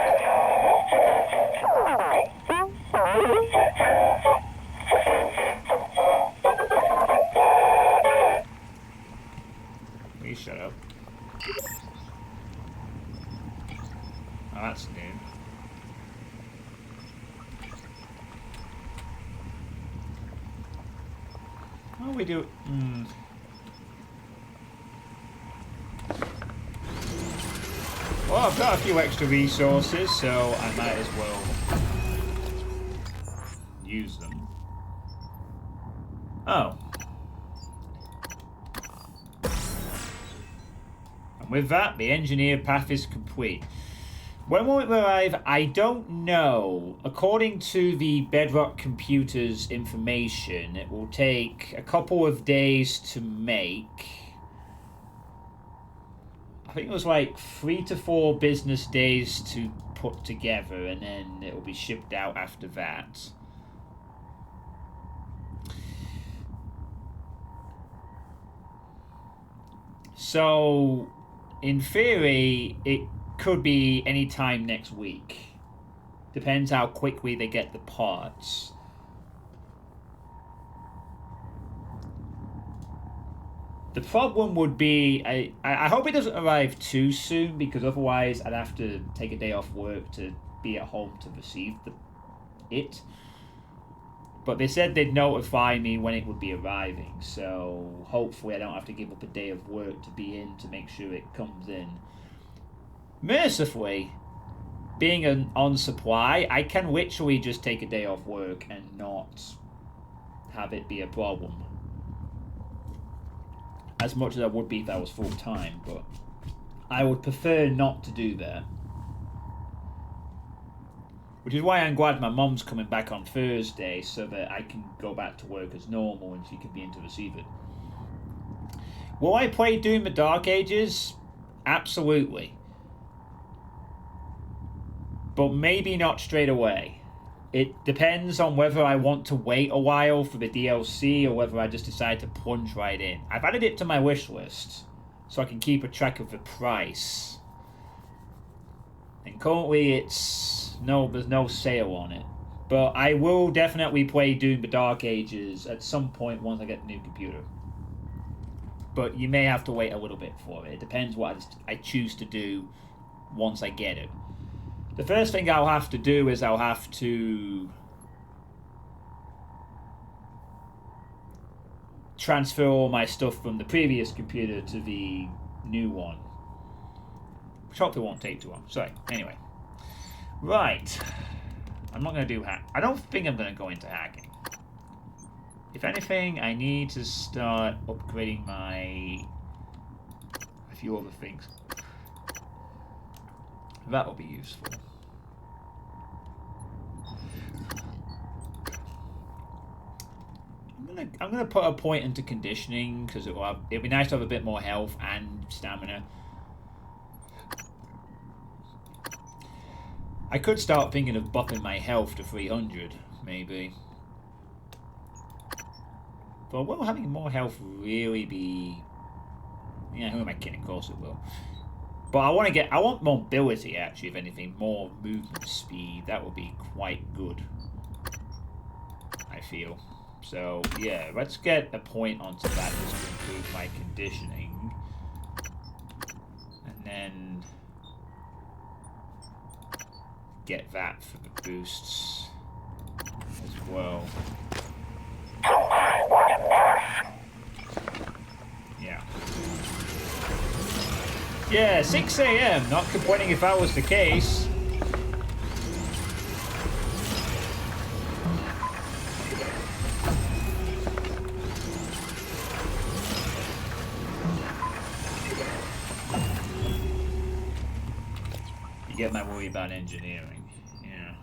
Please shut up. Oh, that's new. Oh, we do. Well, I've got a few extra resources, so I might as well use them. Oh. And with that, the engineer path is complete. When will it arrive? I don't know. According to the Bedrock Computer's information, it will take a couple of days to make. think it was like 3 to 4 business days to put together, and then it will be shipped out after that. So, in theory, it could be any time next week. Depends how quickly they get the parts. The problem would be, I hope it doesn't arrive too soon, because otherwise I'd have to take a day off work to be at home to receive it. But they said they'd notify me when it would be arriving, so hopefully I don't have to give up a day of work to be in to make sure it comes in. Mercifully, being on supply, I can literally just take a day off work and not have it be a problem. As much as I would be if I was full-time, but I would prefer not to do that. Which is why I'm glad my mom's coming back on Thursday, so that I can go back to work as normal and she can be in to receive it. Will I play Doom the Dark Ages? Absolutely. But maybe not straight away. It depends on whether I want to wait a while for the DLC or whether I just decide to plunge right in. I've added it to my wish list so I can keep a track of the price. And currently there's no sale on it. But I will definitely play Doom the Dark Ages at some point once I get the new computer. But you may have to wait a little bit for it. It depends what I choose to do once I get it. The first thing I'll have to do is I'll have to transfer all my stuff from the previous computer to the new one. Which hopefully won't take too long. Sorry. Anyway. Right. I'm not going to do hack. I don't think I'm going to go into hacking. If anything, I need to start upgrading a few other things. That will be useful. I'm gonna put a point into conditioning because it'll be nice to have a bit more health and stamina. I could start thinking of buffing my health to 300, maybe. But will having more health really be? Yeah, who am I kidding? Of course it will. But I want mobility actually, if anything, more movement speed. That would be quite good, I feel. So yeah, let's get a point onto that just to improve my conditioning. And then get that for the boosts as well. Yeah. Yeah, 6 AM, not complaining if that was the case. You get my worry about engineering, yeah.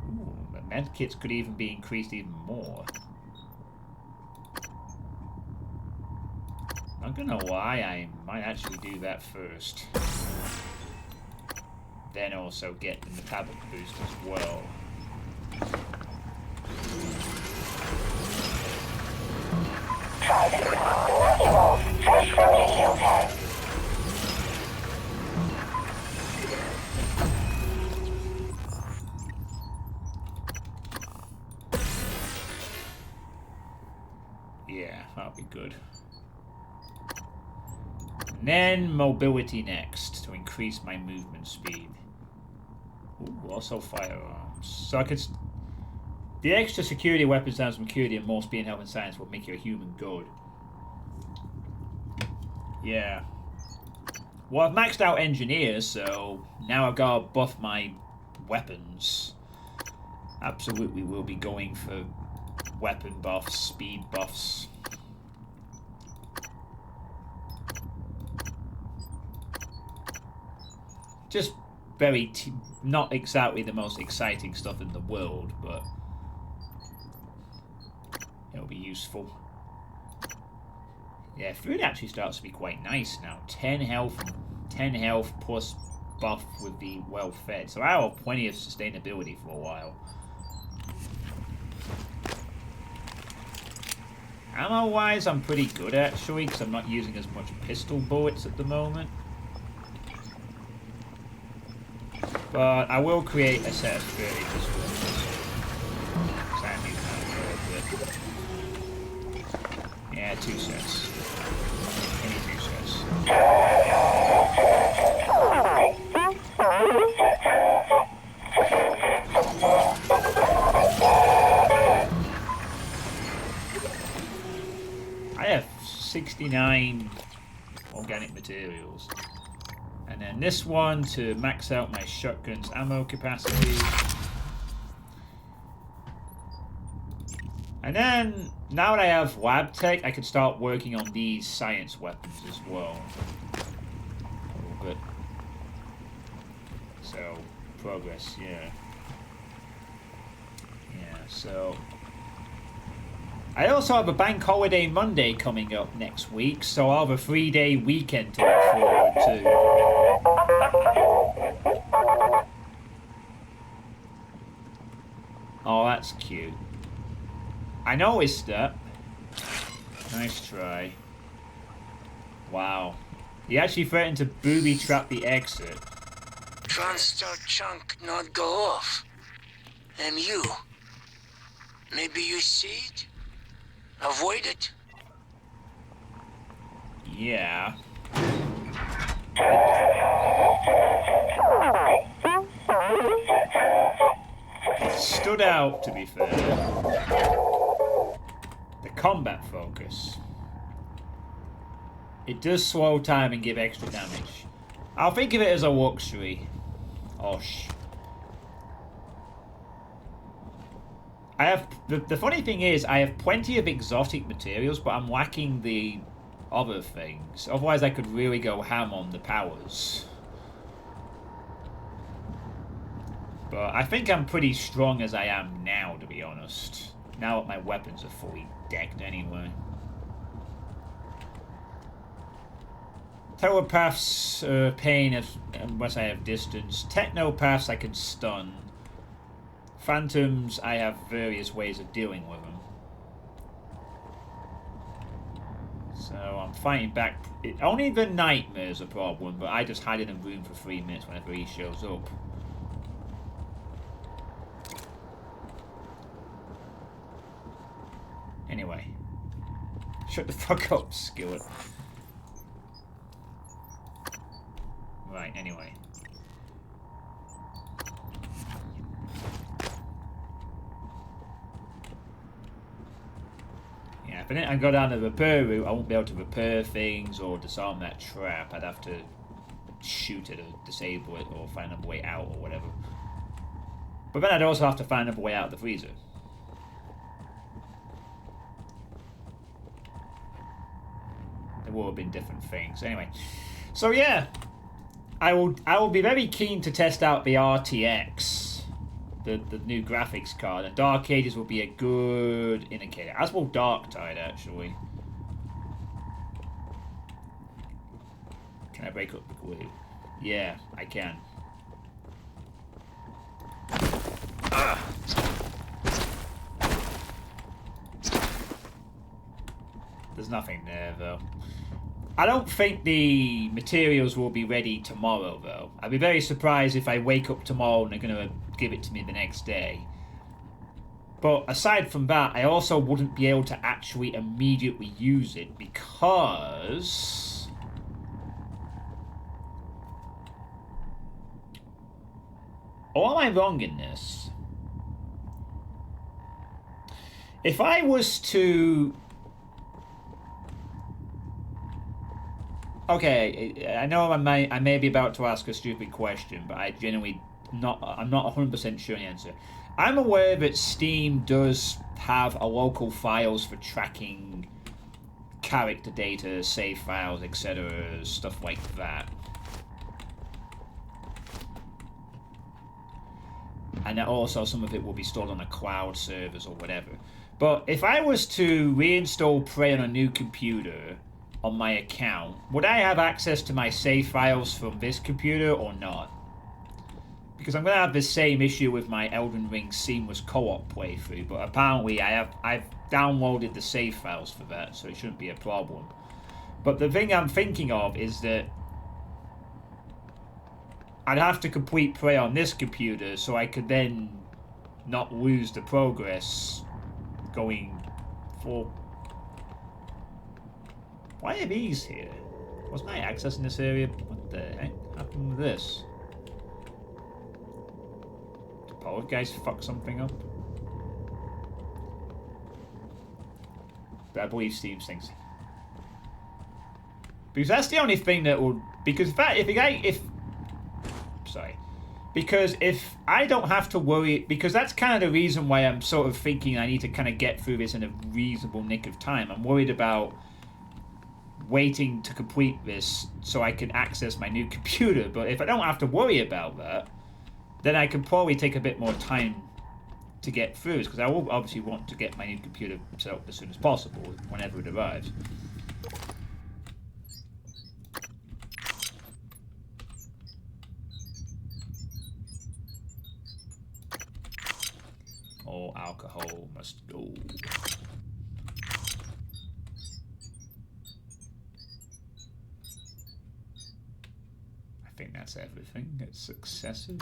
Ooh, the medkits could even be increased even more. Not gonna lie, I might actually do that first. Then also get the metabolic boost as well. Yeah, that'll be good. And then mobility next to increase my movement speed. Ooh, also firearms. So I could. The extra security weapons down some security and more speed and health and science will make you a human good. Yeah. Well, I've maxed out engineers, so now I've got to buff my weapons. Absolutely will be going for weapon buffs, speed buffs. Just very not exactly the most exciting stuff in the world, but it'll be useful. Yeah, food actually starts to be quite nice now. 10 health plus buff with the well fed. So I have plenty of sustainability for a while. Ammo wise, I'm pretty good actually, because I'm not using as much pistol bullets at the moment. But I will create a set of 30 pistol bullets. Yeah, 2 sets. Any 2 sets. I have 69 organic materials. And then this one to max out my shotgun's ammo capacity. And then, now that I have lab tech, I can start working on these science weapons as well. A little bit. So, progress, yeah. Yeah, so... I also have a bank holiday Monday coming up next week, so I'll have a 3-day weekend to look forward to. Oh, that's cute. I noticed that. Nice try. Wow. He actually threatened to booby trap the exit. Transstar chunk not go off. And you. Maybe you see it? Avoid it? Yeah. It stood out, to be fair. The combat focus. It does slow time and give extra damage. I'll think of it as a luxury. Osh. I have the funny thing is I have plenty of exotic materials, but I'm lacking the other things. Otherwise I could really go ham on the powers. But I think I'm pretty strong as I am now, to be honest. Now that my weapons are fully decked anyway. Telepaths pain unless I have distance. Technopaths I can stun. Phantoms, I have various ways of dealing with them. So I'm fighting back. Only the nightmare's a problem, but I just hide in a room for 3 minutes whenever he shows up. Anyway. Shut the fuck up, Skillet. Right, anyway. Yeah, if I go down the repair route, I won't be able to repair things or disarm that trap. I'd have to shoot it or disable it or find a way out or whatever. But then I'd also have to find a way out of the freezer. There will have been different things. Anyway, so yeah, I will be very keen to test out the RTX, the new graphics card, and Dark Ages will be a good indicator, as will Dark Tide actually. Can I break up the glue? Yeah, I can. There's nothing there though. I don't think the materials will be ready tomorrow though. I'd be very surprised if I wake up tomorrow and they're going to give it to me the next day. But aside from that, I also wouldn't be able to actually immediately use it because... Or am I wrong in this? If I was to... Okay, I know I may be about to ask a stupid question, but I'm not 100% sure the answer. I'm aware that Steam does have a local files for tracking character data, save files, etc., stuff like that. And also some of it will be stored on the cloud servers or whatever. But if I was to reinstall Prey on a new computer on my account, would I have access to my save files from this computer or not? Because I'm going to have the same issue with my Elden Ring seamless co-op playthrough, but apparently I've downloaded the save files for that, so it shouldn't be a problem. But the thing I'm thinking of is that I'd have to complete Prey on this computer so I could then not lose the progress going for... Why are these here? Wasn't I accessing this area? What the heck happened with this? Did power guys fuck something up? But I believe Steve thinks. Because that's the only thing that would... Because Because if I don't have to worry... Because that's kind of the reason why I'm sort of thinking I need to kind of get through this in a reasonable nick of time. I'm worried about waiting to complete this so I can access my new computer. But if I don't have to worry about that, then I can probably take a bit more time to get through this. Because I will obviously want to get my new computer set up as soon as possible, whenever it arrives. All alcohol must go. I think that's everything. It's successive.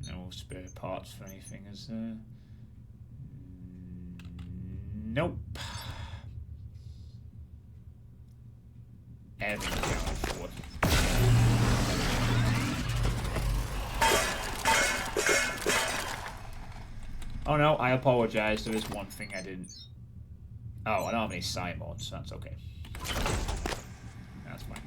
No spare parts for anything, is there? Nope. Everything accounted for. Oh no, I apologize. There is one thing I didn't... Oh, I don't have any side mods, so that's okay. That's fine.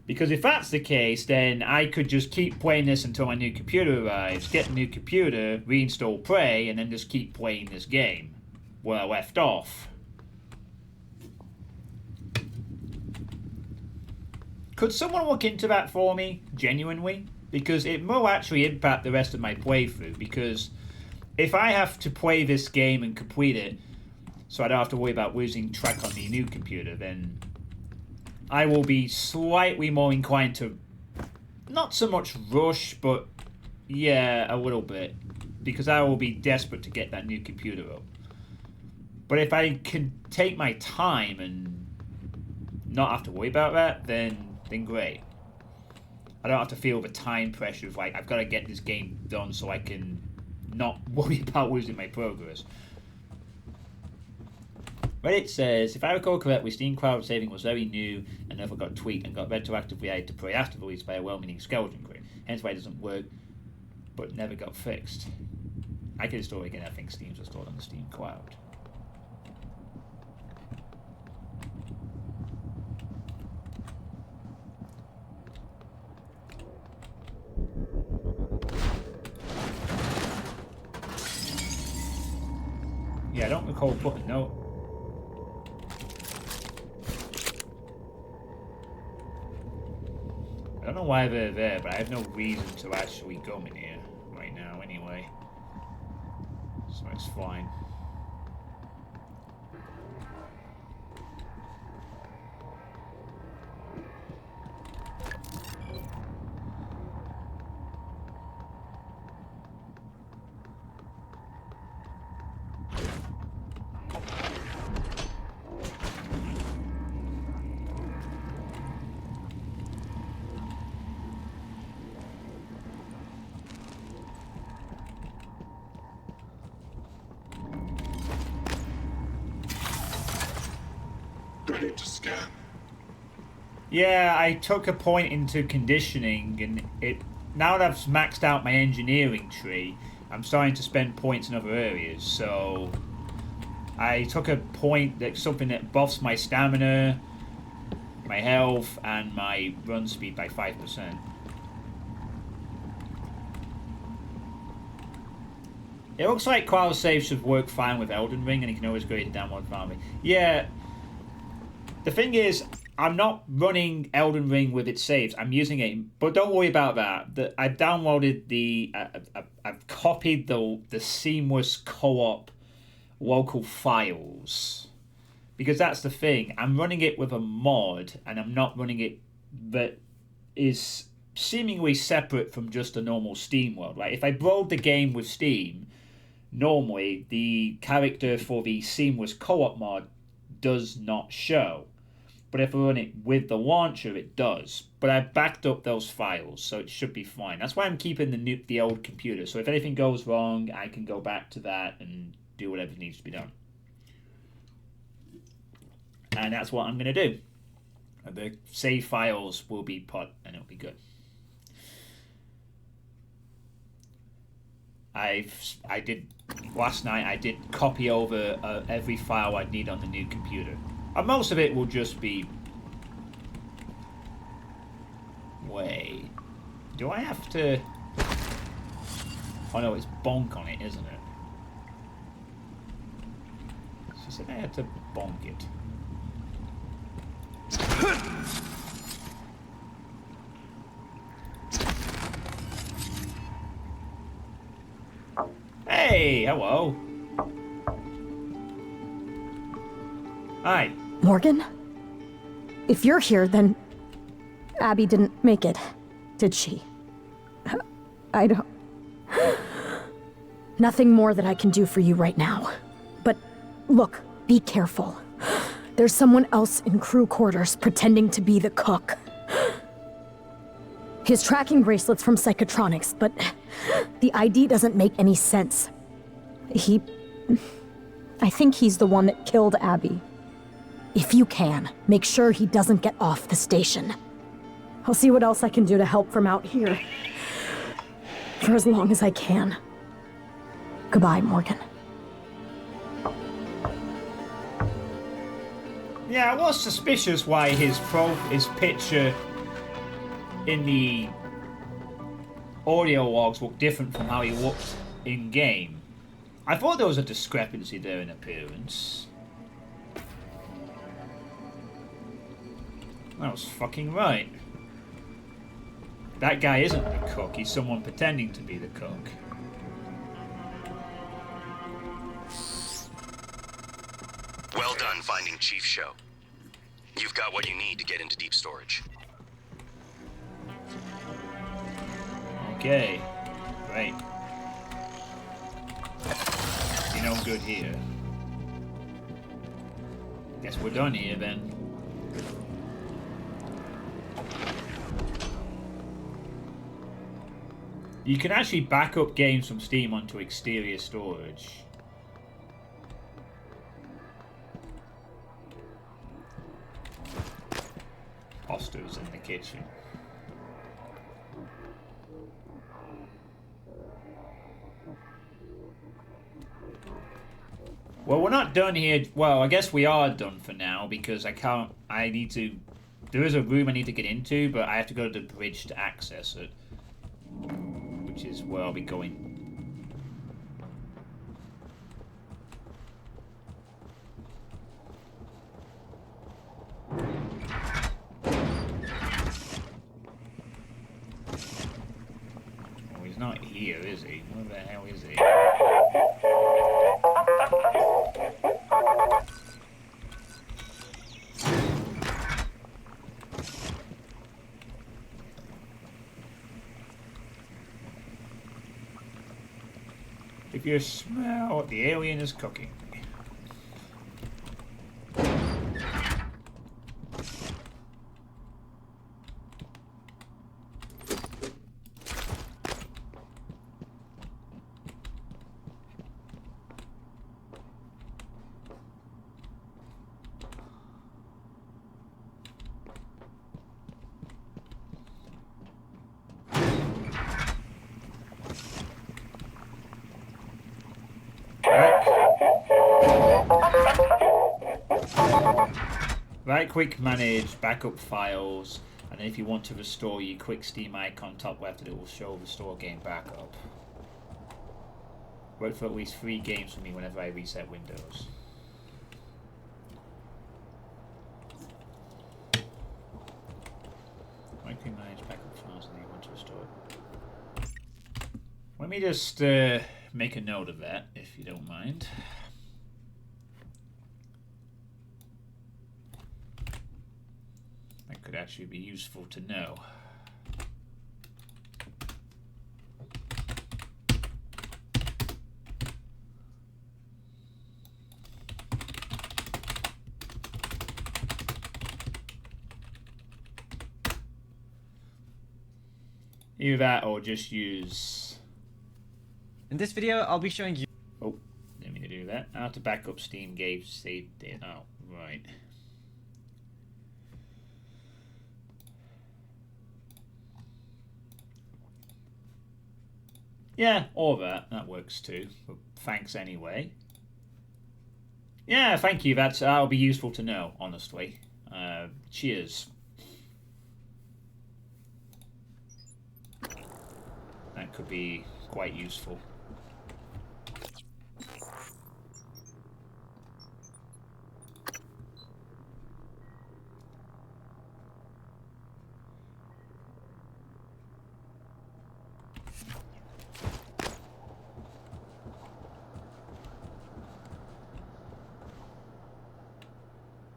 Because if that's the case, then I could just keep playing this until my new computer arrives, get a new computer, reinstall Prey, and then just keep playing this game where I left off. Could someone look into that for me, genuinely? Because it will actually impact the rest of my playthrough, because if I have to play this game and complete it, so I don't have to worry about losing track on the new computer, then I will be slightly more inclined to, not so much rush, but yeah, a little bit, because I will be desperate to get that new computer up. But if I can take my time and not have to worry about that, then great. I don't have to feel the time pressure of like, I've got to get this game done so I can not worry about losing my progress. Reddit says, if I recall correctly, Steam Cloud Saving was very new and never got tweaked and got retroactively added to Prey after release by a well-meaning skeleton crew. Hence why it doesn't work, but never got fixed. I can install it again. I think Steam's installed on the Steam Cloud. Yeah, I don't recall putting no. I don't know why they're there, but I have no reason to actually go in here right now anyway. So it's fine. Ready to scan. Yeah, I took a point into conditioning, and it now that I've maxed out my engineering tree, I'm starting to spend points in other areas. So I took a point that's something that buffs my stamina, my health, and my run speed by 5%. It looks like cloud save should work fine with Elden Ring, and you can always go to download farming. Yeah. The thing is, I'm not running Elden Ring with its saves. I'm using it, but don't worry about that. I've downloaded the, I've copied the seamless co-op local files, because that's the thing. I'm running it with a mod, and I'm not running it that is seemingly separate from just a normal Steam world. Right? If I load the game with Steam, normally the character for the seamless co-op mod does not show. But if I run it with the launcher, it does. But I've backed up those files, so it should be fine. That's why I'm keeping the old computer. So if anything goes wrong, I can go back to that and do whatever needs to be done. And that's what I'm going to do. The save files will be put, and it'll be good. Last night I did copy over every file I'd need on the new computer. And most of it will just be... Wait. Do I have to... Oh no, it's bonk on it, isn't it? She said I had to bonk it. Hey, hello. Hi. Morgan? If you're here, then Abby didn't make it, did she? I don't... Nothing more that I can do for you right now. But look, be careful. There's someone else in crew quarters pretending to be the cook. His tracking bracelet's from Psychotronics, but the ID doesn't make any sense. I think he's the one that killed Abby. If you can, make sure he doesn't get off the station. I'll see what else I can do to help from out here. For as long as I can. Goodbye, Morgan. Yeah, I was suspicious why his picture in the audio logs looked different from how he looked in game. I thought there was a discrepancy there in appearance. That was fucking right. That guy isn't the cook, he's someone pretending to be the cook. Well done finding Chief Show. You've got what you need to get into deep storage. Okay, great. You're no good here. Guess we're done here then. You can actually back up games from Steam onto exterior storage. Posters in the kitchen. Well, we're not done here. Well, I guess we are done for now because I need to... There is a room I need to get into, but I have to go to the bridge to access it. Which is where I'll be going. Oh, he's not here, is he? Where the hell is he? If you smell what the alien is cooking. Right click manage backup files, and then if you want to restore your quick Steam icon top left, it will show restore game backup. Wait for at least 3 games for me whenever I reset Windows. Pre-managed backup files and you want to restore it. Let me just make a note of that, if you don't mind. That could actually be useful to know. Either that or just use... In this video, I'll be showing you... Oh, didn't mean to do that. How to back up Steam gave saved it. Oh, right. Yeah, all that. That works too. But thanks anyway. Yeah, thank you. That'll be useful to know, honestly. Cheers. That could be quite useful.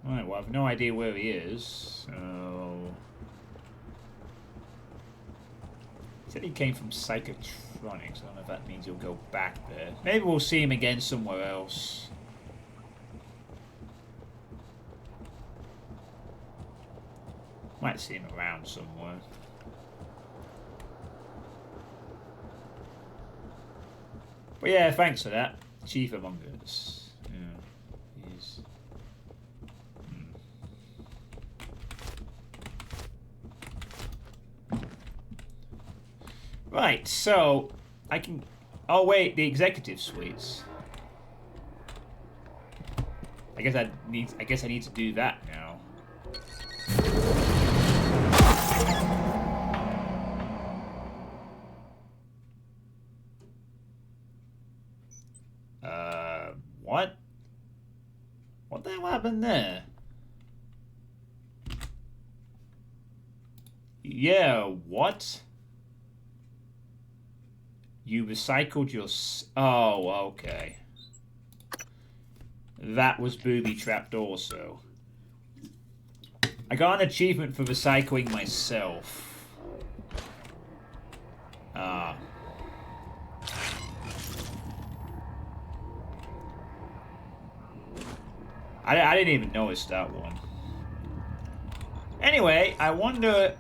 Right, well, I've no idea where he is, so... He said he came from Psychotronics. I don't know if that means he'll go back there. Maybe we'll see him again somewhere else. Might see him around somewhere. But yeah, thanks for that. Chief Among Us. Yeah, he's... Right, so I can... Oh wait, the executive suites. I guess I need to do that now. What? What the hell happened there? Yeah, what? You recycled your... Oh, okay. That was booby-trapped also. I got an achievement for recycling myself. Ah. I didn't even notice that one. Anyway, I wonder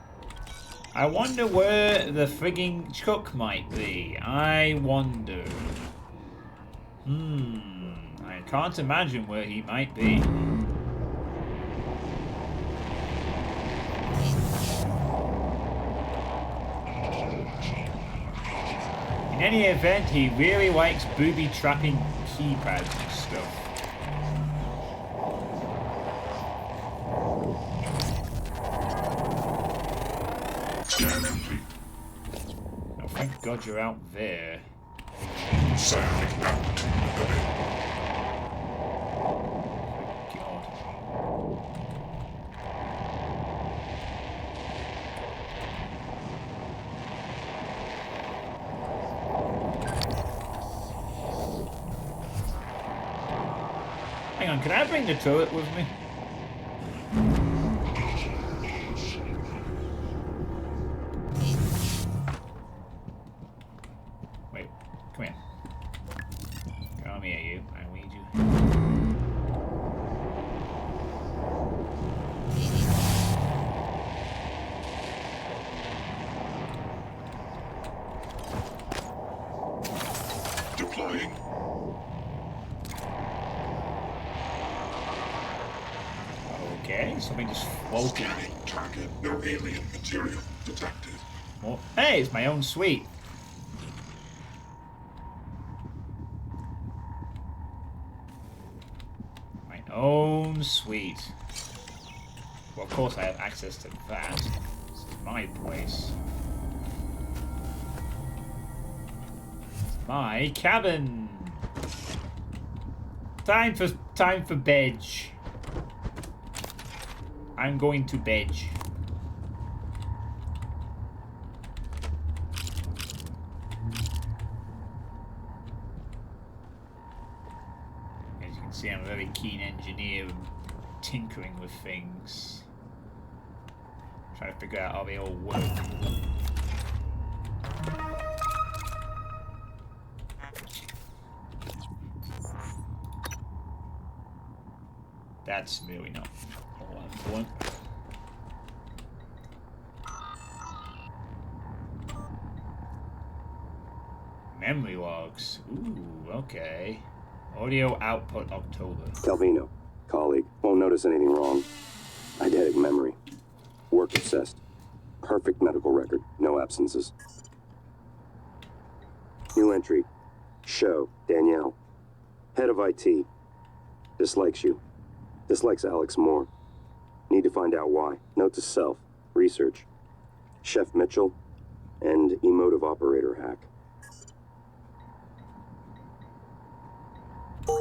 where the frigging Chuck might be. I wonder. I can't imagine where he might be. In any event, he really likes booby-trapping keypads and stuff. Oh, thank God you're out there. Hang on, can I bring the turret with me? Wait, come here. Come here, you. I need you. Deploying. Okay, something just floating. Scanning target. No alien material detected. Oh, hey, it's my own suite. My own suite. Well, of course I have access to that. This is my place. It's my cabin. Time for bed. I'm going to bed. See, I'm a very keen engineer and tinkering with things. Trying to figure out how they all work. That's really not all I want. Memory logs. Ooh, okay. Audio output October. Calvino, colleague, won't notice anything wrong. Eidetic memory. Work obsessed. Perfect medical record. No absences. New entry. Show, Danielle. Head of IT. Dislikes you. Dislikes Alex more. Need to find out why. Note to self. Research. Chef Mitchell and emotive operator hack.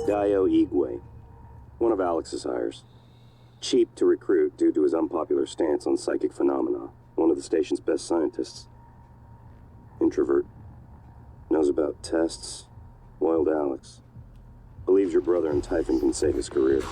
Dio Igwe. One of Alex's hires. Cheap to recruit due to his unpopular stance on psychic phenomena. One of the station's best scientists. Introvert. Knows about tests. Loyal to Alex. Believes your brother and Typhon can save his career.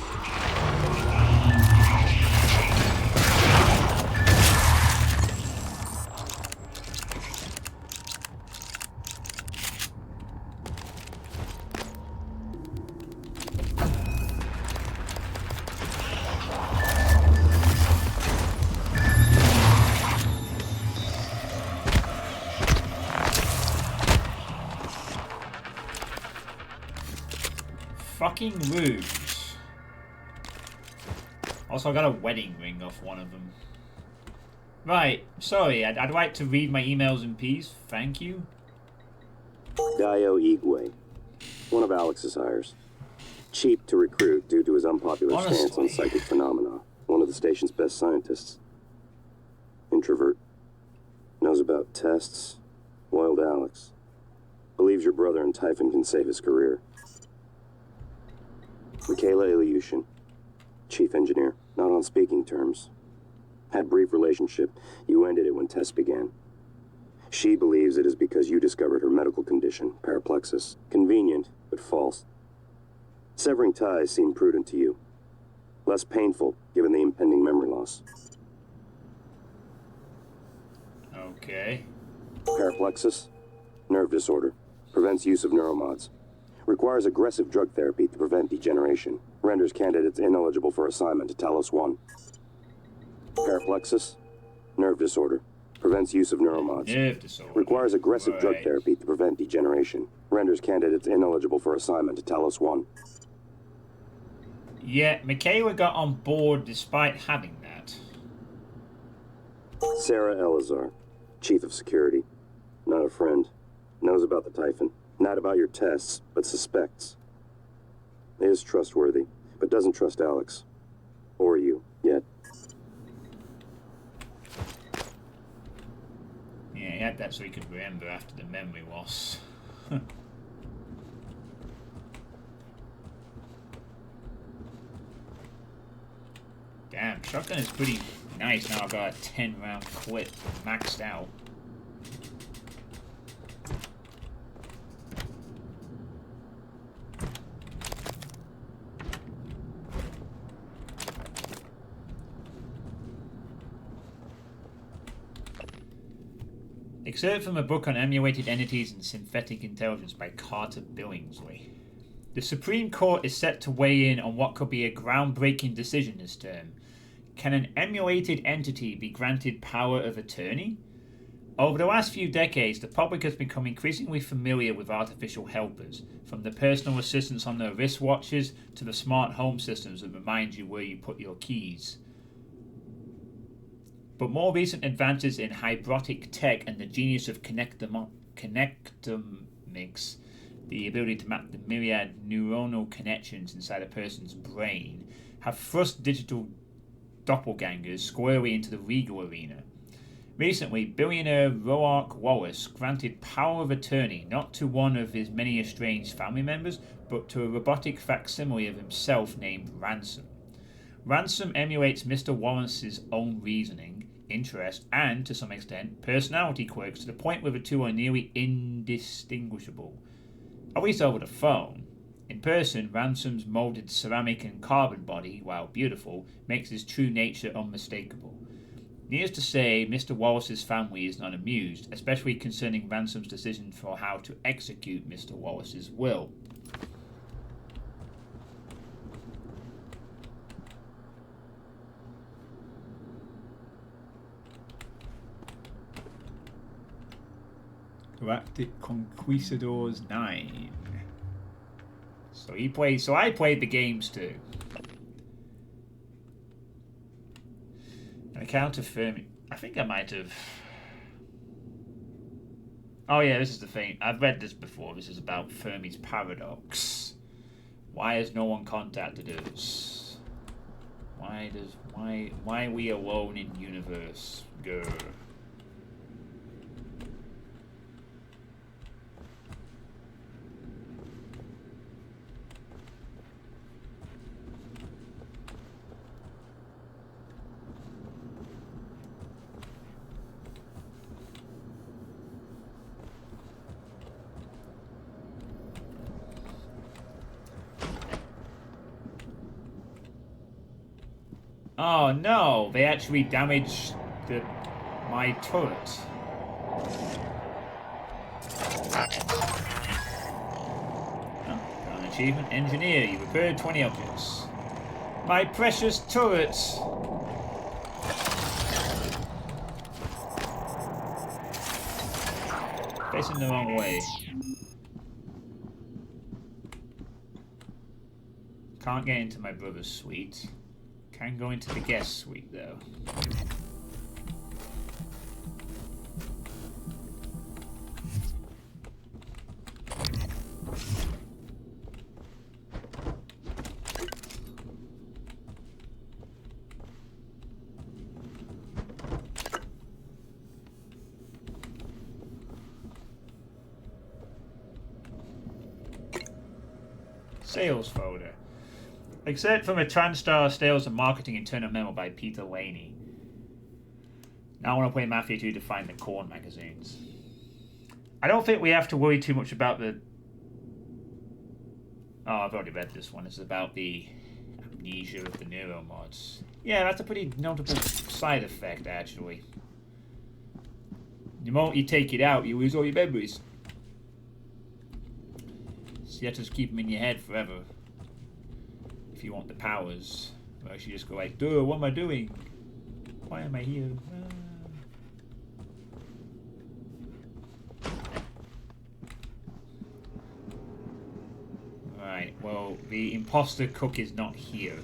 Fucking rude. Also, I got a wedding ring off one of them. Right, sorry, I'd like to read my emails in peace. Thank you. Dio Igwe. One of Alex's hires. Cheap to recruit due to his unpopular stance on psychic phenomena. One of the station's best scientists. Introvert. Knows about tests. Loyal to Alex. Believes your brother and Typhon can save his career. Michaela Ilyushin. Chief engineer. Not on speaking terms. Had brief relationship. You ended it when tests began. She believes it is because you discovered her medical condition, paraplexis. Convenient, but false. Severing ties seemed prudent to you. Less painful, given the impending memory loss. Okay. Paraplexis. Nerve disorder. Prevents use of neuromods. Requires aggressive drug therapy to prevent degeneration. Renders candidates ineligible for assignment to Talos 1. Paraplexis. Nerve disorder. Prevents use of neuromods. Nerve disorder. Requires aggressive drug therapy to prevent degeneration. Renders candidates ineligible for assignment to Talos 1. Yeah, Michaela got on board despite having that. Sarah Elazar. Chief of Security. Not a friend. Knows about the Typhon. Not about your tests, but suspects. Is trustworthy, but doesn't trust Alex. Or you, yet. Yeah, he had that so he could remember after the memory loss. Damn, shotgun is pretty nice. Now I've got a 10-round clip maxed out. Excerpt from a book on emulated entities and synthetic intelligence by Carter Billingsley. The Supreme Court is set to weigh in on what could be a groundbreaking decision this term. Can an emulated entity be granted power of attorney? Over the last few decades, the public has become increasingly familiar with artificial helpers, from the personal assistants on their wristwatches to the smart home systems that remind you where you put your keys. But more recent advances in hybrotic tech and the genius of connectomics, the ability to map the myriad neuronal connections inside a person's brain, have thrust digital doppelgangers squarely into the legal arena. Recently, billionaire Roark Wallace granted power of attorney not to one of his many estranged family members, but to a robotic facsimile of himself named Ransom. Ransom emulates Mr. Wallace's own reasoning, interest, and, to some extent, personality quirks to the point where the two are nearly indistinguishable. At least over the phone. In person, Ransom's molded ceramic and carbon body, while beautiful, makes his true nature unmistakable. Needless to say, Mr. Wallace's family is not amused, especially concerning Ransom's decision for how to execute Mr. Wallace's will. Galactic Conquistadors 9. So I played the games too. An account of Fermi. I think I might have. Oh yeah, this is the thing. I've read this before. This is about Fermi's paradox. Why has no one contacted us? Why are we alone in universe? Grr. Oh no, they actually damaged my turret. Oh, got an achievement. Engineer, you repaired 20 objects. My precious turret! Facing the wrong way. Can't get into my brother's suite. Can go into the guest suite though. Sales folder. Excerpt from a TranStar Sales and Marketing Internal Memo by Peter Laney. Now I want to play Mafia 2 to find the corn magazines. I don't think we have to worry too much about the... Oh, I've already read this one. It's about the amnesia of the neuromods. Yeah, that's a pretty notable side effect, actually. The moment you take it out, you lose all your memories. So you have to just keep them in your head forever. If you want the powers, or else you just go like, duh, what am I doing? Why am I here? Right, well, the imposter cook is not here.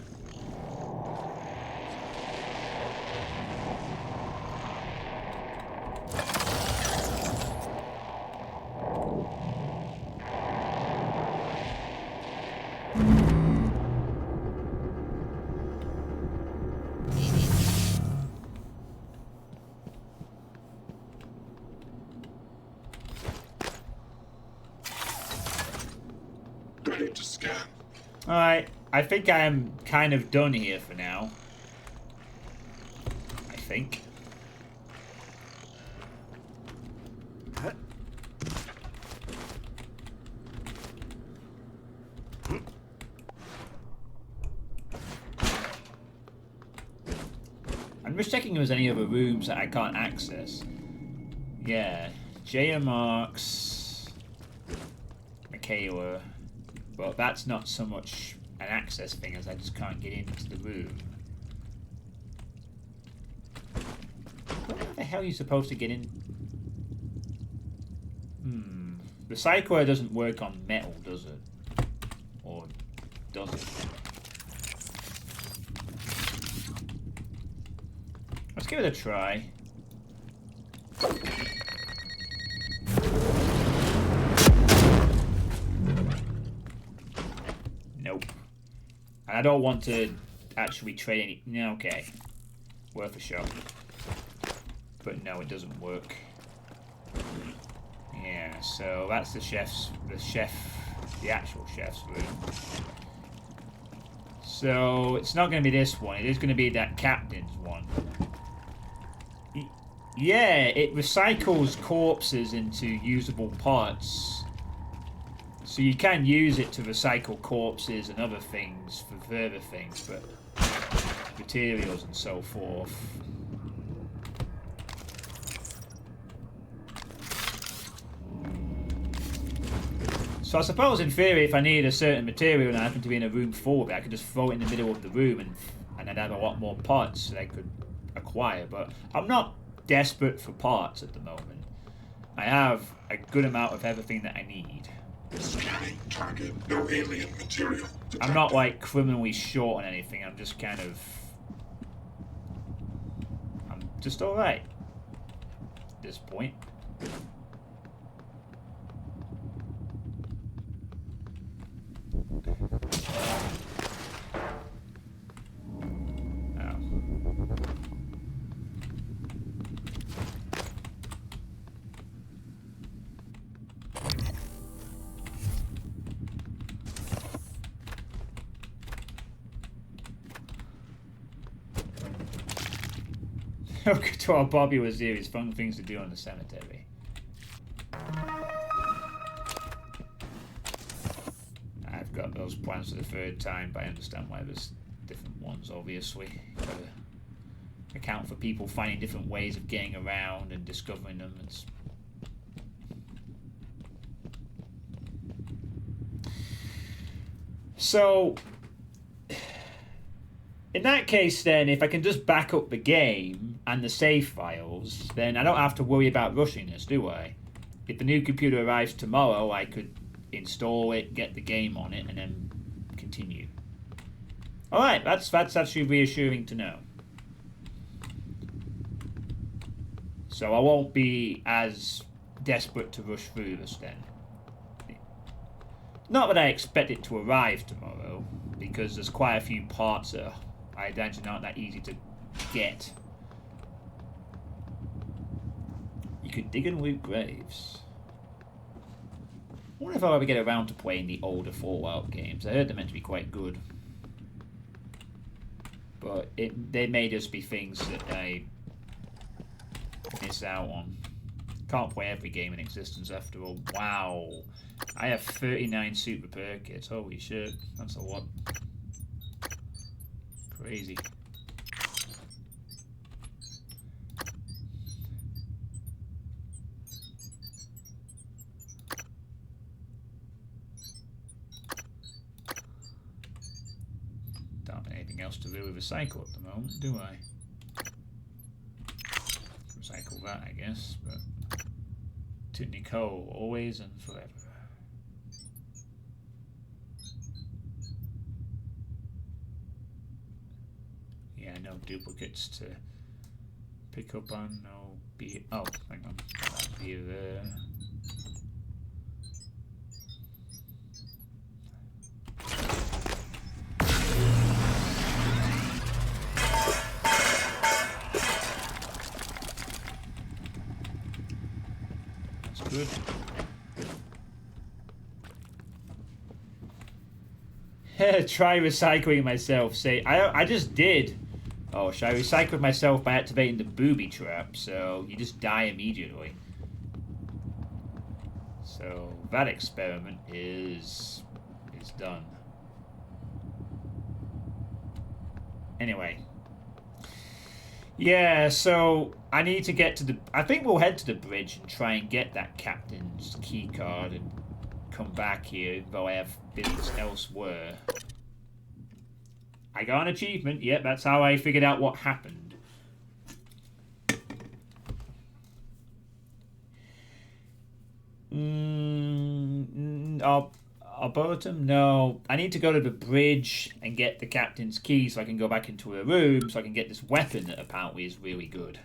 Alright, I think I am kind of done here for now. I think. I'm just checking if there's any other rooms that I can't access. Yeah, J.R. Marks, Michaela. But that's not so much an access thing as I just can't get into the room. Where the hell are you supposed to get in? The Psycho doesn't work on metal, does it? Or does it? Let's give it a try. Nope. And I don't want to actually trade any... No, okay. Worth a shot. But no, it doesn't work. Yeah, so that's the actual chef's room. So it's not going to be this one. It is going to be that captain's one. Yeah, it recycles corpses into usable parts. So you can use it to recycle corpses and other things for further things, but materials and so forth. So I suppose in theory if I needed a certain material and I happened to be in a room full of it, I could just throw it in the middle of the room and I'd have a lot more parts that I could acquire. But I'm not desperate for parts at the moment. I have a good amount of everything that I need. Scanning target. No alien material. I'm not like criminally short on anything. I'm just kind of... I'm just alright at this point. Okay, to our Bobby was here. His fun things to do on the cemetery. I've got those plans for the third time, but I understand why there's different ones, obviously. Gotta account for people finding different ways of getting around and discovering them. It's... So... in that case, then, if I can just back up the game and the save files, then I don't have to worry about rushing this, do I? If the new computer arrives tomorrow, I could install it, get the game on it, and then continue. Alright, that's actually reassuring to know. So I won't be as desperate to rush through this then. Not that I expect it to arrive tomorrow, because there's quite a few parts that I imagine aren't that easy to get. You could dig and loot graves. I wonder if I'll ever get around to playing the older Fallout games. I heard they're meant to be quite good. But they may just be things that I miss out on. Can't play every game in existence after all. Wow. I have 39 super repair kits. Holy shit. That's a lot. Crazy. Don't have anything else to really recycle at the moment, do I? Recycle that, I guess, but to Nicole, always and forever. Yeah, no duplicates to pick up on. No beer. Oh, hang on. That beer there. That's good. Try recycling myself. Say, I just did. Oh, should I recycle myself by activating the booby trap? So you just die immediately. So that experiment is done. Anyway. Yeah, so I need to get to the... I think we'll head to the bridge and try and get that captain's key card and come back here, though I have business elsewhere. I got an achievement. Yep, that's how I figured out what happened. Arboretum? No. I need to go to the bridge and get the captain's key so I can go back into a room so I can get this weapon that apparently is really good.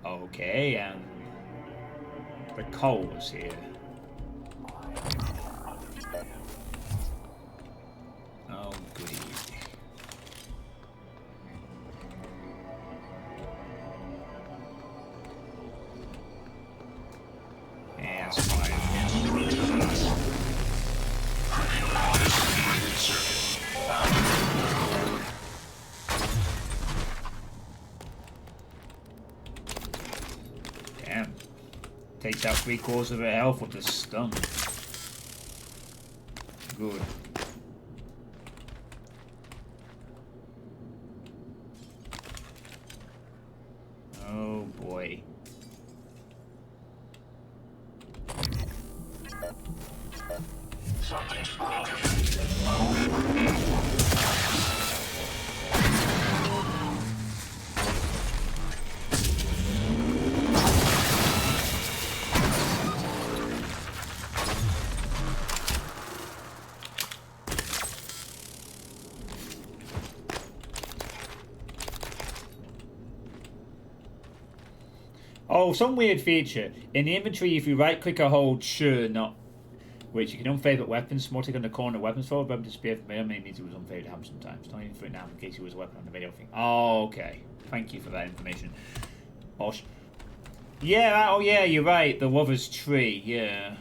Okay, and the coal is here. Oh, goody. Yeah, that's fine. Damn. Takes out 3/4 of her health with the stun. Good. Oh boy. Oh, some weird feature. In the inventory, if you right click or hold sure not which you can unfavorite weapons, small tick on the corner weapons forward, weapon disappear from video means it was unfavored to happen sometimes. Don't even for it now in case it was a weapon on the video thing. Oh, okay. Thank you for that information. Osh. Yeah, oh yeah, you're right. The lover's tree, yeah.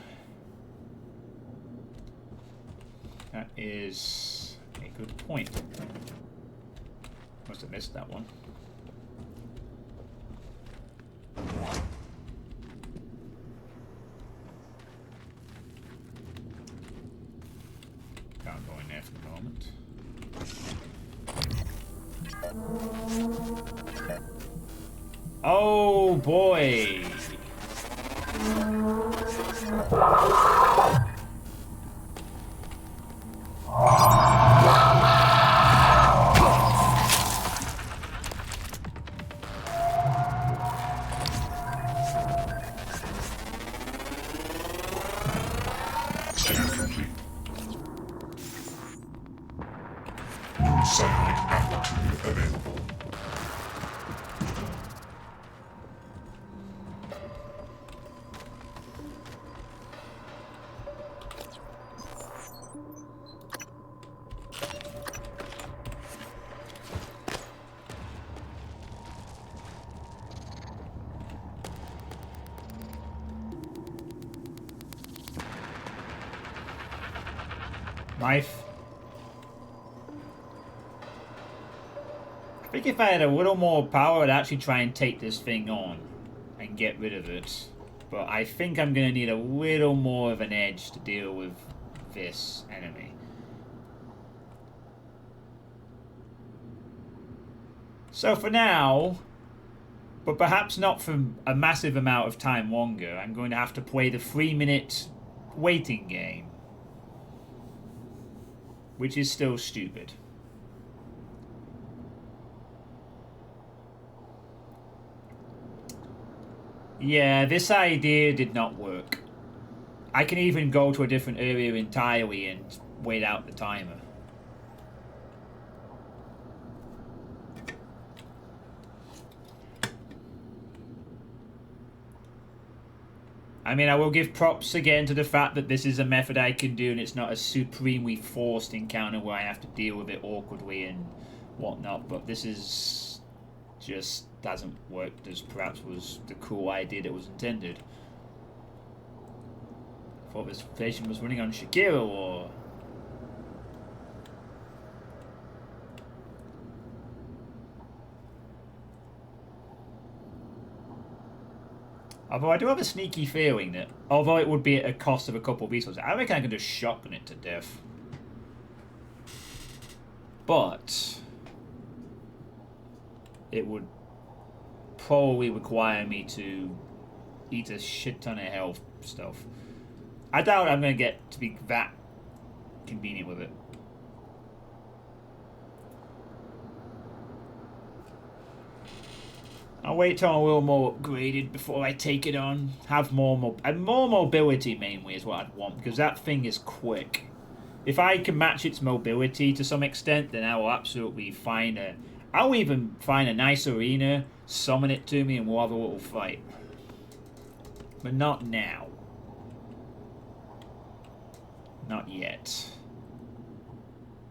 That is a good point. Must have missed that one. Can't go in there for the moment. Oh boy! Satellite amplitude available. Knife. I think if I had a little more power, I'd actually try and take this thing on and get rid of it. But I think I'm going to need a little more of an edge to deal with this enemy. So for now, but perhaps not for a massive amount of time longer, I'm going to have to play the 3-minute waiting game. Which is still stupid. Yeah, this idea did not work. I can even go to a different area entirely and wait out the timer. I mean, I will give props again to the fact that this is a method I can do and it's not a supremely forced encounter where I have to deal with it awkwardly and whatnot, but this is just doesn't work as perhaps was the cool idea that was intended. I thought this station was running on Shakira or... Although I do have a sneaky feeling that, although it would be at a cost of a couple of resources, I reckon I can just shotgun it to death. But it would probably require me to eat a shit ton of health stuff. I doubt I'm going to get to be that convenient with it. I'll wait till I'm a little more upgraded before I take it on. Have more mobility mainly is what I'd want, because that thing is quick. If I can match its mobility to some extent, then I will absolutely find a... I'll even find a nice arena, summon it to me, and we'll have a little fight. But not now. Not yet.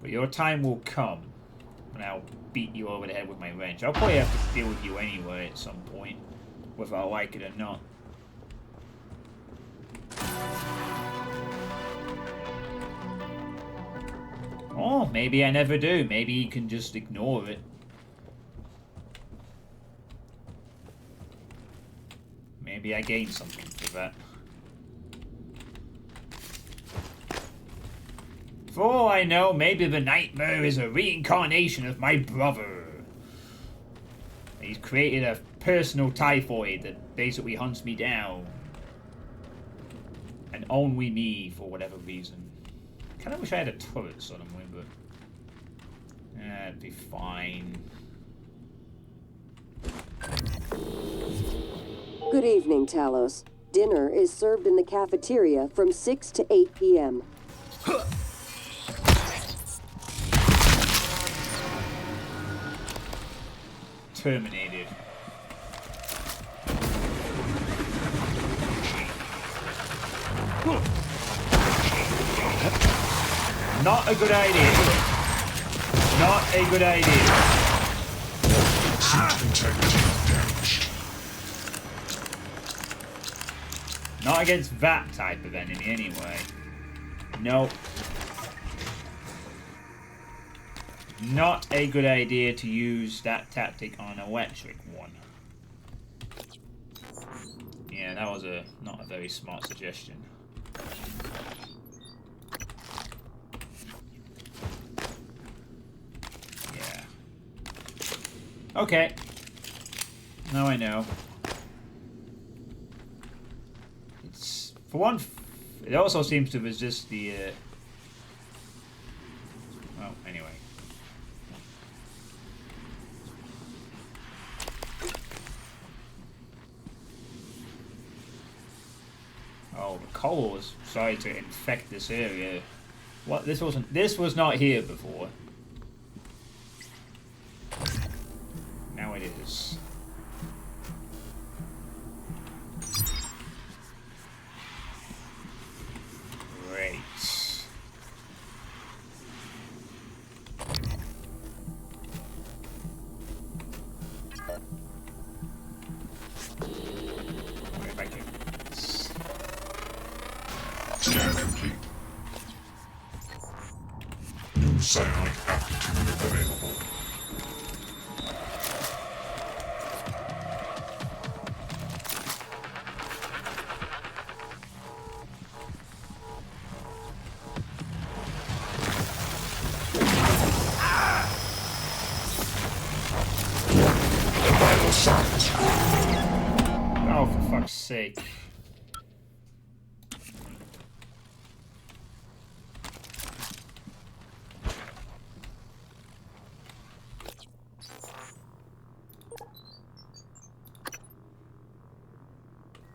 But your time will come. And I'll beat you over the head with my wrench. I'll probably have to deal with you anyway at some point, whether I like it or not. Oh, maybe I never do. Maybe you can just ignore it. Maybe I gain something for that. For all I know, maybe the nightmare is a reincarnation of my brother. He's created a personal typhoid that basically hunts me down. And only me, for whatever reason. Kinda wish I had a turret suddenly, but... it'd be fine. Good evening, Talos. Dinner is served in the cafeteria from 6 to 8 p.m. Terminated. Not a good idea. Not a good idea. Suit integrity damaged. Not against that type of enemy, anyway. Nope. Not a good idea to use that tactic on an electric one. Yeah, that was not a very smart suggestion. Yeah. Okay. Now I know. It's, for one, it also seems to resist the, well, anyway. Oh, the coal was starting to infect this area. What? This was not here before. Now it is. Great. Where back here? Scan complete. New psionic aptitude available. Vital signs. Oh, for fuck's sake.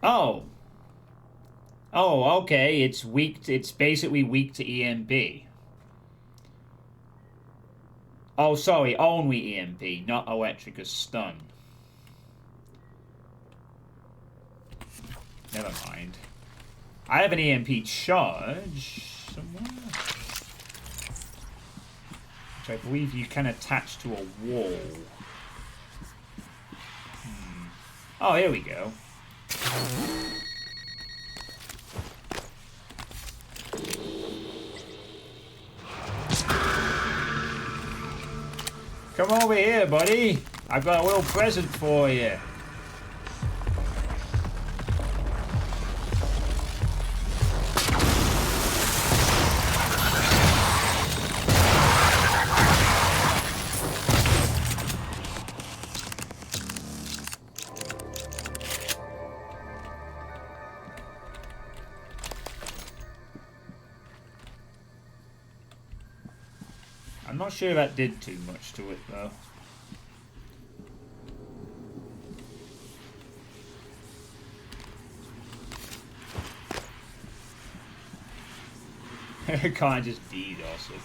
Oh. Oh, okay. It's weak. It's basically weak to EMP. Oh, sorry. Only EMP, not electric as stun. Never mind. I have an EMP charge somewhere, which I believe you can attach to a wall. Oh, here we go. Come over here, buddy. I've got a little present for you. I'm not sure that did too much to it, though. Can't just DDoS it.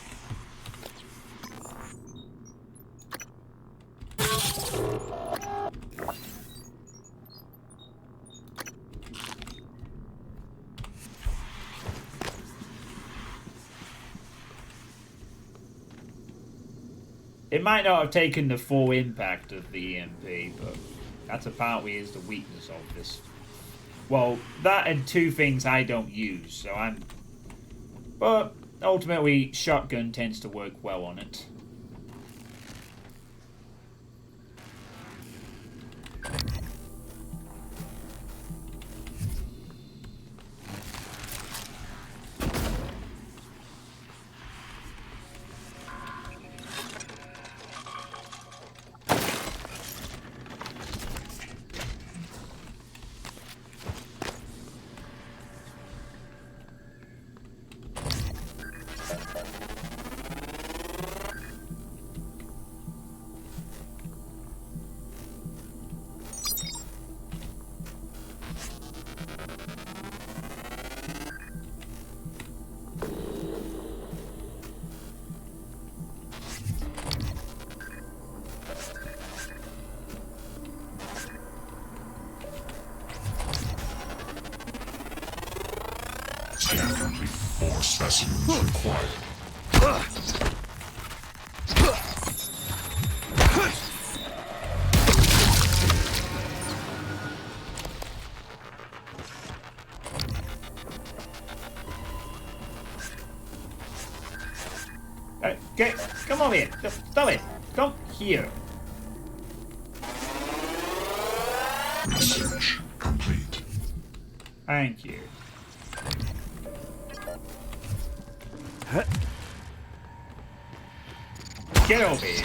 It might not have taken the full impact of the EMP, but that's apparently is the weakness of this. Well, that and two things I don't use, so I'm... But ultimately, shotgun tends to work well on it. Scan complete. More specimens required. Okay, come over here. Stop it. Come here. Research complete. Thank you. Get over here.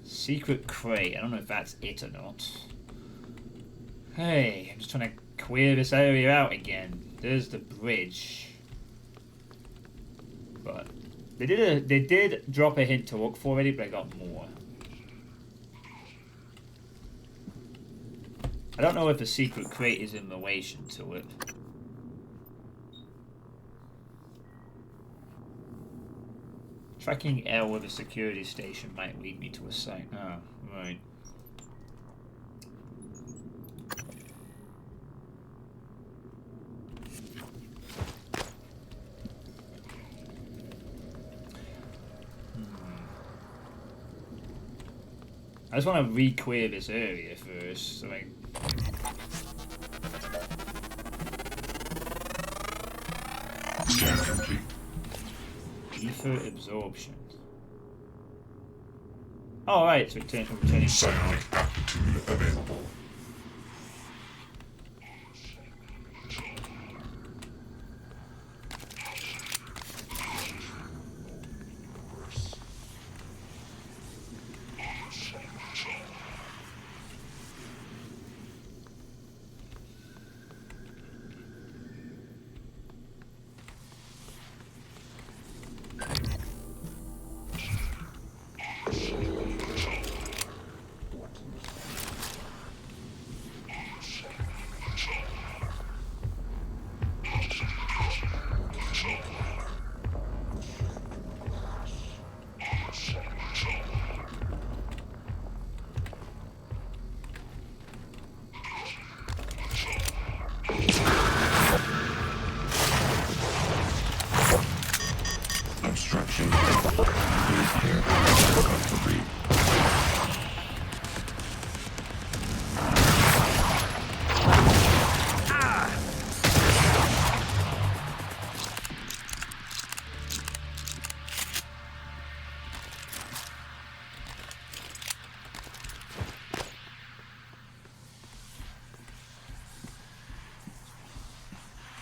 Secret crate. I don't know if that's it or not. Hey, I'm just trying to clear this area out again. There's the bridge. But they did drop a hint to look for it, but I got more. I don't know if the secret crate is in relation to it. Tracking L with a security station might lead me to a site. Oh, right. I just want to re-clear this area first, so I... Scan complete. Ether absorption. Oh, right, so returning. Psionic aptitude available. Obstruction.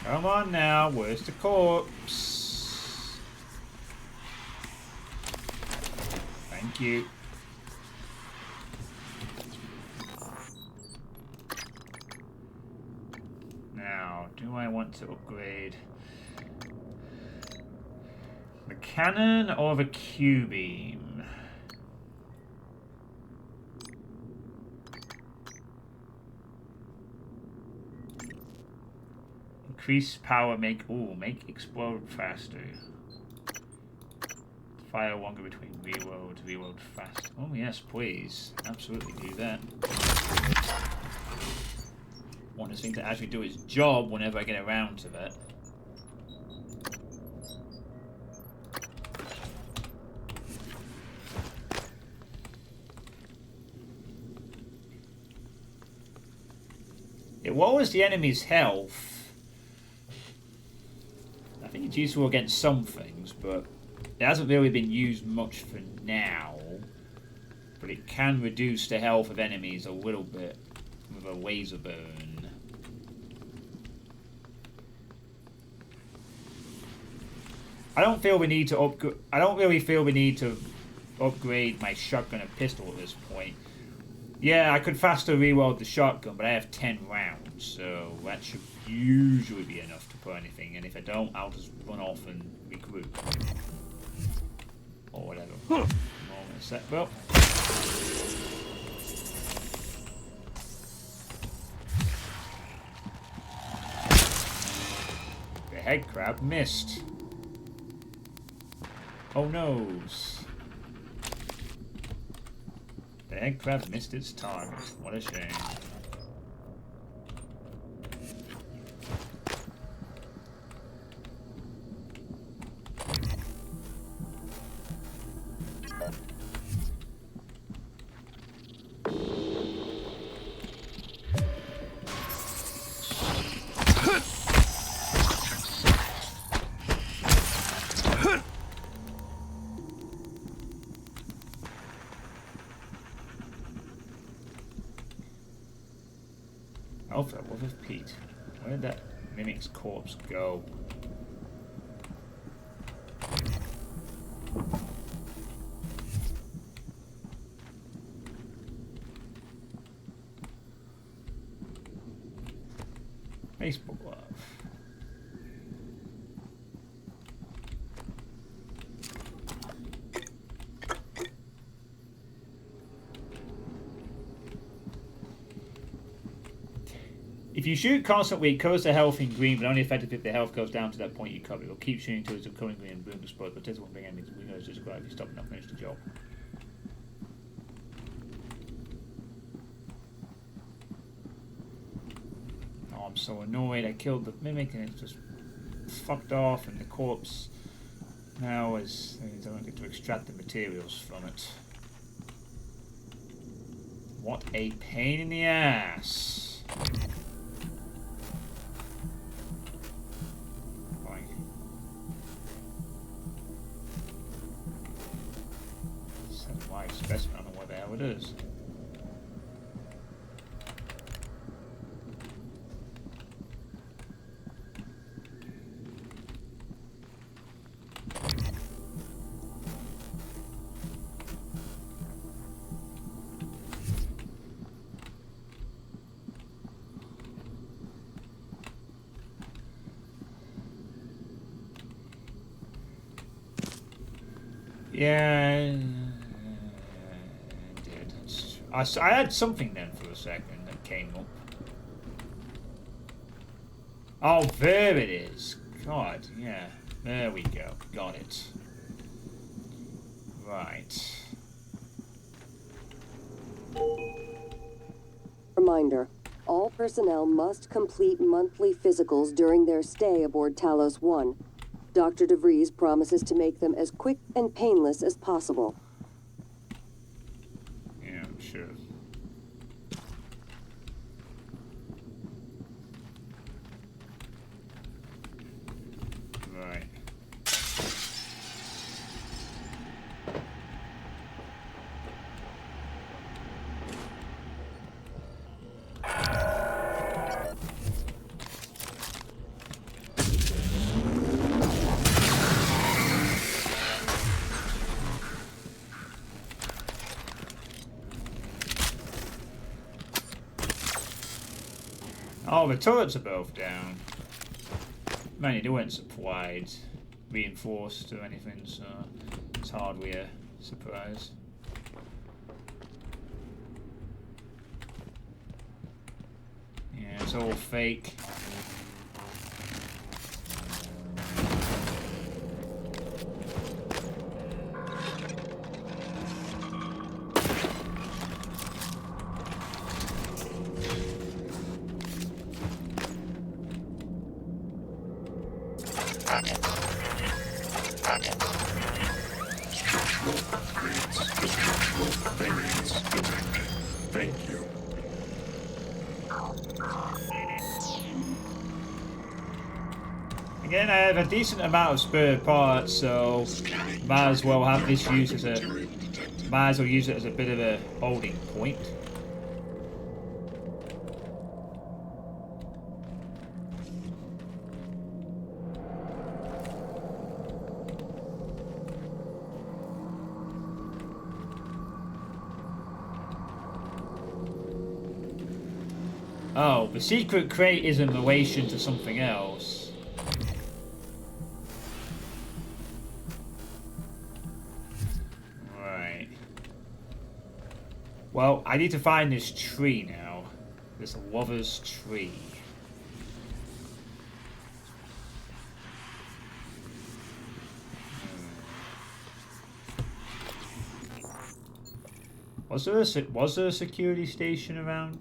Come on now, where's the corpse? Thank you. Now, do I want to upgrade the cannon or the Q-beam? Increase power, make explode faster. Fire longer between reload fast. Oh yes, please. Absolutely do that. Want this thing to actually do its job whenever I get around to that. It lowers the enemy's health. I think it's useful against some things, but it hasn't really been used much for now. But it can reduce the health of enemies a little bit with a laser burn. I don't feel we need to upgrade. I don't really feel we need to upgrade my shotgun and pistol at this point. Yeah, I could faster reload the shotgun, but I have 10 rounds, so that should usually be enough to put anything. And if I don't, I'll just run off and regroup. Or whatever. Moment set up. The head crab missed. Oh noes. The egg crab missed its target. What a shame. Alpha, what of Pete? Where did that mimic's corpse go? Facebook Live. If you shoot constantly, it covers the health in green, but only effective if the health goes down to that point you cover. It will keep shooting until it's covering green and boom explode, but this won't bring any windows to describe if you stop and not finish the job. Oh, I'm so annoyed. I killed the mimic and it just fucked off, and the corpse now is. I don't get to extract the materials from it. What a pain in the ass. Specimen, I don't know what the hell it is. Yeah. I had something then for a second that came up. Oh, there it is. God, yeah. There we go. Got it. Right. Reminder. All personnel must complete monthly physicals during their stay aboard Talos 1. Dr. DeVries promises to make them as quick and painless as possible. Yeah, I'm sure. Right. Oh, the turrets are both down. Man, they weren't supplied, reinforced or anything, so it's hardly a surprise. Yeah, it's all fake. Thank you. Again, I have a decent amount of spare parts, so might as well have this used as a use it as a bit of a holding point. Oh, the secret crate is in relation to something else. Right. Well, I need to find this tree now. This lover's tree. Was there a security station around?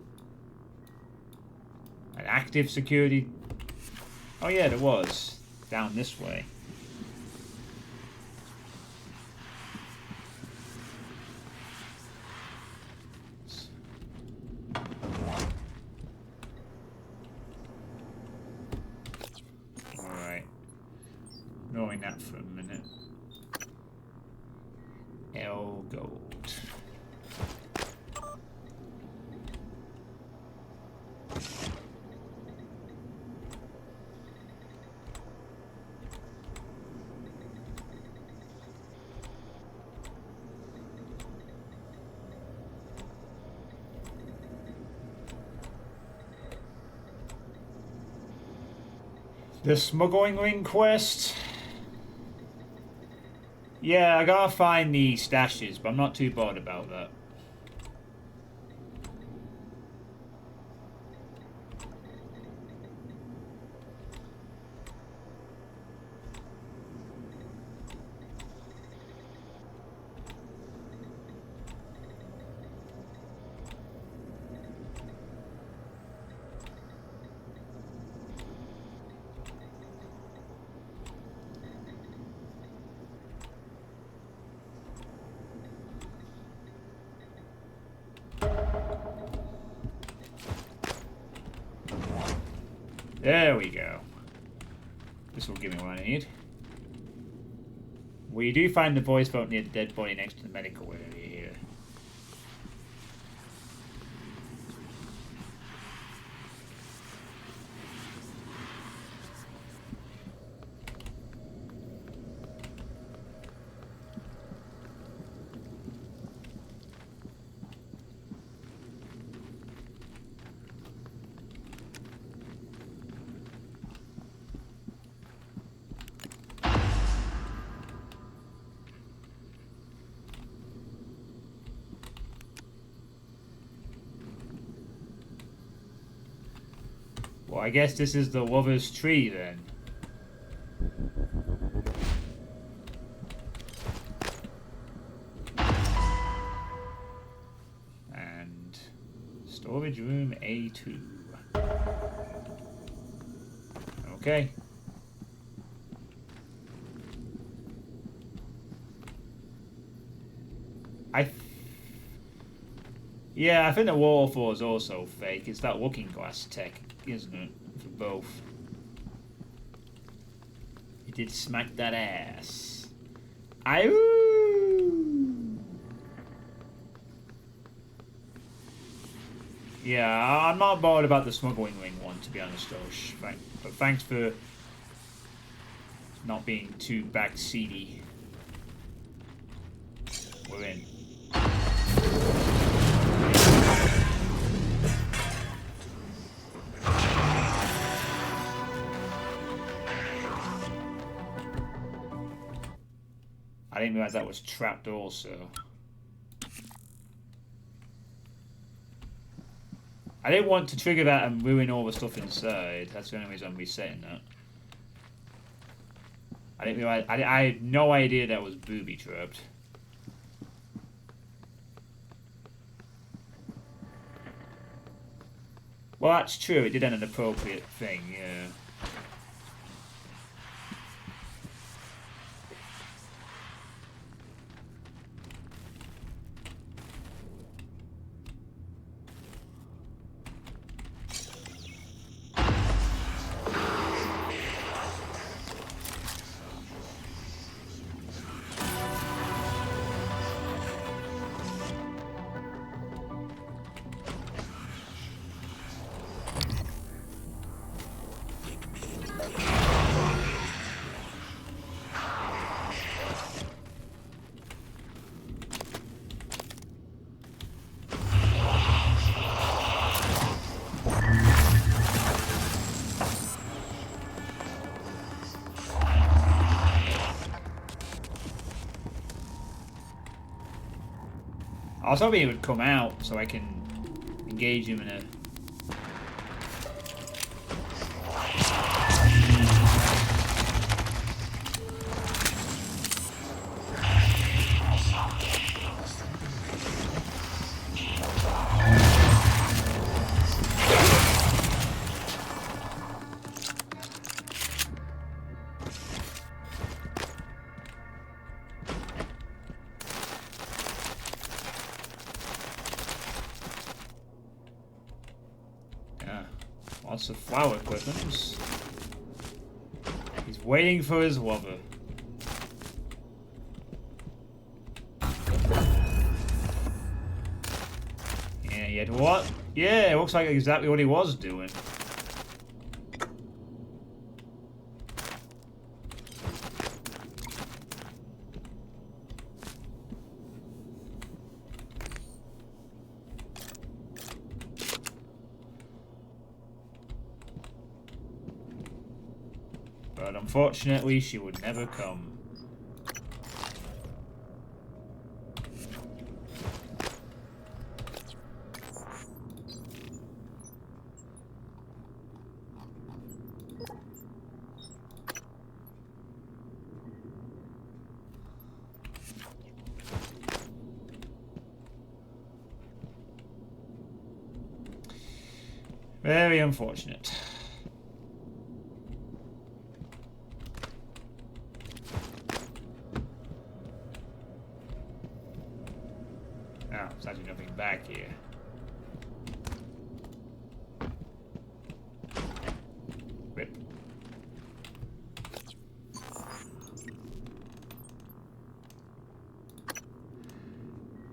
An active security? Oh yeah, there was. Down this way. Alright. Ignoring that for a minute. L gold. The smuggling ring quest. Yeah, I gotta find the stashes, but I'm not too bothered about that. There we go. This will give me what I need. We do find the voice vote near the dead body next to the medical area here. Well, I guess this is the lover's tree then. And storage room A2. Okay. Yeah, I think the waterfall is also fake. It's that looking glass tech, isn't it? For both. He did smack that ass. Yeah, I'm not bothered about the smuggling ring one, to be honest, Osh. But thanks for not being too backseaty. We're in. I didn't realize that was trapped also. I didn't want to trigger that and ruin all the stuff inside. That's the only reason I'm resetting that. I didn't realize. I had no idea that was booby trapped. Well, that's true. It did an inappropriate thing, yeah. I was hoping he would come out so I can engage him in a... Lots of flower clippings. He's waiting for his lover. Yeah, he had what? Yeah, it looks like exactly what he was doing. But unfortunately, she would never come. Very unfortunate. Oh, there's actually nothing back here. Rip.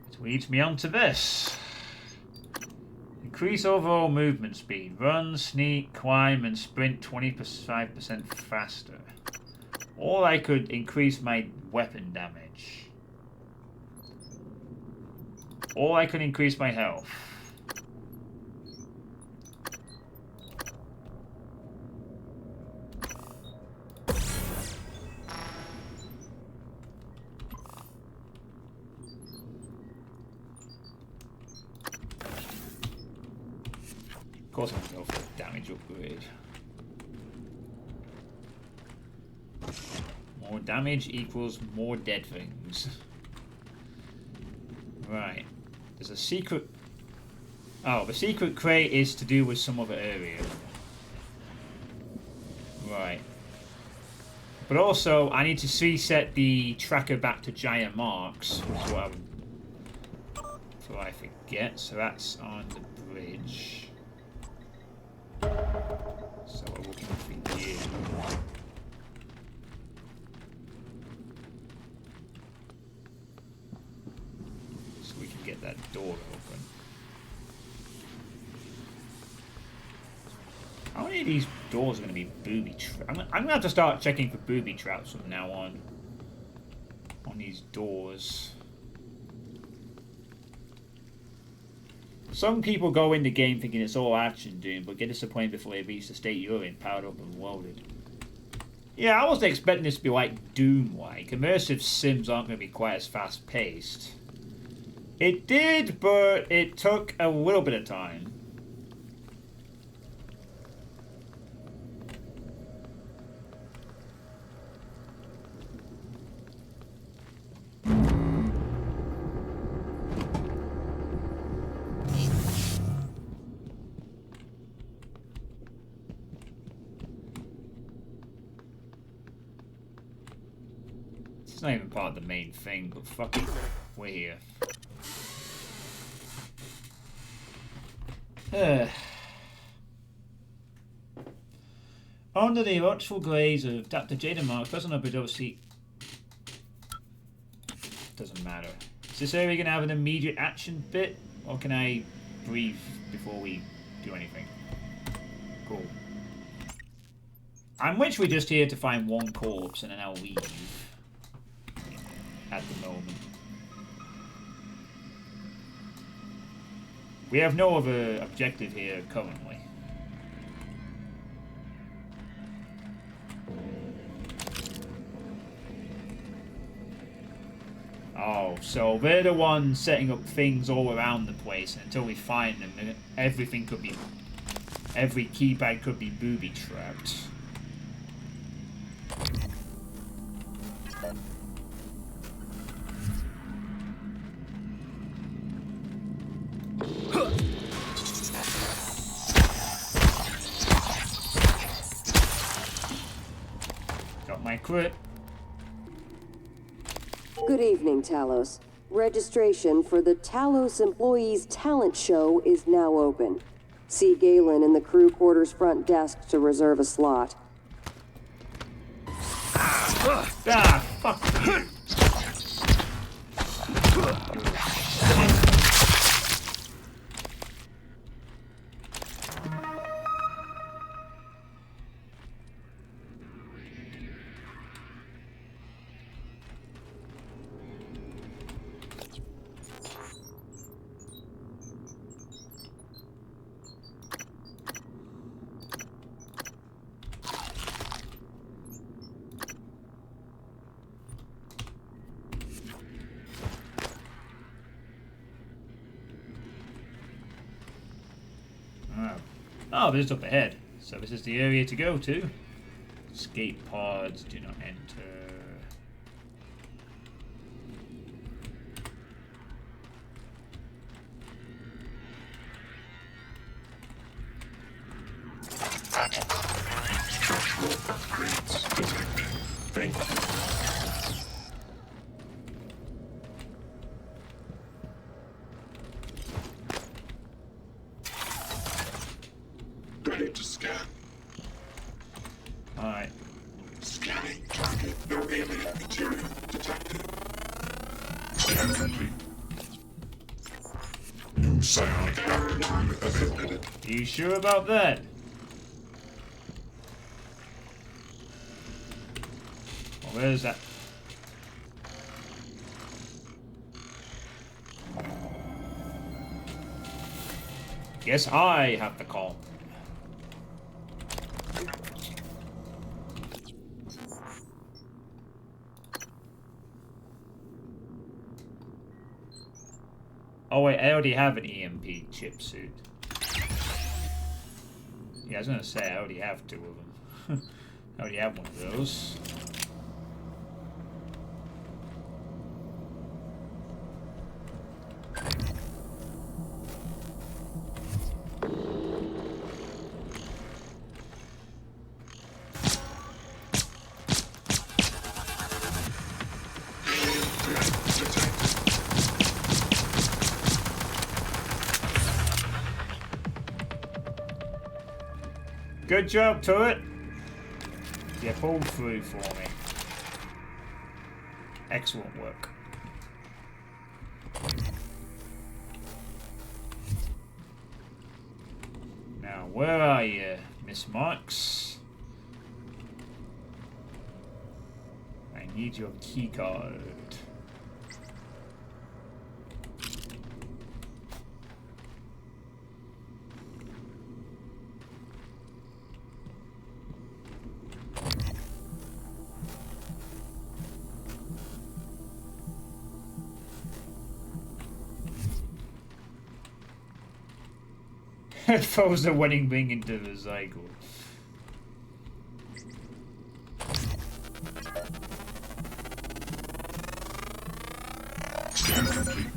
Which leads me on to this. Increase overall movement speed. Run, sneak, climb, and sprint 25% faster. Or I could increase my weapon damage. Or I could increase my health. Of course I'm going to go for a damage upgrade. More damage equals more dead things. Right. There's a secret... Oh, the secret crate is to do with some other area. Right. But also, I need to reset the tracker back to giant marks, which is what I forget. So that's on the bridge. So we're looking for you. So we can get that door open. How many of these doors are going to be booby traps? I'm going to have to start checking for booby traps from now on these doors. Some people go in the game thinking it's all action Doom, but get disappointed before they reach the state you're in, powered up and loaded. Yeah, I wasn't expecting this to be like Doom-like. Immersive sims aren't going to be quite as fast-paced. It did, but it took a little bit of time. It's not even part of the main thing, but fuck it, we're here. Under the watchful glaze of Dr. Jada Marks, person up a seat. Doesn't matter. Is this area going to have an immediate action bit, or can I breathe before we do anything? Cool. I'm literally just here to find one corpse and then I'll leave. At the moment. We have no other objective here currently. Oh, so they're the ones setting up things all around the place, and until we find them, everything could be... Every keypad could be booby-trapped. Got my crit. Good evening, Talos. Registration for the Talos Employees Talent Show is now open. See Galen in the crew quarters front desk to reserve a slot. Ah, fuck you. Oh, this is up ahead. So this is the area to go to. Escape pods, do not enter. Thank you. Ready to scan. Alright. Scanning target. No alien material detected. Scan complete. New psionic aptitude available. You sure about that? Well, where's that? Guess I have the call. Oh wait, I already have an EMP chip suit. Yeah, I was gonna say I already have 2 of them. I already have one of those. Good job, turret. You pulled through for me. Excellent work. Now, where are you, Miss Marks? I need your key card. Throws the wedding ring into the cycle. Scan complete.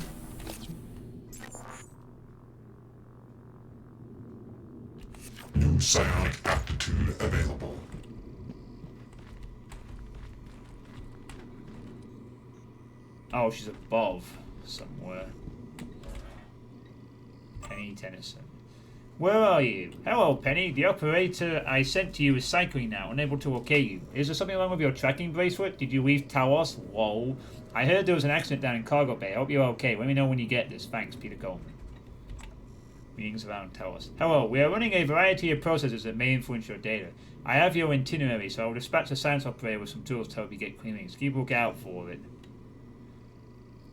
New psionic aptitude available. Oh, she's above somewhere. Penny Tennyson. Where are you? Hello, Penny. The operator I sent to you is cycling now, unable to locate you. Is there something wrong with your tracking bracelet? Did you leave Talos? Whoa. I heard there was an accident down in Cargo Bay. I hope you're okay. Let me know when you get this. Thanks, Peter Coleman. Meetings around Talos. Hello, we are running a variety of processes that may influence your data. I have your itinerary, so I will dispatch a science operator with some tools to help you get cleanings. Keep a lookout for it.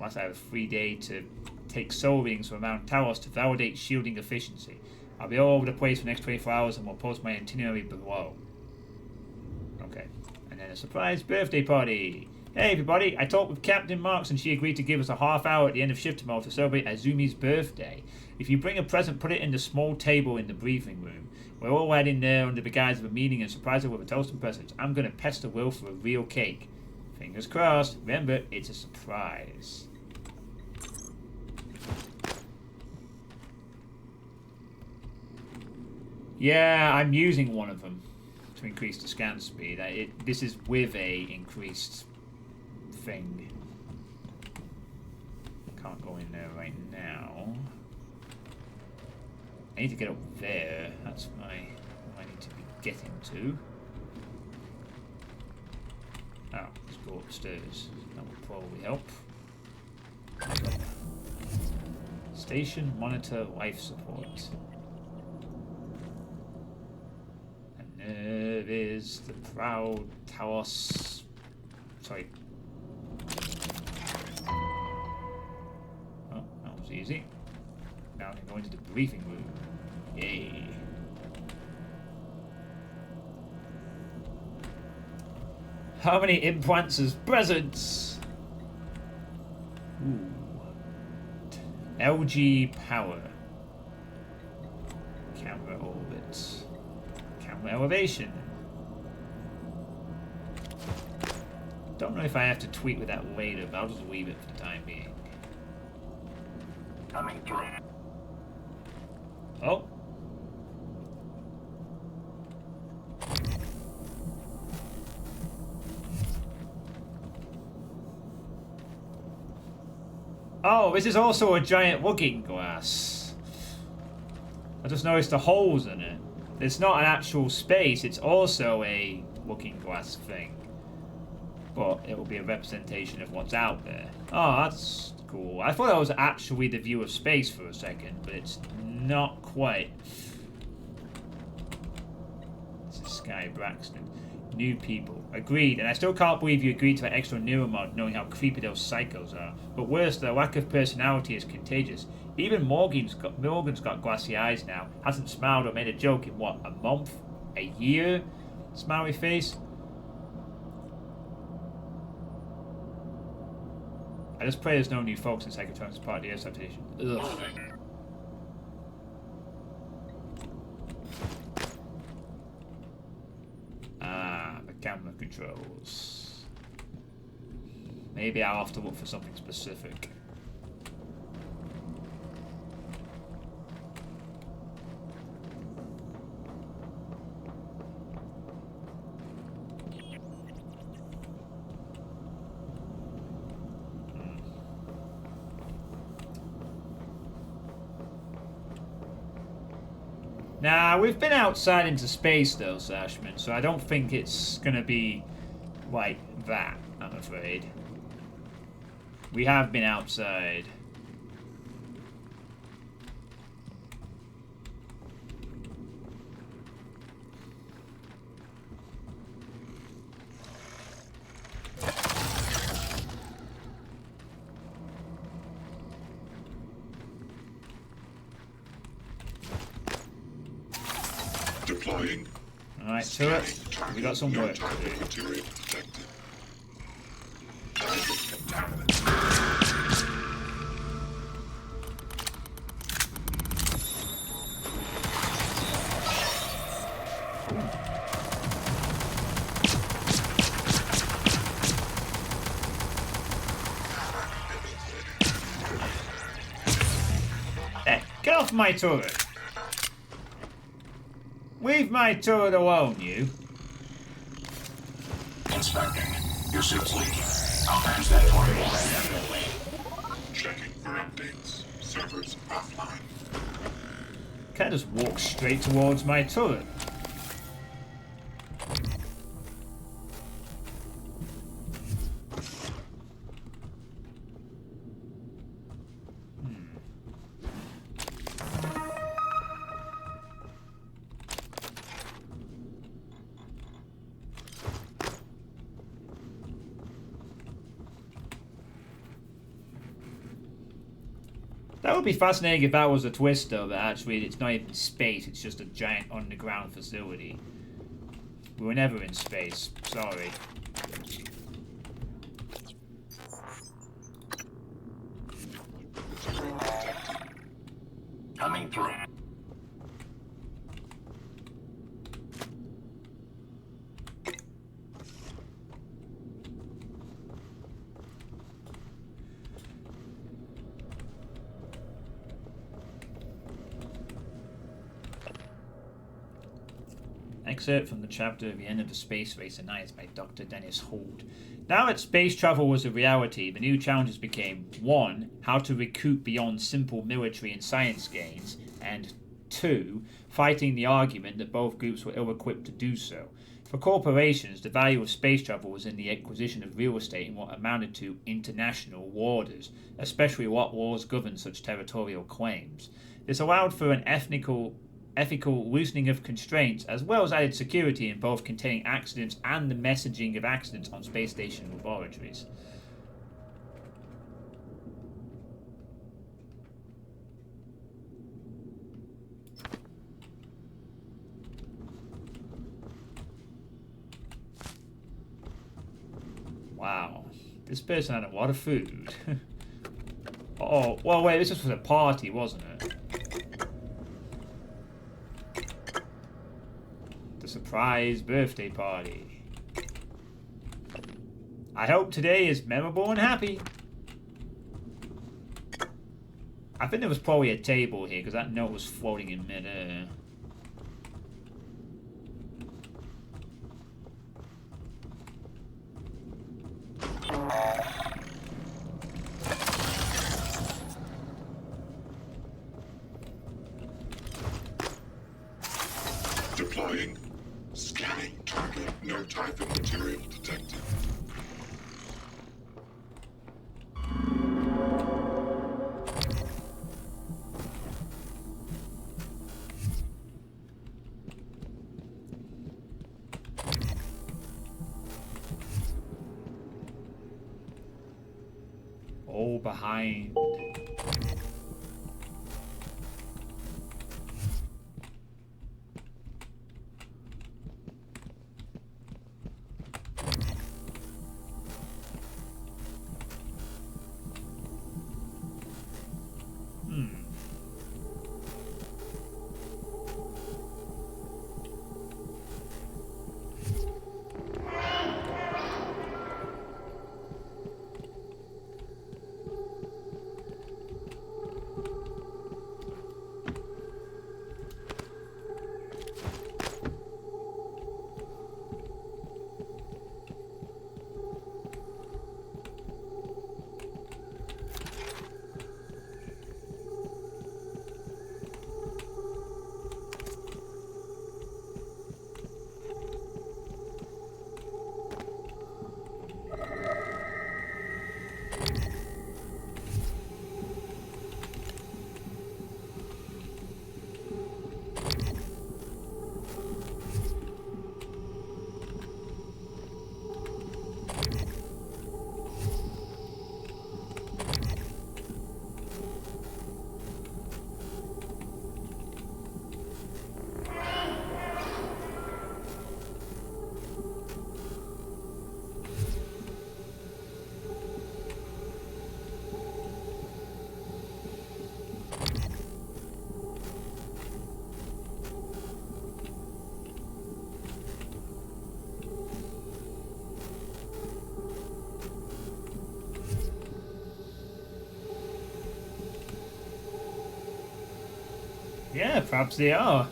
Once I have a free day to take soul readings from around Talos to validate shielding efficiency. I'll be all over the place for the next 24 hours and will post my itinerary below. Okay. And then a surprise birthday party. Hey everybody, I talked with Captain Marks and she agreed to give us a half hour at the end of shift tomorrow to celebrate Azumi's birthday. If you bring a present, put it in the small table in the briefing room. We're all heading there under the guise of a meeting and surprise her with a toast and presents. I'm gonna pester Will for a real cake. Fingers crossed. Remember, it's a surprise. Yeah, I'm using one of them to increase the scan speed. This is with a increased thing. Can't go in there right now. need to get up there. That's where I need to be getting to. Oh, let's go upstairs. That will probably help. Station monitor life support. And there is the proud Talos. Sorry. Oh, that was easy. Now I can go into the briefing room. Yay. How many implants as presents? Ooh. LG power. Camera orbit. Camera elevation. Don't know if I have to tweak with that later, but I'll just leave it for the time being. Coming through. Oh. Oh, this is also a giant looking glass. I just noticed the holes in it. It's not an actual space, it's also a looking glass thing. But it will be a representation of what's out there. Oh, that's cool. I thought that was actually the view of space for a second, but it's not quite. This is Sky Braxton. New people. Agreed, and I still can't believe you agreed to that extra neuromod knowing how creepy those psychos are. But worse, their lack of personality is contagious. Even Morgan's got glassy eyes now. Hasn't smiled or made a joke in what, a month? A year? Smiley face? I just pray there's no new folks in Psychotronics as part of the Earth Station. Ugh. The camera controls. Maybe I'll have to look for something specific. Nah, we've been outside into space though, Sashman, so I don't think it's gonna be like that, I'm afraid. We have been outside. Deploying. Alright, turret. We got some work to do. Hey, get off my turret! Leave my turret alone, you. Inspecting. Your suit's leaking. I'll manage that for you. Checking for updates. Servers offline. Can't just walk straight towards my turret. That would be fascinating if that was a twist, though, that actually it's not even space, it's just a giant underground facility. We were never in space, sorry. Coming through. Excerpt from the chapter at the end of the Space Race and Nights by Dr. Dennis Holt. Now that space travel was a reality, the new challenges became 1. How to recoup beyond simple military and science gains, and 2, fighting the argument that both groups were ill-equipped to do so. For corporations, the value of space travel was in the acquisition of real estate in what amounted to international waters, especially what laws governed such territorial claims. This allowed for an ethical loosening of constraints, as well as added security in both containing accidents and the messaging of accidents on space station laboratories. Wow, this person had a lot of food. Oh, well, wait, this was for the party, wasn't it? The surprise birthday party. I hope today is memorable and happy. I think there was probably a table here, because that note was floating in midair. Deploying. Scanning target. No typhon material detected. Oh, behind. Yeah, perhaps they are.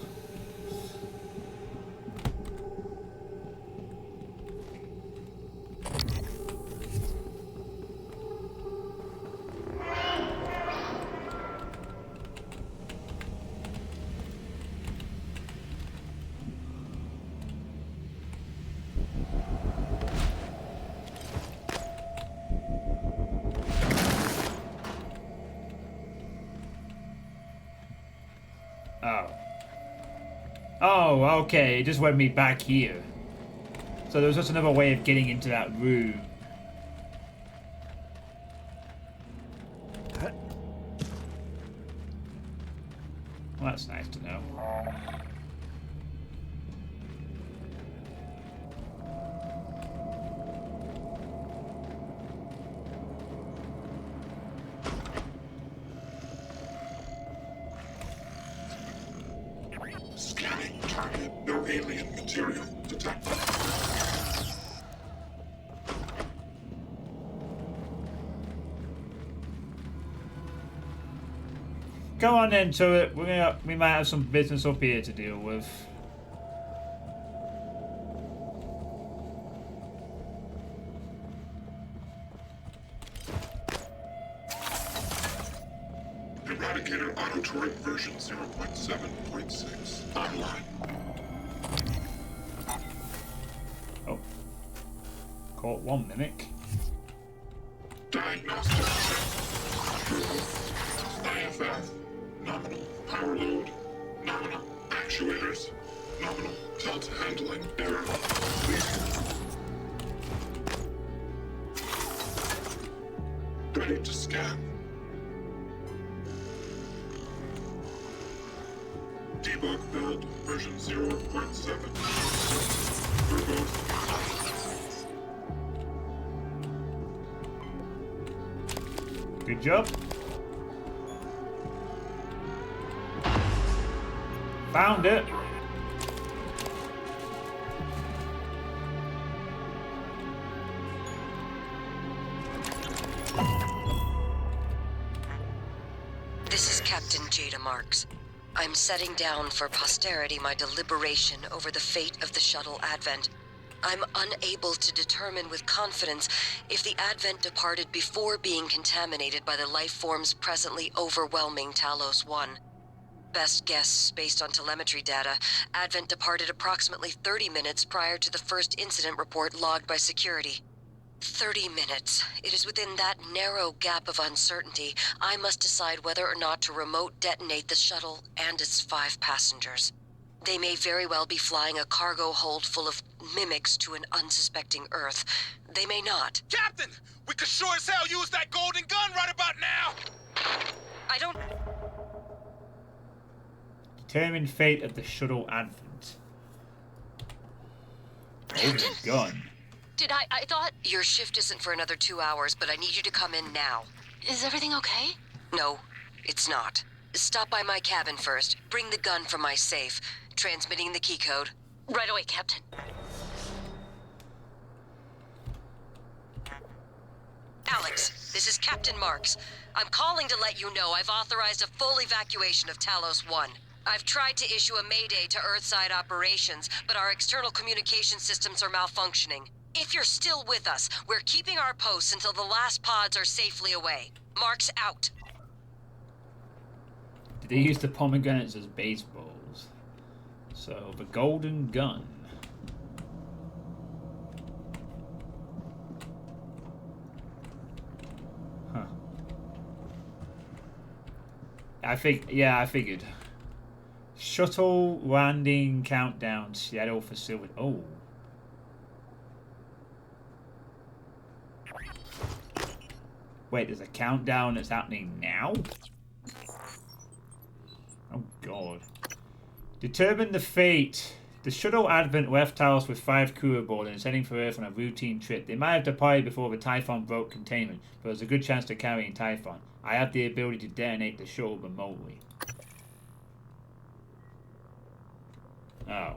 Oh. Oh, okay, it just went me back here. So there was just another way of getting into that room. Well, that's nice to know. Scanning target. No alien material detected. Come on then, turret. We might have some business up here to deal with. Eradicator auto turret version 0.7.6 online. Oh. Caught one mimic. Diagnostic IFF. Nominal power load. Nominal actuators. Nominal delta handling error. Ready to scan. Debug build version 0.7. Verbose. Good job. Found it. This is Captain Jada Marks. I'm setting down for posterity my deliberation over the fate of the shuttle Advent. I'm unable to determine with confidence if the Advent departed before being contaminated by the life forms presently overwhelming Talos 1. Best guess, based on telemetry data, Advent departed approximately 30 minutes prior to the first incident report logged by security. 30 minutes. It is within that narrow gap of uncertainty I must decide whether or not to remote detonate the shuttle and its 5 passengers. They may very well be flying a cargo hold full of mimics to an unsuspecting Earth. They may not. Captain! We could sure as hell use that golden gun right about now! I don't... Determine fate of the shuttle Advent. Golden gun. Did I thought... Your shift isn't for another 2 hours, but I need you to come in now. Is everything okay? No, it's not. Stop by my cabin first. Bring the gun from my safe. Transmitting the key code. Right away, Captain. Alex, this is Captain Marks. I'm calling to let you know I've authorized a full evacuation of Talos 1. I've tried to issue a mayday to Earthside operations, but our external communication systems are malfunctioning. If you're still with us, we're keeping our posts until the last pods are safely away. Marks out. Did they use the pomegranates as baseballs? So, the golden gun. Huh. I figured. Shuttle landing countdown, Seattle facility. Oh. Wait, there's a countdown that's happening now? Oh god. Determine the fate. The shuttle Advent left Talos with 5 crew aboard and is heading for Earth on a routine trip. They might have departed before the Typhon broke containment, but there's a good chance they're carrying Typhon. I have the ability to detonate the shuttle remotely. Oh.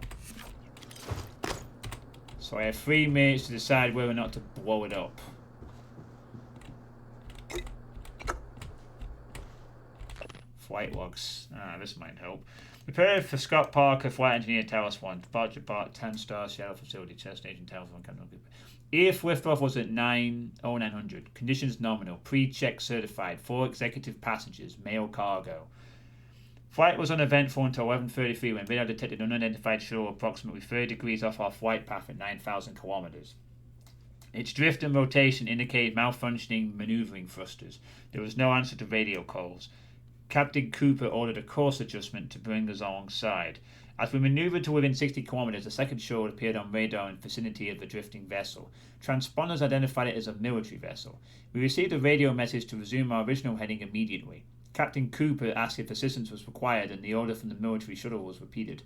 So I have 3 minutes to decide whether or not to blow it up. Flight logs. This might help. Prepare for Scott Parker, Flight Engineer, Talos 1. Departure part 10 star Seattle facility. Test agent, telephone, Captain Cooper. If liftoff was at 9:0900. Conditions nominal. Pre-check certified. 4 executive passengers. Male cargo. Flight was uneventful until 11:33 when radar detected an unidentified shuttle approximately 30 degrees off our flight path at 9,000 kilometers. Its drift and rotation indicated malfunctioning maneuvering thrusters. There was no answer to radio calls. Captain Cooper ordered a course adjustment to bring us alongside. As we maneuvered to within 60 kilometers, a second shuttle appeared on radar in the vicinity of the drifting vessel. Transponders identified it as a military vessel. We received a radio message to resume our original heading immediately. Captain Cooper asked if assistance was required, and the order from the military shuttle was repeated.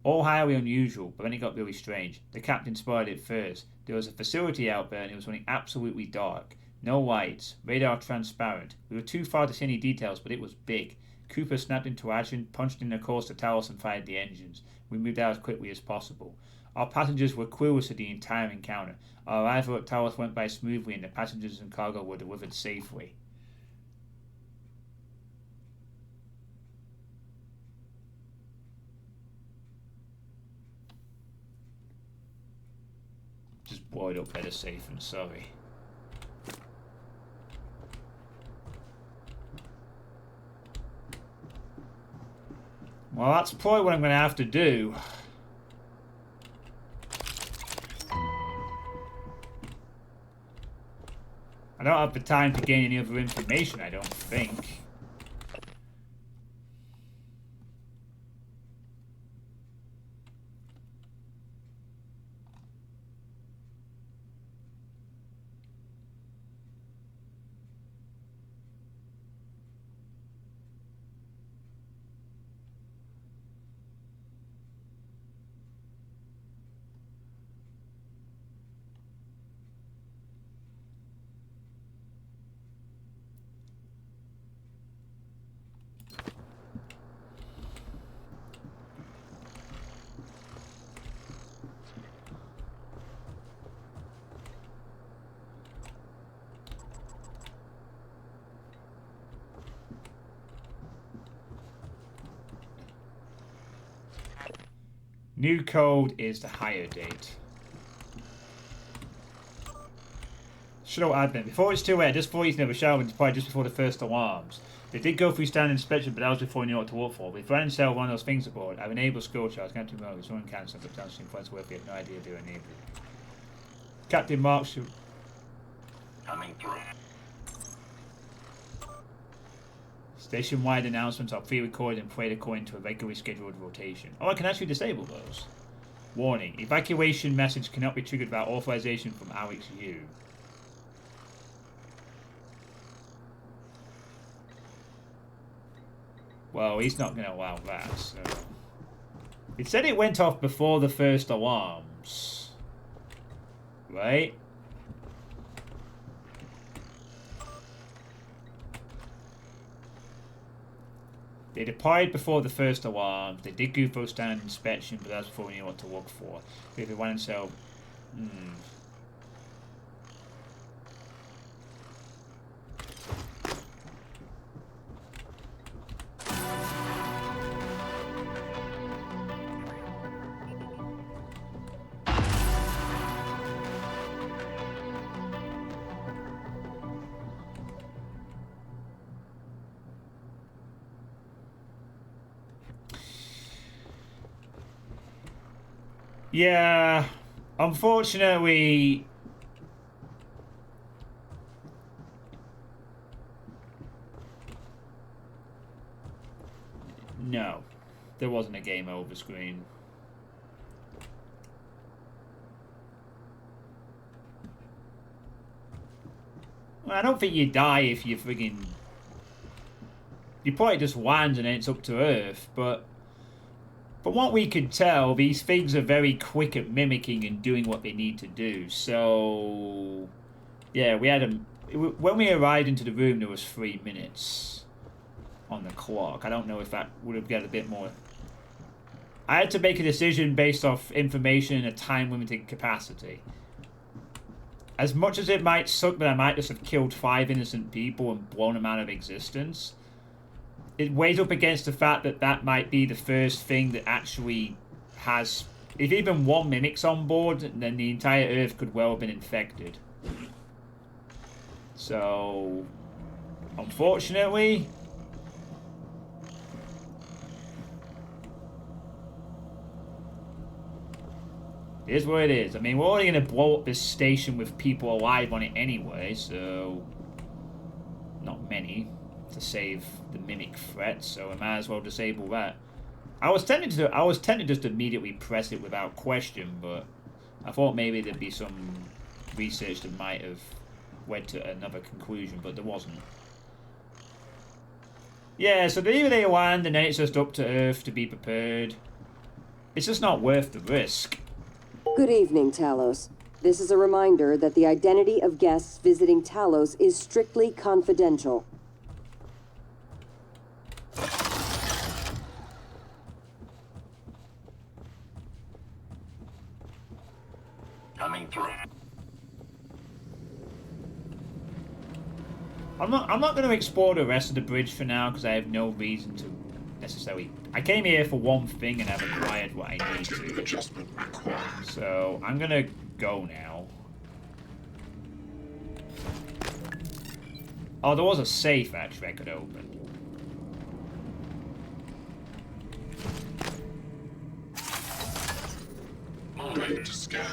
All highly unusual, but then it got really strange. The captain spotted it first. There was a facility out there, and it was running absolutely dark. No lights, radar transparent. We were too far to see any details, but it was big. Cooper snapped into action, punched in a course to Talos, and fired the engines. We moved out as quickly as possible. Our passengers were clueless to the entire encounter. Our arrival at Talos went by smoothly, and the passengers and cargo were delivered safely. Just blow it up better safe than sorry. Well, that's probably what I'm going to have to do. I don't have the time to gain any other information, I don't think. New code is the hire date. Shuttle admin. Before it's too late, just before you never shower, it's probably just before the first alarms. They did go through standard inspection, but that was before you knew what to look for. With Brandon sell one of those things aboard, I've enabled school charge. Can't do more. Someone cancelled, but downstream points worth. We have no idea they're enabled. Captain Marks. Coming through. Station-wide announcements are pre-recorded and played according to a regularly scheduled rotation. Oh, I can actually disable those. Warning. Evacuation message cannot be triggered without authorization from Alex Yu. Well, he's not going to allow that, so... It said it went off before the first alarms. Right? They deployed before the first alarms. They did go for standard inspection, but that's before we knew what to look for. If they went and sell... Yeah, unfortunately, no, there wasn't a game over screen. Well, I don't think you die if you friggin'... You probably just land and it's up to Earth, but... From what we could tell, these things are very quick at mimicking and doing what they need to do. So, yeah, we had a... When we arrived into the room, there was 3 minutes on the clock. I don't know if that would have got a bit more... I had to make a decision based off information in a time-limited capacity. As much as it might suck that I might just have killed 5 innocent people and blown them out of existence... It weighs up against the fact that that might be the first thing that actually has... If even one mimic's on board, then the entire Earth could well have been infected. So... Unfortunately... It is what it is. I mean, we're only going to blow up this station with people alive on it anyway, so... Not many. To save the mimic threat, so I might as well disable that. I was tempted to just immediately press it without question, but I thought maybe there'd be some research that might have led to another conclusion, but there wasn't. Yeah, so either they land and then it's just up to Earth to be prepared. It's just not worth the risk. Good evening, Talos. This is a reminder that the identity of guests visiting Talos is strictly confidential. Coming through. I'm not going to explore the rest of the bridge for now because I have no reason to necessarily. I came here for one thing and I've acquired what I need to. So I'm going to go now. Oh, there was a safe actually I could open. Ready to scan.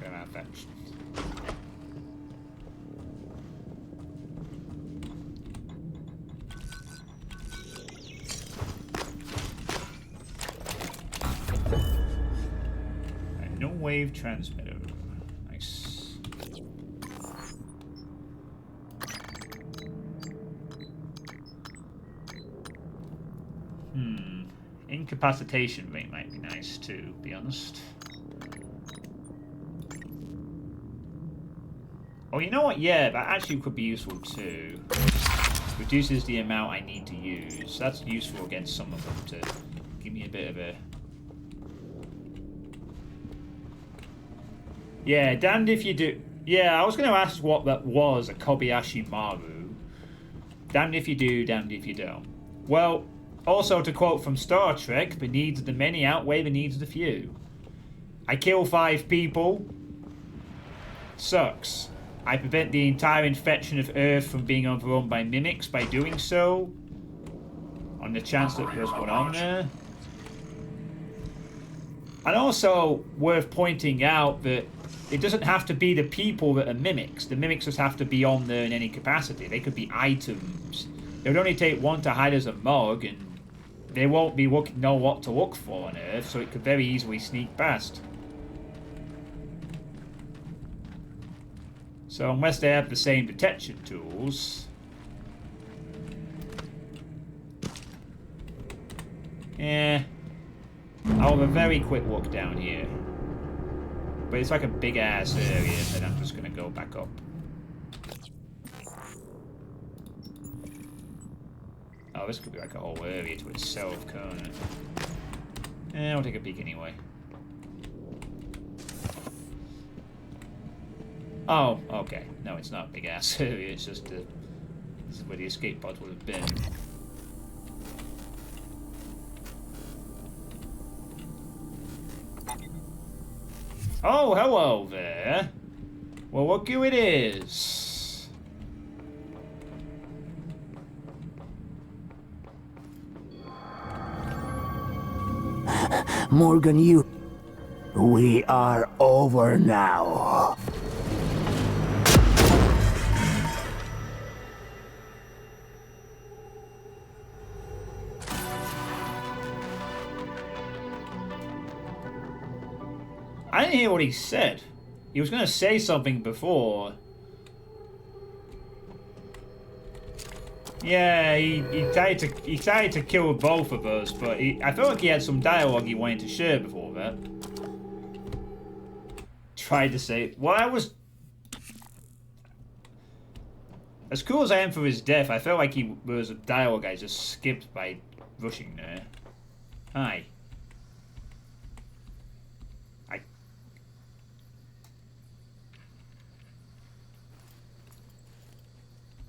Gonna fetch. No wave transmitter. Nice. Incapacitation rate might be nice too, to be honest. Oh, you know what? Yeah, that actually could be useful too. Reduces the amount I need to use. That's useful against some of them to give me a bit of a... Yeah, damned if you do... Yeah, I was going to ask what that was, a Kobayashi Maru. Damned if you do, damned if you don't. Well, also to quote from Star Trek, the needs of the many outweigh the needs of the few. I kill 5 people. Sucks. I prevent the entire infection of Earth from being overrun by mimics by doing so. On the chance that there's one on there. And also, worth pointing out that it doesn't have to be the people that are mimics. The mimics just have to be on there in any capacity. They could be items. It would only take one to hide as a mug, and they won't be know what to look for on Earth, so it could very easily sneak past. So unless they have the same detection tools... Yeah. I'll have a very quick look down here. But it's like a big ass area, and then I'm just gonna go back up. Oh, this could be like a whole area to itself, can't it? I'll take a peek anyway. Oh, okay. No, it's not a big ass area, it's just this is where the escape pod would have been. Oh, hello there. Well, look who it is. Morgan, you... We are over now. I didn't hear what he said. He was going to say something before. Yeah, he tried to kill both of us, but I felt like he had some dialogue he wanted to share before that. Tried to say, well, I was... As cool as I am for his death, I felt like he was a dialogue I just skipped by rushing there. Hi.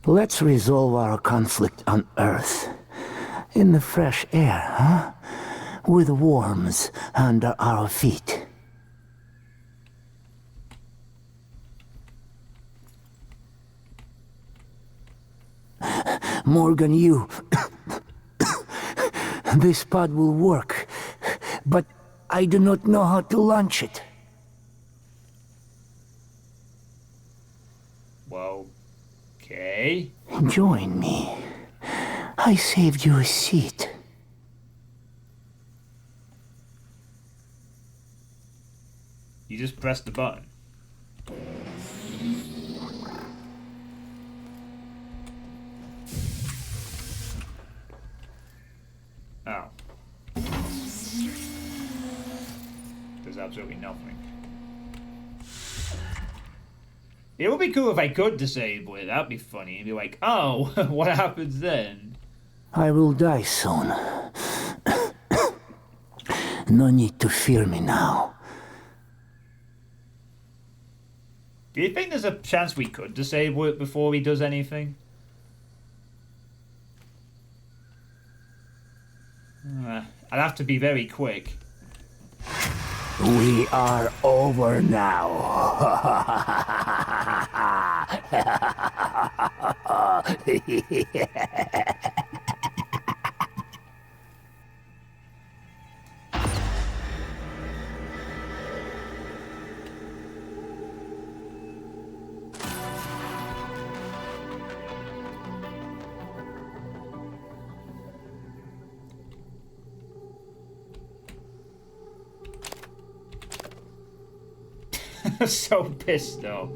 Let's resolve our conflict on Earth. In the fresh air, huh? With worms under our feet. Morgan, you... This pod will work, but I do not know how to launch it. Well... Okay. Join me. I saved you a seat. You just press the button. Oh. There's absolutely nothing. It would be cool if I could disable it. That'd be funny. And be like, oh, what happens then? I will die soon. No need to fear me now. Do you think there's a chance we could disable it before he does anything? I'd have to be very quick. We are over now. was so pissed though.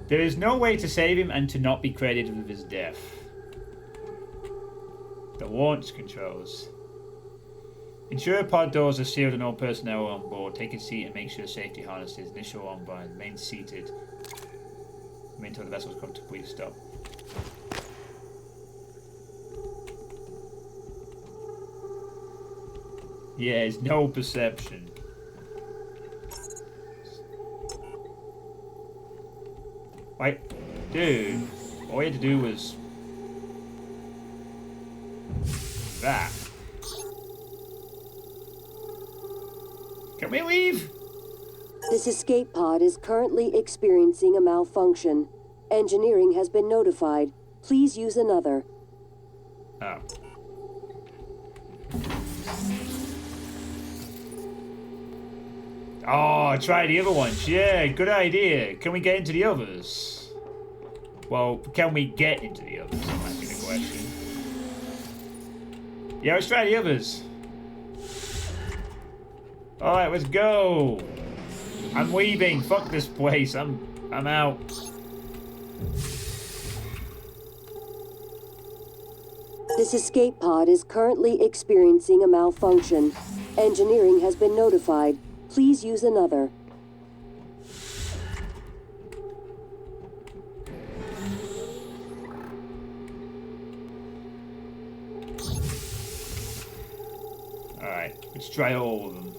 There is no way to save him and to not be credited with his death. The launch controls. Ensure pod doors are sealed and all personnel are on board. Take a seat and make sure safety harnesses. Initial on board. Remain seated. Remain until the vessels come to complete stop. Yeah, it's no perception. Like, dude, all you had to do was that. Can we leave? This escape pod is currently experiencing a malfunction. Engineering has been notified. Please use another. Oh. Oh, try the other ones. Yeah, good idea. Can we get into the others? Well, can we get into the others? That might be the question. Yeah, let's try the others. Alright, let's go. I'm leaving. Fuck this place. I'm out. This escape pod is currently experiencing a malfunction. Engineering has been notified. Please use another. Alright, let's try all of them.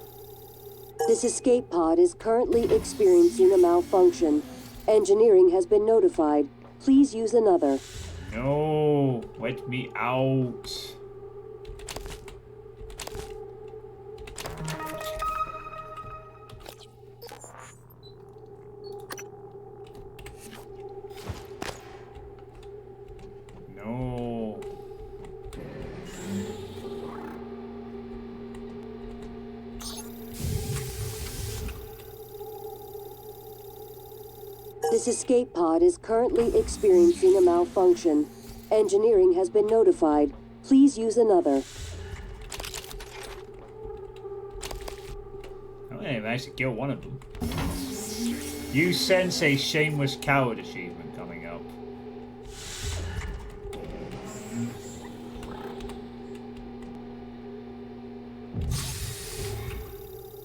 This escape pod is currently experiencing a malfunction. Engineering has been notified. Please use another. No, let me out. No. This escape pod is currently experiencing a malfunction. Engineering has been notified. Please use another. I only managed to kill one of them. You sense a shameless coward achievement coming up.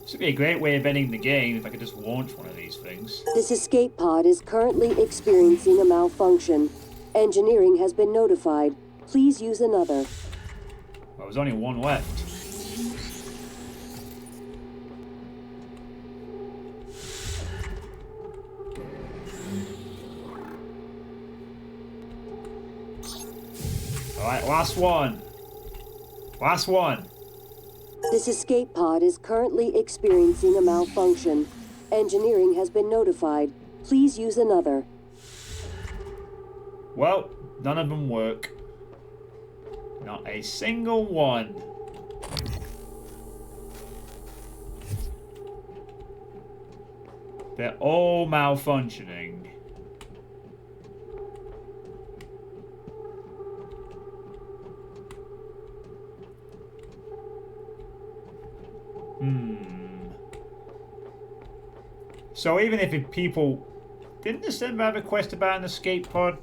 This would be a great way of ending the game if I could just launch one of these things. This escape pod is currently experiencing a malfunction. Engineering has been notified. Please use another. Well, there's only one left. Alright, last one. Last one. This escape pod is currently experiencing a malfunction. Engineering has been notified. Please use another. Well, none of them work. Not a single one. They're all malfunctioning. So even if people... Didn't December have a quest about an escape pod?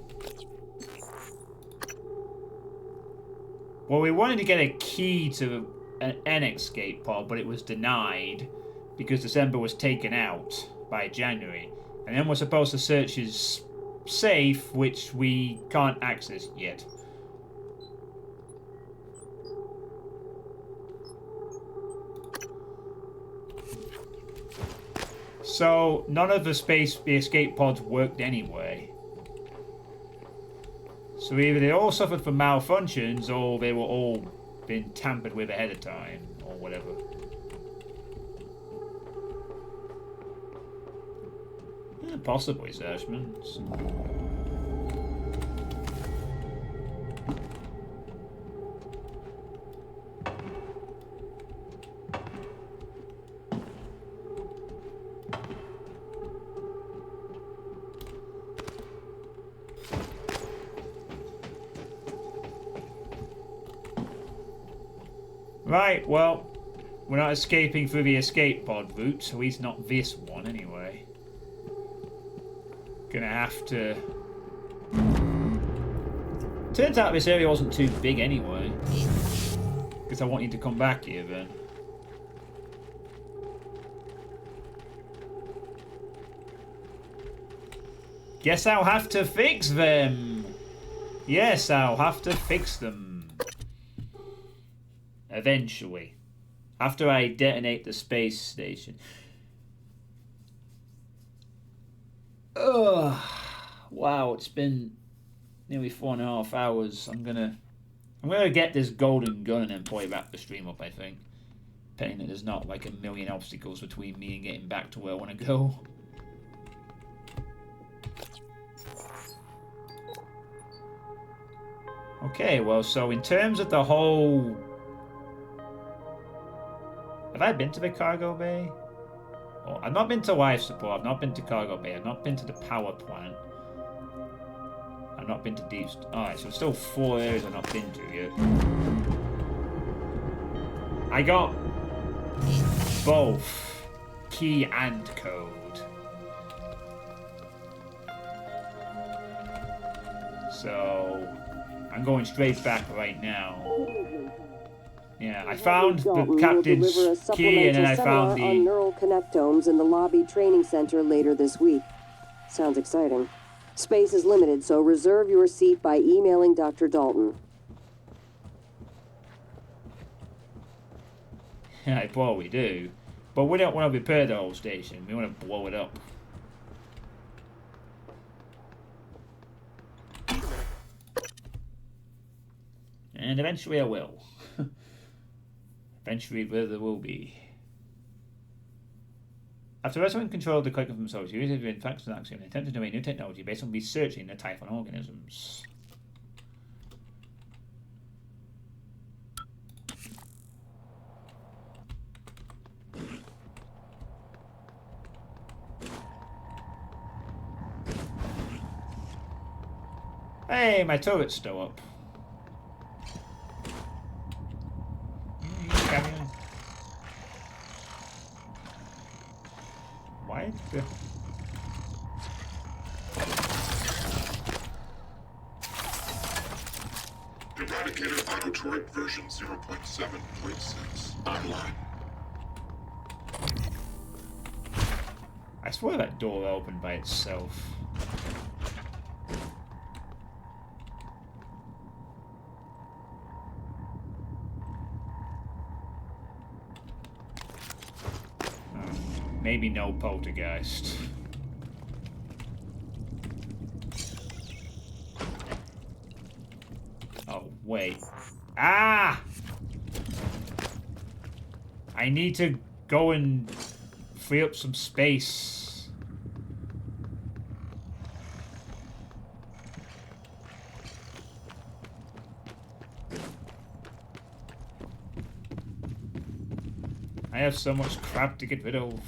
Well, we wanted to get a key to an escape pod, but it was denied because December was taken out by January. And then we're supposed to search his safe, which we can't access yet. So none of the escape pods worked anyway. So either they all suffered from malfunctions or they were all been tampered with ahead of time or whatever. Possibly, Sergeants. Right, well, we're not escaping through the escape pod route, so at least not this one anyway. Gonna have to... Turns out this area wasn't too big anyway. Guess I want you to come back here then. Guess I'll have to fix them. Yes, I'll have to fix them. Eventually. After I detonate the space station. Ugh. Wow, it's been nearly 4.5 hours. I'm gonna get this golden gun and then probably wrap the stream up, I think. Depending that there's not like a million obstacles between me and getting back to where I want to go. Okay, well, so in terms of the whole... Have I been to the cargo bay? Oh, I've not been to life support, I've not been to cargo bay, I've not been to the power plant. I've not been to deep... Alright, so still 4 areas I've not been to yet. I got both key and code. So... I'm going straight back right now. Yeah, I found the captain's key and then I found the... on neural connectomes in the lobby training center later this week. Sounds exciting. Space is limited, so reserve your seat by emailing Dr. Dalton. Yeah, I probably do. But we don't want to repair the whole station. We want to blow it up. And eventually I will. Eventually there will be. After wrestling control of the collective from themselves, users have been facts and axiom and attempted to make new technology based on researching the Typhon organisms. Hey, my turret's still up. Why the... Eradicator auto turret version 0.7.6 online. I swear that door opened by itself. Maybe no poltergeist. Oh, wait. Ah! I need to go and free up some space. I have so much crap to get rid of.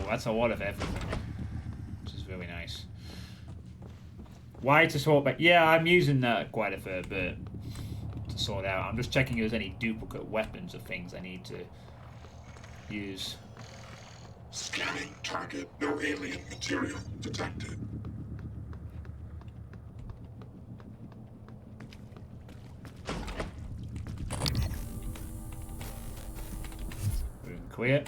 That's a lot of everything, which is really nice. Why to sort back? Yeah, I'm using that quite a fair bit to sort out. I'm just checking if there's any duplicate weapons or things I need to use. Scanning target. No alien material detected. Room clear.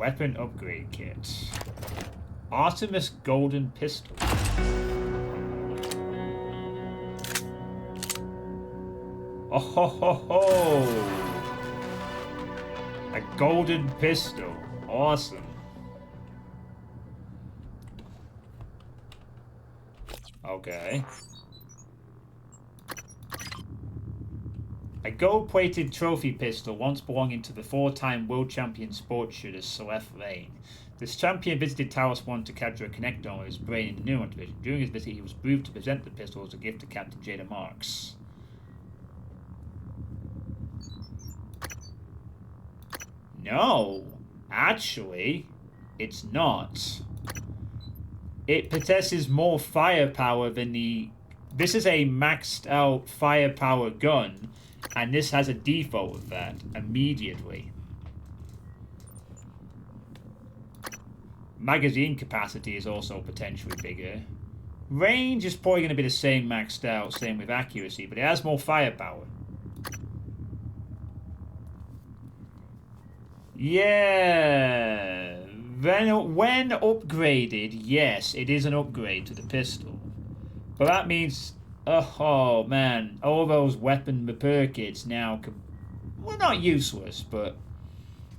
Weapon upgrade kit. Artemis golden pistol. Oh ho ho ho! A golden pistol. Awesome. Okay. A gold-plated trophy pistol once belonging to the 4-time world champion sports shooter Celeste Lane. This champion visited Talos 1 to capture a connector on his brain in the neuron division. During his visit, he was moved to present the pistol as a gift to Captain Jada Marks. No, actually, it's not. It possesses more firepower than the... This is a maxed out firepower gun, and this has a default of that immediately. Magazine capacity is also potentially bigger. Range is probably going to be the same maxed out, same with accuracy, but it has more firepower. Yeah, then when upgraded, yes, it is an upgrade to the pistol. But that means, oh man, all those weapon repair kits now can, well, not useless, but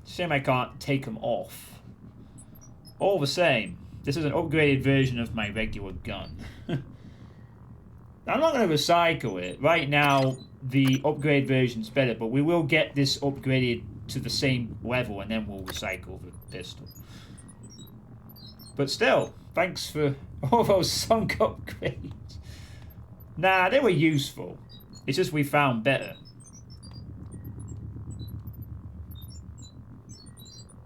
shame I can't take them off. All the same, this is an upgraded version of my regular gun. I'm not going to recycle it. Right now, the upgrade version's better, but we will get this upgraded to the same level and then we'll recycle the pistol. But still, thanks for all those sunk upgrades. Nah, they were useful. It's just we found better.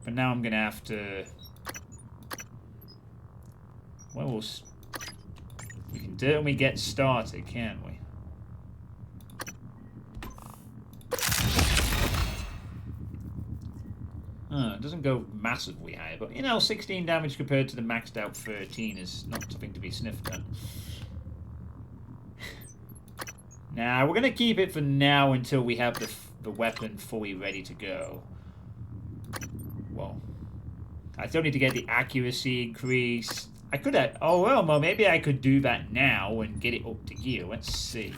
But now I'm going to have to... Well, we can do it when we get started, can't we? It doesn't go massively high, but you know, 16 damage compared to the maxed out 13 is not something to be sniffed at. Now, we're going to keep it for now until we have the weapon fully ready to go. Well, I still need to get the accuracy increased. I could have... Oh, well, maybe I could do that now and get it up to gear. Let's see.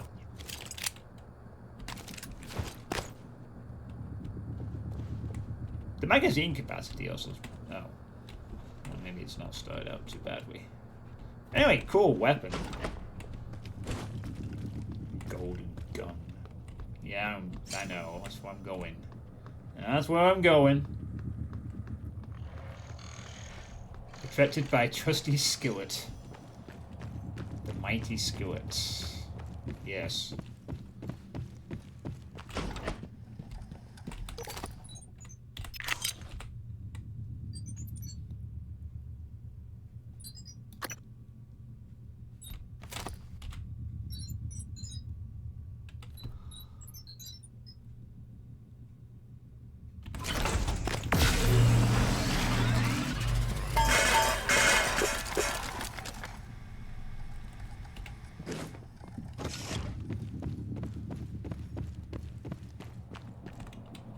The magazine capacity also... Oh. Well, maybe it's not started out too badly. Anyway, cool weapon. Golden gun. Yeah, I know. That's where I'm going. That's where I'm going. Protected by trusty skillet. The mighty skillet. Yes.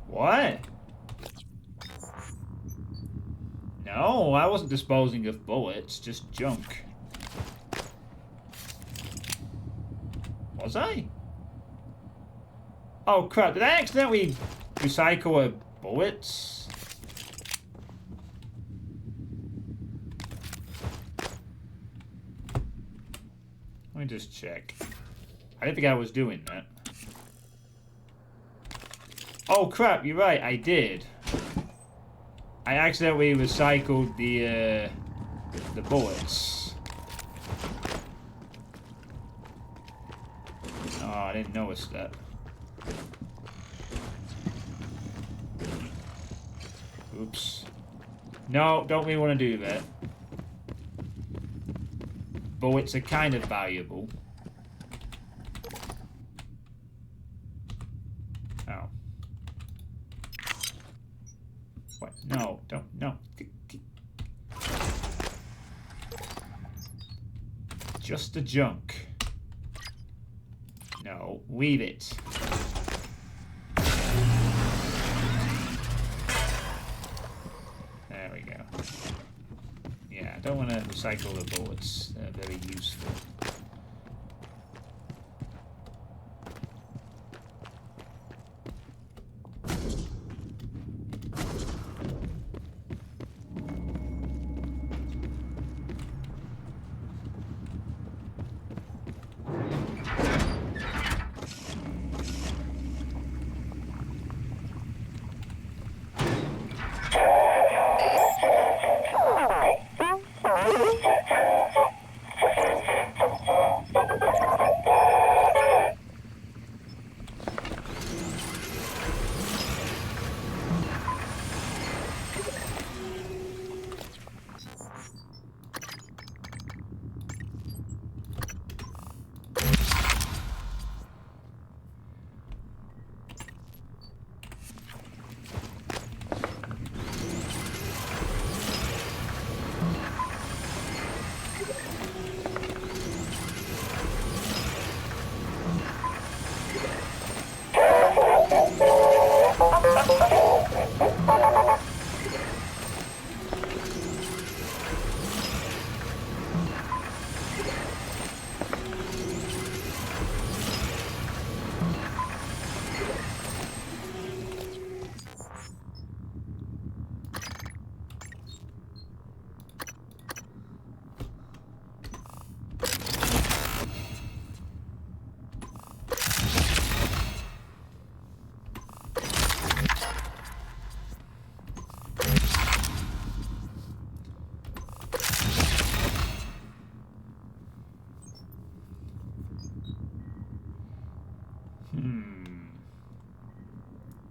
What? No, I wasn't disposing of bullets, just junk. Was I? Oh crap, did I accidentally recycle a bullets? Let me just check. I didn't think I was doing that. Oh crap, you're right, I did. I accidentally recycled the bullets. Oh, I didn't notice that. Oops. No, don't really want to do that. Bullets are kind of valuable. Oh. What? No, don't, no. Just the junk. No, leave it. There we recycle the bullets. They're very useful.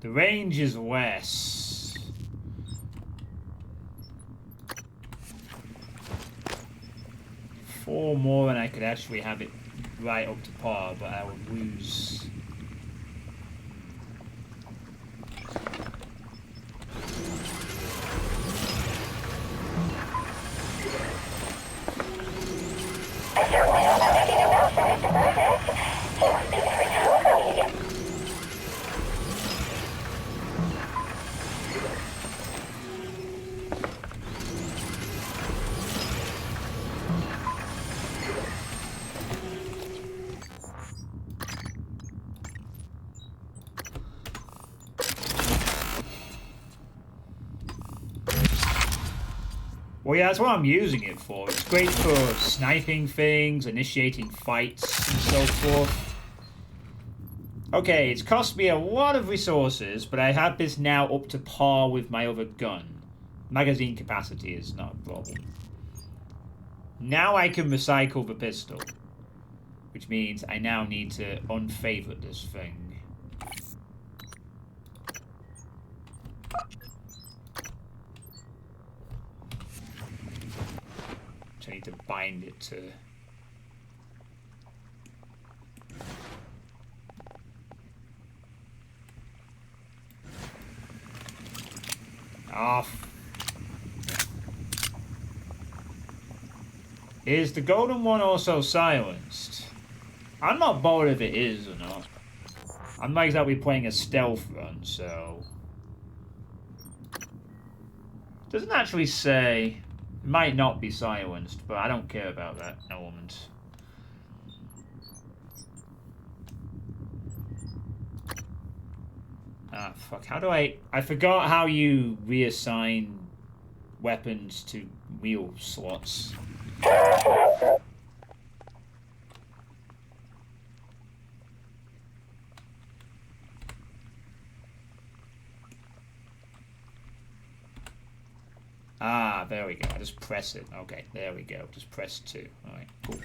The range is less. Four more and I could actually have it right up to par, but I would lose. Well, yeah, that's what I'm using it for. It's great for sniping things, initiating fights, and so forth. Okay, it's cost me a lot of resources, but I have this now up to par with my other gun. Magazine capacity is not a problem. Now I can recycle the pistol, which means I now need to unfavorite this thing. I need to bind it to... Off. Is the golden one also silenced? I'm not bothered if it is or not. I'm not exactly playing a stealth run, so... Doesn't actually say... It might not be silenced, but I don't care about that element. Ah, fuck. How do I forgot how you reassign weapons to wheel slots. Ah, there we go. I just press it. Okay, there we go. Just press 2. Alright, cool.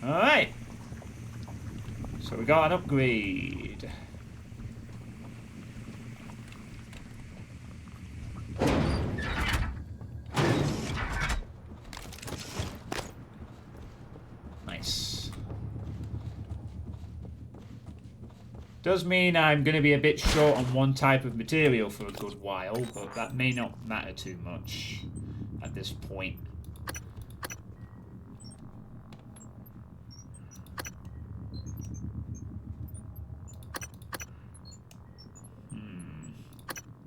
Alright. So we got an upgrade. Nice. Does mean I'm going to be a bit short on one type of material for a good while, but that may not matter too much at this point.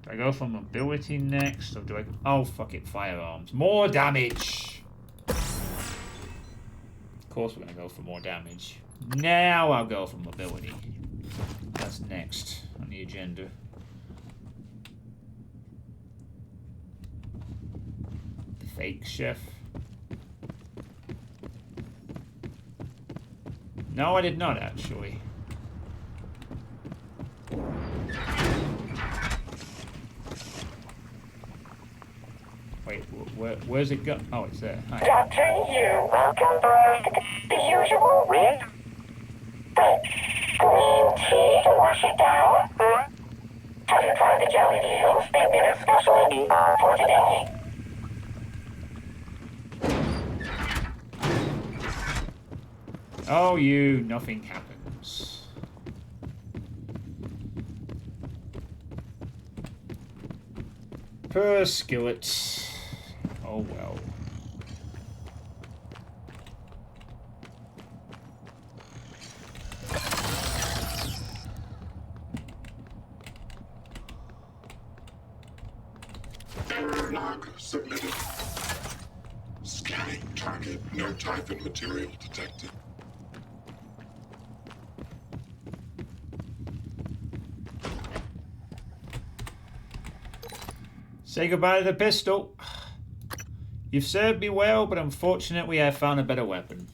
Do I go for mobility next, or do I... Oh, fuck it, firearms. More damage! Of course we're gonna go for more damage. Now I'll go for mobility. That's next on the agenda. The fake chef. No, I did not, actually. Wait, where's it go? Oh, it's there. Hi. Captain, you welcome back. The usual rig. But green tea to wash it down? Huh? Have you tried the jelly beans? They've been especially new for today. Oh, nothing happens. Per skillet. Oh well. Error log submitted. Scanning target. No Typhon material detected. Say goodbye to the pistol. You've served me well, but unfortunately I found a better weapon.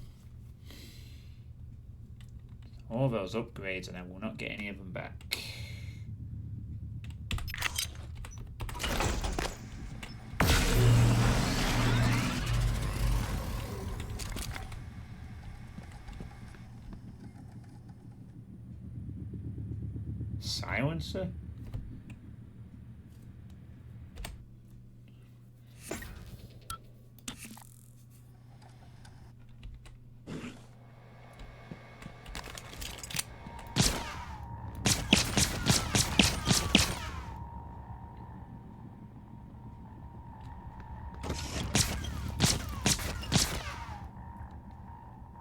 All those upgrades, and I will not get any of them back. Silencer?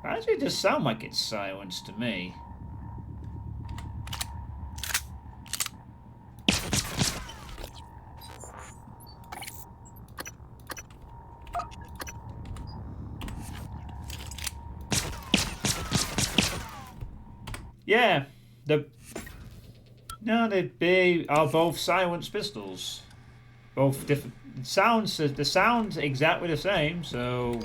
Actually, it does sound like it's silenced to me. Yeah, they are both silenced pistols. Both different sounds. The sound's exactly the same. So,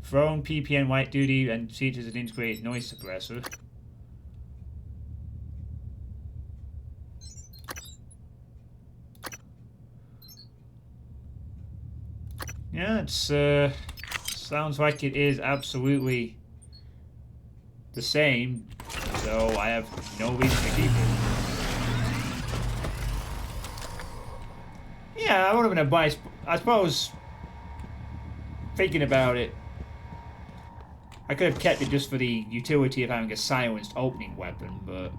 Throne, PPN, White Duty, and features an integrated noise suppressor. Yeah, it's sounds like it is absolutely the same, so I have no reason to keep it. Yeah, I would have been advised. I suppose, thinking about it, I could have kept it just for the utility of having a silenced opening weapon, but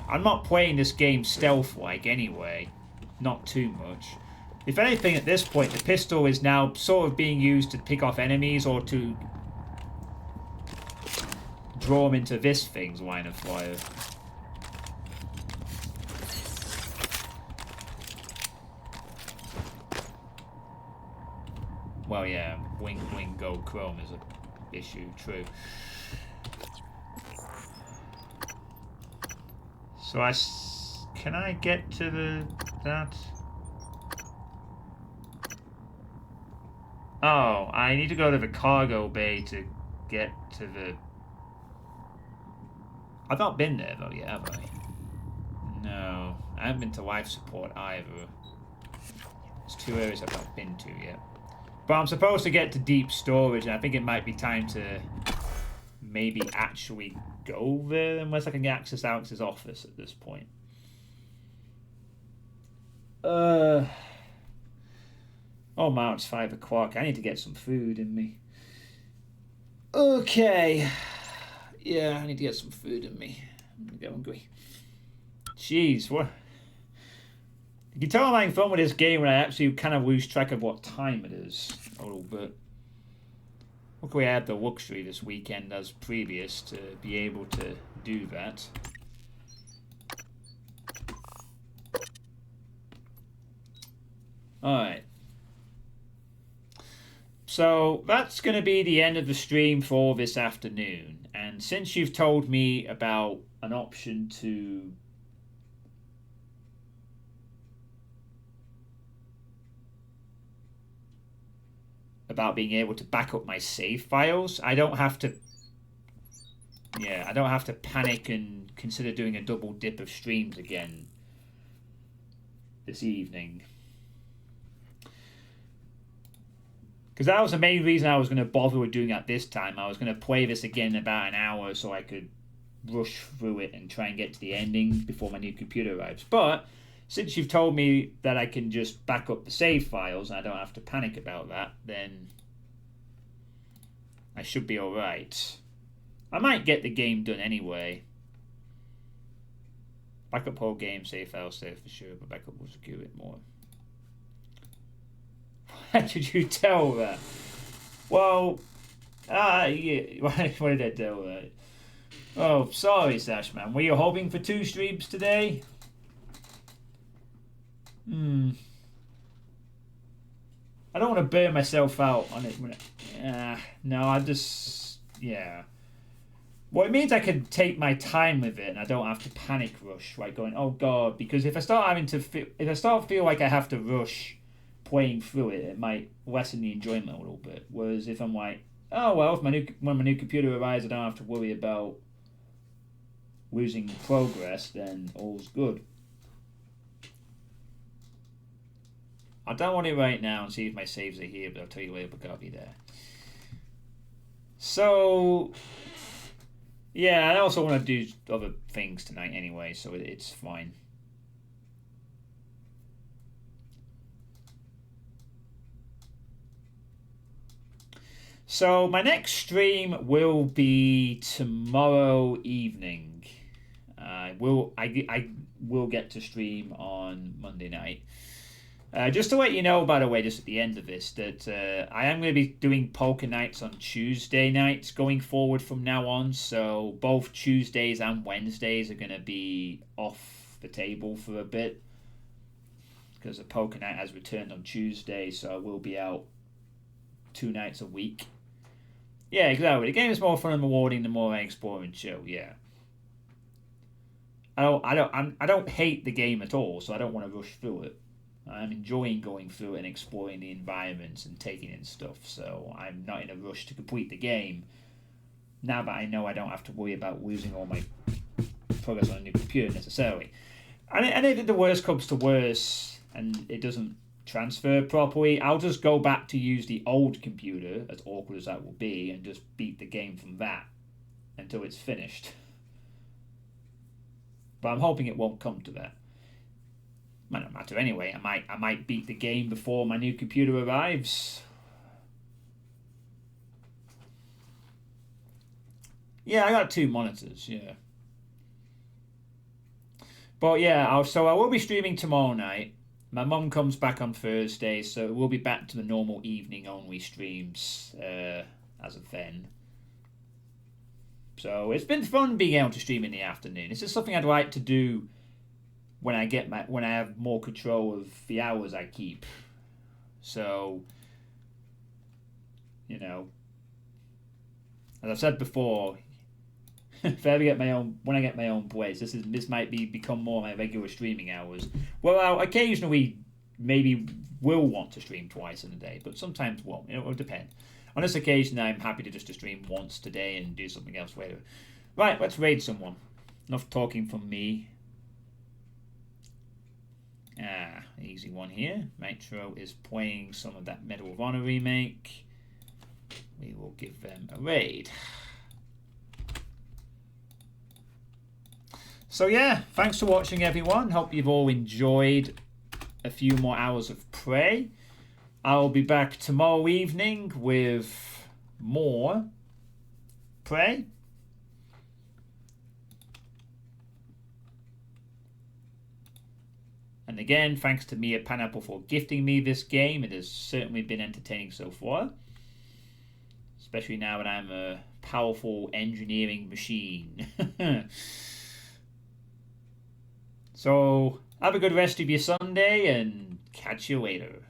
I'm not playing this game stealth-like anyway. Not too much. If anything, at this point, the pistol is now sort of being used to pick off enemies or to draw them into this thing's line of fire. Well, yeah, wing, go, chrome is an issue, true. So can I get to that? Oh, I need to go to the cargo bay to get to the... I've not been there though yet, have I? No, I haven't been to life support either. There's two areas I've not been to yet. But I'm supposed to get to deep storage, and I think it might be time to maybe actually go there, unless I can access Alex's office at this point. Oh man, it's 5 o'clock. I need to get some food in me. Okay. Yeah, I need to get some food in me. I'm gonna get hungry. Jeez, what? You can tell I'm having fun with this game when I actually kind of lose track of what time it is a little bit. Luckily I had the luxury this weekend as previous to be able to do that. Alright. So that's going to be the end of the stream for this afternoon. And since you've told me about an option to about being able to back up my save files, I don't have to panic and consider doing a double dip of streams again this evening. Because that was the main reason I was going to bother with doing that this time. I was going to play this again in about an hour so I could rush through it and try and get to the ending before my new computer arrives. But since you've told me that I can just back up the save files and I don't have to panic about that, then I should be alright. I might get the game done anyway. Backup whole game, save file, save for sure, but backup will secure it more. Why did you tell that? Well, yeah. What did I tell that? Oh, sorry, Sashman. Were you hoping for 2 streams today? I don't want to burn myself out on it. No, I just... Yeah. Well, it means I can take my time with it and I don't have to panic rush, right? Going, oh god, because if I start having to... If I start feel like I have to rush playing through it, it might lessen the enjoyment a little bit. Whereas if I'm like, oh well, when my new computer arrives, I don't have to worry about losing progress, then all's good. I'll download it right now and see if my saves are here, but I'll tell you later, but I'll be there. So, yeah, I also want to do other things tonight anyway, so it's fine. So my next stream will be tomorrow evening. I will get to stream on Monday night. Just to let you know, by the way, just at the end of this, that I am going to be doing poker nights on Tuesday nights going forward from now on. So both Tuesdays and Wednesdays are going to be off the table for a bit because the poker night has returned on Tuesday, so I will be out 2 nights a week. Yeah, exactly. The game is more fun and rewarding the more I explore and chill. Yeah. I don't hate the game at all, so I don't want to rush through it. I'm enjoying going through it and exploring the environments and taking in stuff. So I'm not in a rush to complete the game. Now that I know I don't have to worry about losing all my progress on a new computer necessarily. And if the worst comes to worse and it doesn't transfer properly, I'll just go back to use the old computer, as awkward as that will be, and just beat the game from that until it's finished. But I'm hoping it won't come to that. Might not matter anyway. I might beat the game before my new computer arrives. Yeah, I got 2 monitors. Yeah. But yeah, so I will be streaming tomorrow night. My mum comes back on Thursday, so we'll be back to the normal evening-only streams as of then. So it's been fun being able to stream in the afternoon. This is something I'd like to do when I have more control of the hours I keep. So, you know, as I've said before, if I ever get when I get my own place, this might become more my regular streaming hours. Well, I'll occasionally maybe will want to stream twice in a day, but sometimes won't. It will depend. On this occasion, I'm happy to just stream once today and do something else later. Right, let's raid someone. Enough talking from me. Easy one here. Metro is playing some of that Medal of Honor remake. We will give them a raid. So yeah, thanks for watching everyone. Hope you've all enjoyed a few more hours of Prey. I'll be back tomorrow evening with more Prey. And again, thanks to Mia Pineapple for gifting me this game. It has certainly been entertaining so far. Especially now that I'm a powerful engineering machine. So, have a good rest of your Sunday and catch you later.